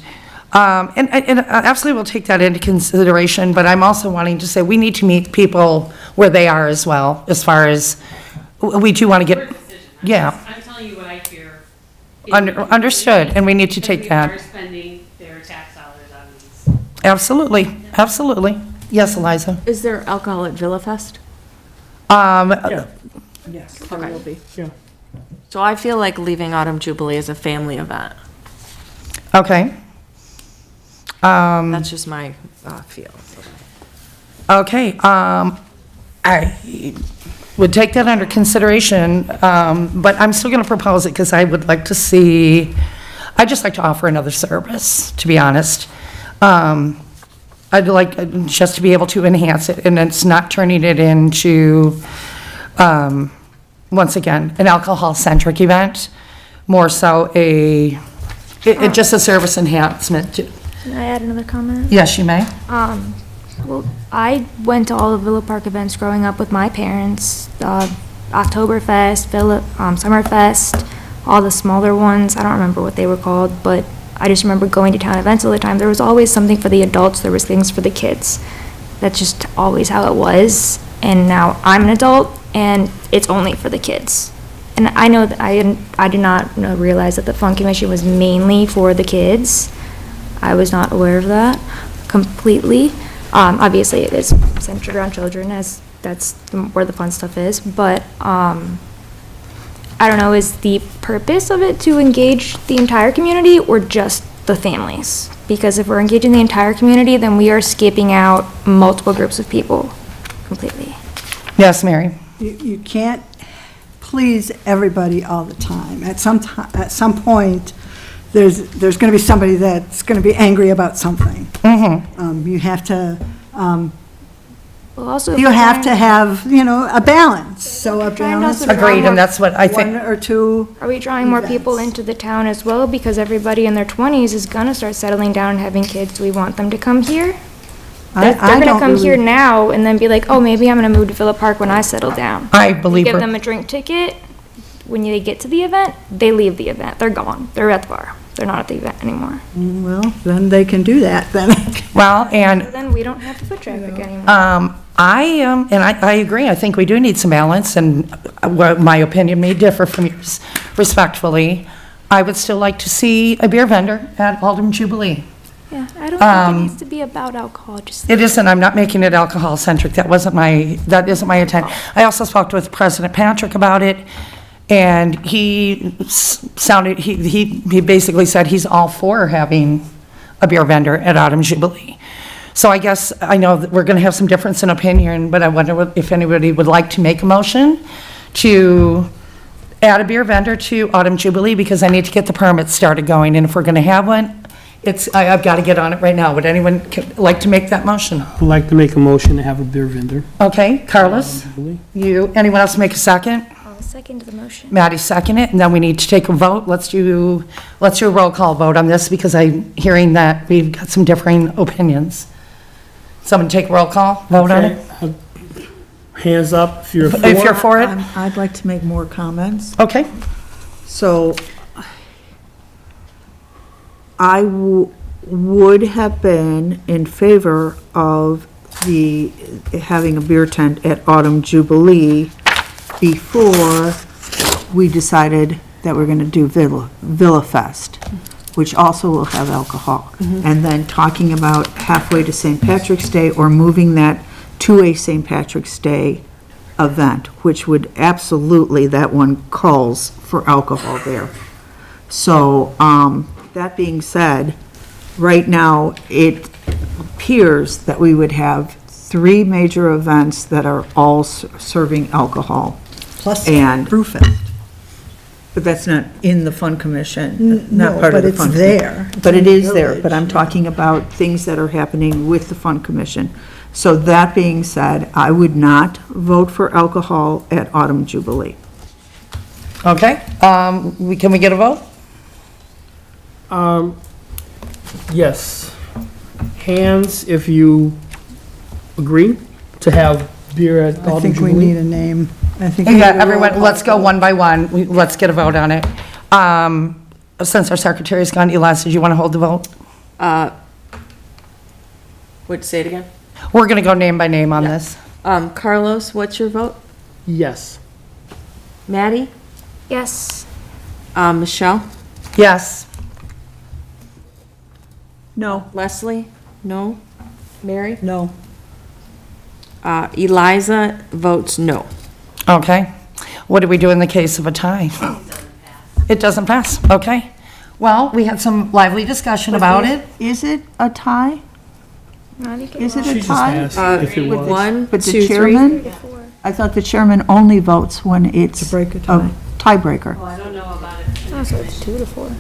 [SPEAKER 1] And absolutely we'll take that into consideration, but I'm also wanting to say we need to meet people where they are as well, as far as, we do want to
[SPEAKER 7] Your
[SPEAKER 1] get,
[SPEAKER 7] decision.
[SPEAKER 1] yeah.
[SPEAKER 7] I'm telling you what I hear.
[SPEAKER 1] Understood, and we need to take
[SPEAKER 7] People are
[SPEAKER 1] that.
[SPEAKER 7] spending their tax dollars on these.
[SPEAKER 1] Absolutely, absolutely. Yes, Eliza?
[SPEAKER 10] Is there alcohol at Villa Fest?
[SPEAKER 2] Yes, there will be.
[SPEAKER 10] So I feel like leaving Autumn Jubilee as a family event.
[SPEAKER 1] Okay.
[SPEAKER 10] That's just my feel.
[SPEAKER 1] Okay, I would take that under consideration, but I'm still going to propose it because I would like to see, I'd just like to offer another service, to be honest. I'd like just to be able to enhance it, and it's not turning it into, once again, an alcohol-centric event, more so just a service enhancement.
[SPEAKER 5] Can I add another comment?
[SPEAKER 1] Yes, you may.
[SPEAKER 5] Well, I went to all the Villa Park events growing up with my parents. Oktoberfest, Summerfest, all the smaller ones. I don't remember what they were called, but I just remember going to town events all the time. There was always something for the adults, there was things for the kids. That's just always how it was. And now I'm an adult, and it's only for the kids. And I know that I did not realize that the Funky Mission was mainly for the kids. I was not aware of that completely. Obviously, it is centered around children, as that's where the fun stuff is. But I don't know, is the purpose of it to engage the entire community or just the families? Because if we're engaging the entire community, then we are skipping out multiple groups of people completely.
[SPEAKER 1] Yes, Mary?
[SPEAKER 4] You can't please everybody all the time. At some point, there's going to be somebody that's going to be angry about something. You have to,
[SPEAKER 5] Well, also,
[SPEAKER 4] you have to have, a balance, so a balance.
[SPEAKER 1] Agreed, and that's what I think.
[SPEAKER 4] One or two.
[SPEAKER 5] are we drawing more people
[SPEAKER 4] events.
[SPEAKER 5] into the town as well? Because everybody in their 20s is gonna start settling down and having kids. Do we want them to come here? They're gonna come here now and then be like, oh, maybe I'm gonna move to Villa Park when I settle down.
[SPEAKER 1] I believe
[SPEAKER 5] Give
[SPEAKER 1] her.
[SPEAKER 5] them a drink ticket. When they get to the event, they leave the event. They're gone. They're at the bar. They're not at the event anymore.
[SPEAKER 4] Well, then they can do that, then.
[SPEAKER 1] Well, and
[SPEAKER 5] Then we don't have the foot traffic anymore.
[SPEAKER 1] I agree. I think we do need some balance, and my opinion may differ from yours respectfully. I would still like to see a beer vendor at Autumn Jubilee.
[SPEAKER 5] Yeah, I don't think it needs to be about alcohol, just.
[SPEAKER 1] It isn't, I'm not making it alcohol-centric. That isn't my intent. I also spoke with President Patrick about it, and he basically said he's all for having a beer vendor at Autumn Jubilee. So I guess, I know that we're going to have some difference in opinion, but I wonder if anybody would like to make a motion to add a beer vendor to Autumn Jubilee, because I need to get the permits started going, and if we're going to have one, I've got to get on it right now. Would anyone like to make that motion?
[SPEAKER 6] I'd like to make a motion to have a beer vendor.
[SPEAKER 1] Okay, Carlos? Anyone else make a second?
[SPEAKER 5] I'll second the motion.
[SPEAKER 1] Maddie second it, and then we need to take a vote. Let's do a roll call vote on this, because I'm hearing that we've got some differing opinions. Someone take a roll call, vote on it?
[SPEAKER 6] Hands up if you're for.
[SPEAKER 1] If you're for it?
[SPEAKER 2] I'd like to make more comments.
[SPEAKER 1] Okay.
[SPEAKER 2] So I would have been in favor of having a beer tent at Autumn Jubilee before we decided that we're gonna do Villa Fest, which also will have alcohol. And then talking about halfway to St. Patrick's Day or moving that to a St. Patrick's Day event, which would absolutely, that one calls for alcohol there. So, that being said, right now, it appears that we would have 3 major events that are all serving alcohol.
[SPEAKER 4] Plus
[SPEAKER 2] And-
[SPEAKER 4] Brewfest.
[SPEAKER 2] But that's not in the Fun Commission, not
[SPEAKER 4] No,
[SPEAKER 2] part of
[SPEAKER 4] but
[SPEAKER 2] the
[SPEAKER 4] it's
[SPEAKER 2] Fun.
[SPEAKER 4] there.
[SPEAKER 2] But it is there,
[SPEAKER 4] Village.
[SPEAKER 2] but I'm talking about things that are happening with the Fun Commission. So that being said, I would not vote for alcohol at Autumn Jubilee.
[SPEAKER 1] Okay, can we get a vote?
[SPEAKER 6] Yes. Hands if you agree to have beer at
[SPEAKER 4] I
[SPEAKER 6] Autumn
[SPEAKER 4] think we
[SPEAKER 6] Jubilee.
[SPEAKER 4] need a name. I think we
[SPEAKER 1] Yeah,
[SPEAKER 4] need a roll
[SPEAKER 1] everyone,
[SPEAKER 4] call
[SPEAKER 1] let's go
[SPEAKER 4] vote.
[SPEAKER 1] one by one. Let's get a vote on it. Since our secretary's gone, Eliza, do you want to hold the vote?
[SPEAKER 10] Would say it again?
[SPEAKER 1] We're going to go name by name on this.
[SPEAKER 10] Carlos, what's your vote?
[SPEAKER 6] Yes.
[SPEAKER 10] Maddie?
[SPEAKER 5] Yes.
[SPEAKER 10] Michelle?
[SPEAKER 1] Yes.
[SPEAKER 2] No.
[SPEAKER 10] Leslie? No? Mary?
[SPEAKER 4] No.
[SPEAKER 10] Eliza votes no.
[SPEAKER 1] Okay. What do we do in the case of a tie? It doesn't pass, okay. Well, we had some lively discussion about it.
[SPEAKER 2] Is it a tie?
[SPEAKER 5] Not even
[SPEAKER 2] Is it
[SPEAKER 6] She
[SPEAKER 2] a
[SPEAKER 6] just
[SPEAKER 2] tie?
[SPEAKER 6] asked if it was.
[SPEAKER 10] 1,
[SPEAKER 2] But the
[SPEAKER 10] 2, 3.
[SPEAKER 2] chairman, I thought the chairman only votes when it's
[SPEAKER 4] To break a tie.
[SPEAKER 2] tiebreaker.
[SPEAKER 7] Well, I don't know about it.
[SPEAKER 5] Oh, so it's 2 to 4.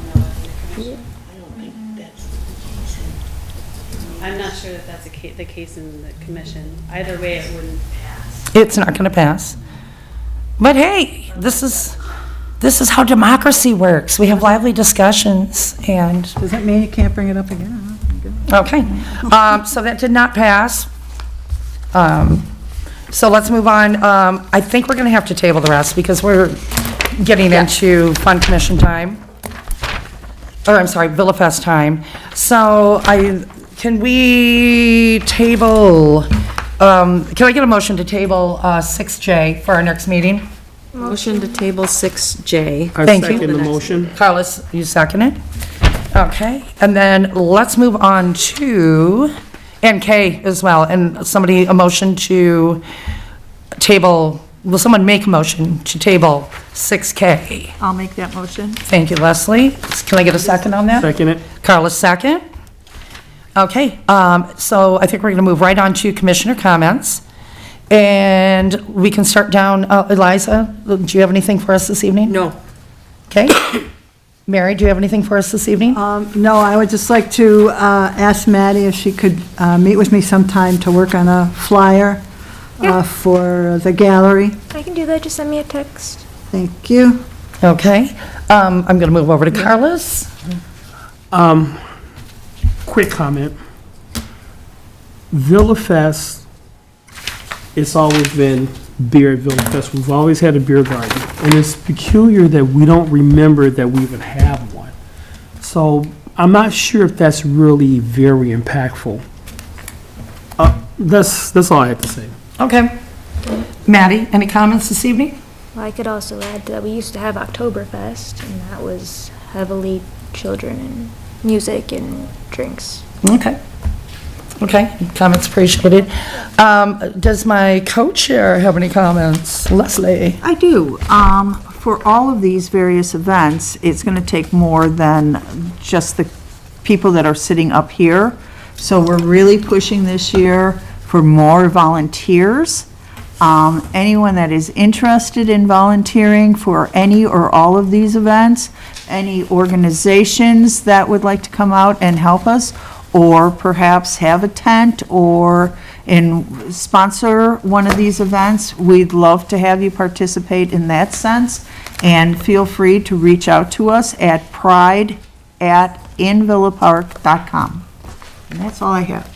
[SPEAKER 7] I'm not sure that that's the case in the commission. Either way, it wouldn't pass.
[SPEAKER 1] It's not going to pass. But hey, this is how democracy works. We have lively discussions and,
[SPEAKER 4] Does that mean you can't bring it up again?
[SPEAKER 1] okay. So that did not pass. So let's move on. I think we're going to have to table the rest because we're getting into Fun Commission time. Or, I'm sorry, Villa Fest time. So can we table, can I get a motion to table 6J for our next meeting?
[SPEAKER 10] Motion to table 6J.
[SPEAKER 6] I
[SPEAKER 1] Thank you.
[SPEAKER 6] second the motion.
[SPEAKER 1] Carlos, you second it? Okay, and then let's move on to, and K as well, and a motion to table, will someone make a motion to table 6K?
[SPEAKER 2] I'll make that motion.
[SPEAKER 1] Thank you, Leslie. Can I get a second on that?
[SPEAKER 6] Second it.
[SPEAKER 1] Carlos, second. Okay, so I think we're going to move right on to commissioner comments. And we can start down, Eliza, do you have anything for us this evening?
[SPEAKER 10] No.
[SPEAKER 1] Okay. Mary, do you have anything for us this evening?
[SPEAKER 4] No, I would just like to ask Maddie if she could meet with me sometime to work on a flyer
[SPEAKER 5] Yeah.
[SPEAKER 4] for the gallery.
[SPEAKER 5] I can do that. Just send me a text.
[SPEAKER 4] Thank you.
[SPEAKER 1] Okay. I'm going to move over to Carlos.
[SPEAKER 6] Quick comment. Villa Fest, it's always been beer at Villa Fest. We've always had a beer garden. And it's peculiar that we don't remember that we even have one. So I'm not sure if that's really very impactful. That's all I have to say.
[SPEAKER 1] Okay. Maddie, any comments this evening?
[SPEAKER 5] Well, I could also add that we used to have Oktoberfest, and that was heavily children and music and drinks.
[SPEAKER 1] Okay. Okay, comments appreciated. Does my co-chair have any comments? Leslie?
[SPEAKER 2] I do. For all of these various events, it's going to take more than just the people that are sitting up here. So we're really pushing this year for more volunteers. Anyone that is interested in volunteering for any or all of these events, any organizations that would like to come out and help us, or perhaps have a tent or sponsor one of these events, we'd love to have you participate in that sense. And feel free to reach out to us at pride@invillapark.com. And that's all I have.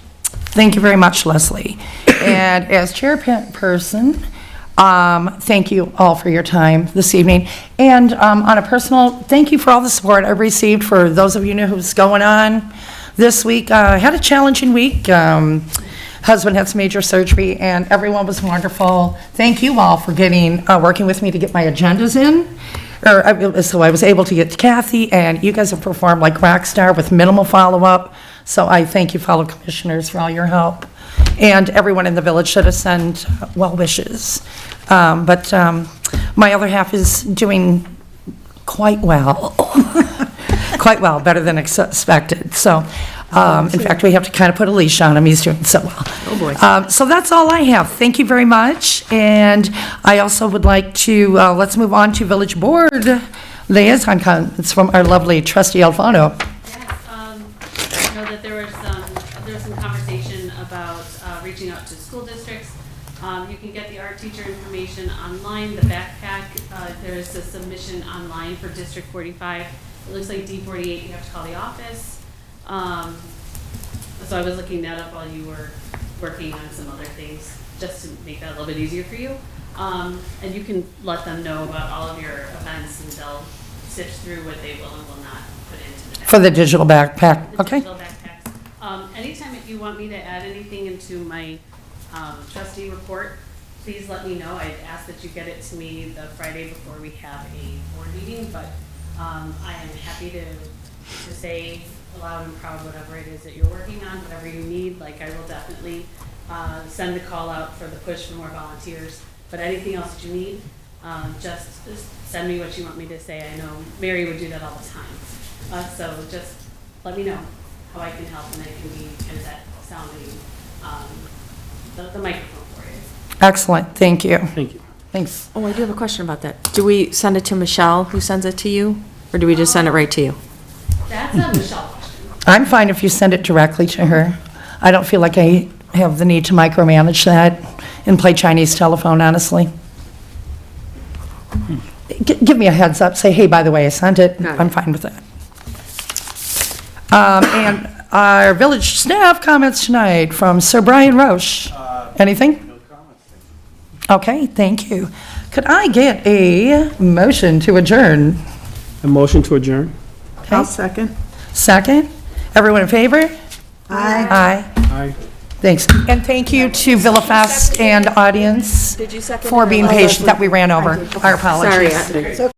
[SPEAKER 1] Thank you very much, Leslie. And as chairperson, thank you all for your time this evening. And on a personal, thank you for all the support I've received for those of you who know what's going on this week. I had a challenging week. husband had some major surgery, and everyone was wonderful. Thank you all for working with me to get my agendas in. So I was able to get to Kathy, and you guys have performed like rock star with minimal follow-up. So I thank you, fellow commissioners, for all your help. And everyone in the village should have sent well wishes. But my other half is doing quite well. Quite well, better than expected. So, in fact, we have to kind of put a leash on him. He's doing so well.
[SPEAKER 3] Oh, boy.
[SPEAKER 1] So that's all I have. Thank you very much. And I also would like to, let's move on to Village Board Liaison comments from our lovely trustee Alfano.
[SPEAKER 7] Yes, I know that there was some conversation about reaching out to school districts. You can get the art teacher information online, the backpack, there's a submission online for District 45. It looks like D48, you have to call the office. So I was looking that up while you were working on some other things, just to make that a little bit easier for you. And you can let them know about all of your events, and they'll sift through what they will and will not put into the backpack.
[SPEAKER 1] For the digital backpack,
[SPEAKER 7] The
[SPEAKER 1] okay?
[SPEAKER 7] digital backpacks. Anytime if you want me to add anything into my trustee report, please let me know. I'd ask that you get it to me the Friday before we have a board meeting, but I am happy to say loud and proud whatever it is that you're working on, whatever you need. Like, I will definitely send the call out for the push for more volunteers, but anything else that you need, just send me what you want me to say. I know Mary would do that all the time. So just let me know how I can help, and I can be kind of that sounding, the microphone for you.
[SPEAKER 1] Excellent, thank you.
[SPEAKER 6] Thank you.
[SPEAKER 1] Thanks.
[SPEAKER 10] Oh, I do have a question about that. Do we send it to Michelle, who sends it to you, or do we just send it right to you?
[SPEAKER 7] That's a Michelle question.
[SPEAKER 1] I'm fine if you send it directly to her. I don't feel like I have the need to micromanage that and play Chinese telephone, honestly. Give me a heads up, say, hey, by the way, I sent it.
[SPEAKER 3] Got it.
[SPEAKER 1] I'm fine with that. And our village staff comments tonight from Sir Brian Roche. Anything?
[SPEAKER 11] No comments, thank you.
[SPEAKER 1] Okay, thank you. Could I get a motion to adjourn?
[SPEAKER 6] A motion to adjourn?
[SPEAKER 2] I'll second.
[SPEAKER 1] Second? Everyone in favor?
[SPEAKER 4] Aye.
[SPEAKER 1] Aye.
[SPEAKER 6] Aye.
[SPEAKER 1] Thanks. And thank you to Villafest and audience
[SPEAKER 10] Did you second?
[SPEAKER 1] for being patient that we ran over. Our apologies.
[SPEAKER 10] Sorry.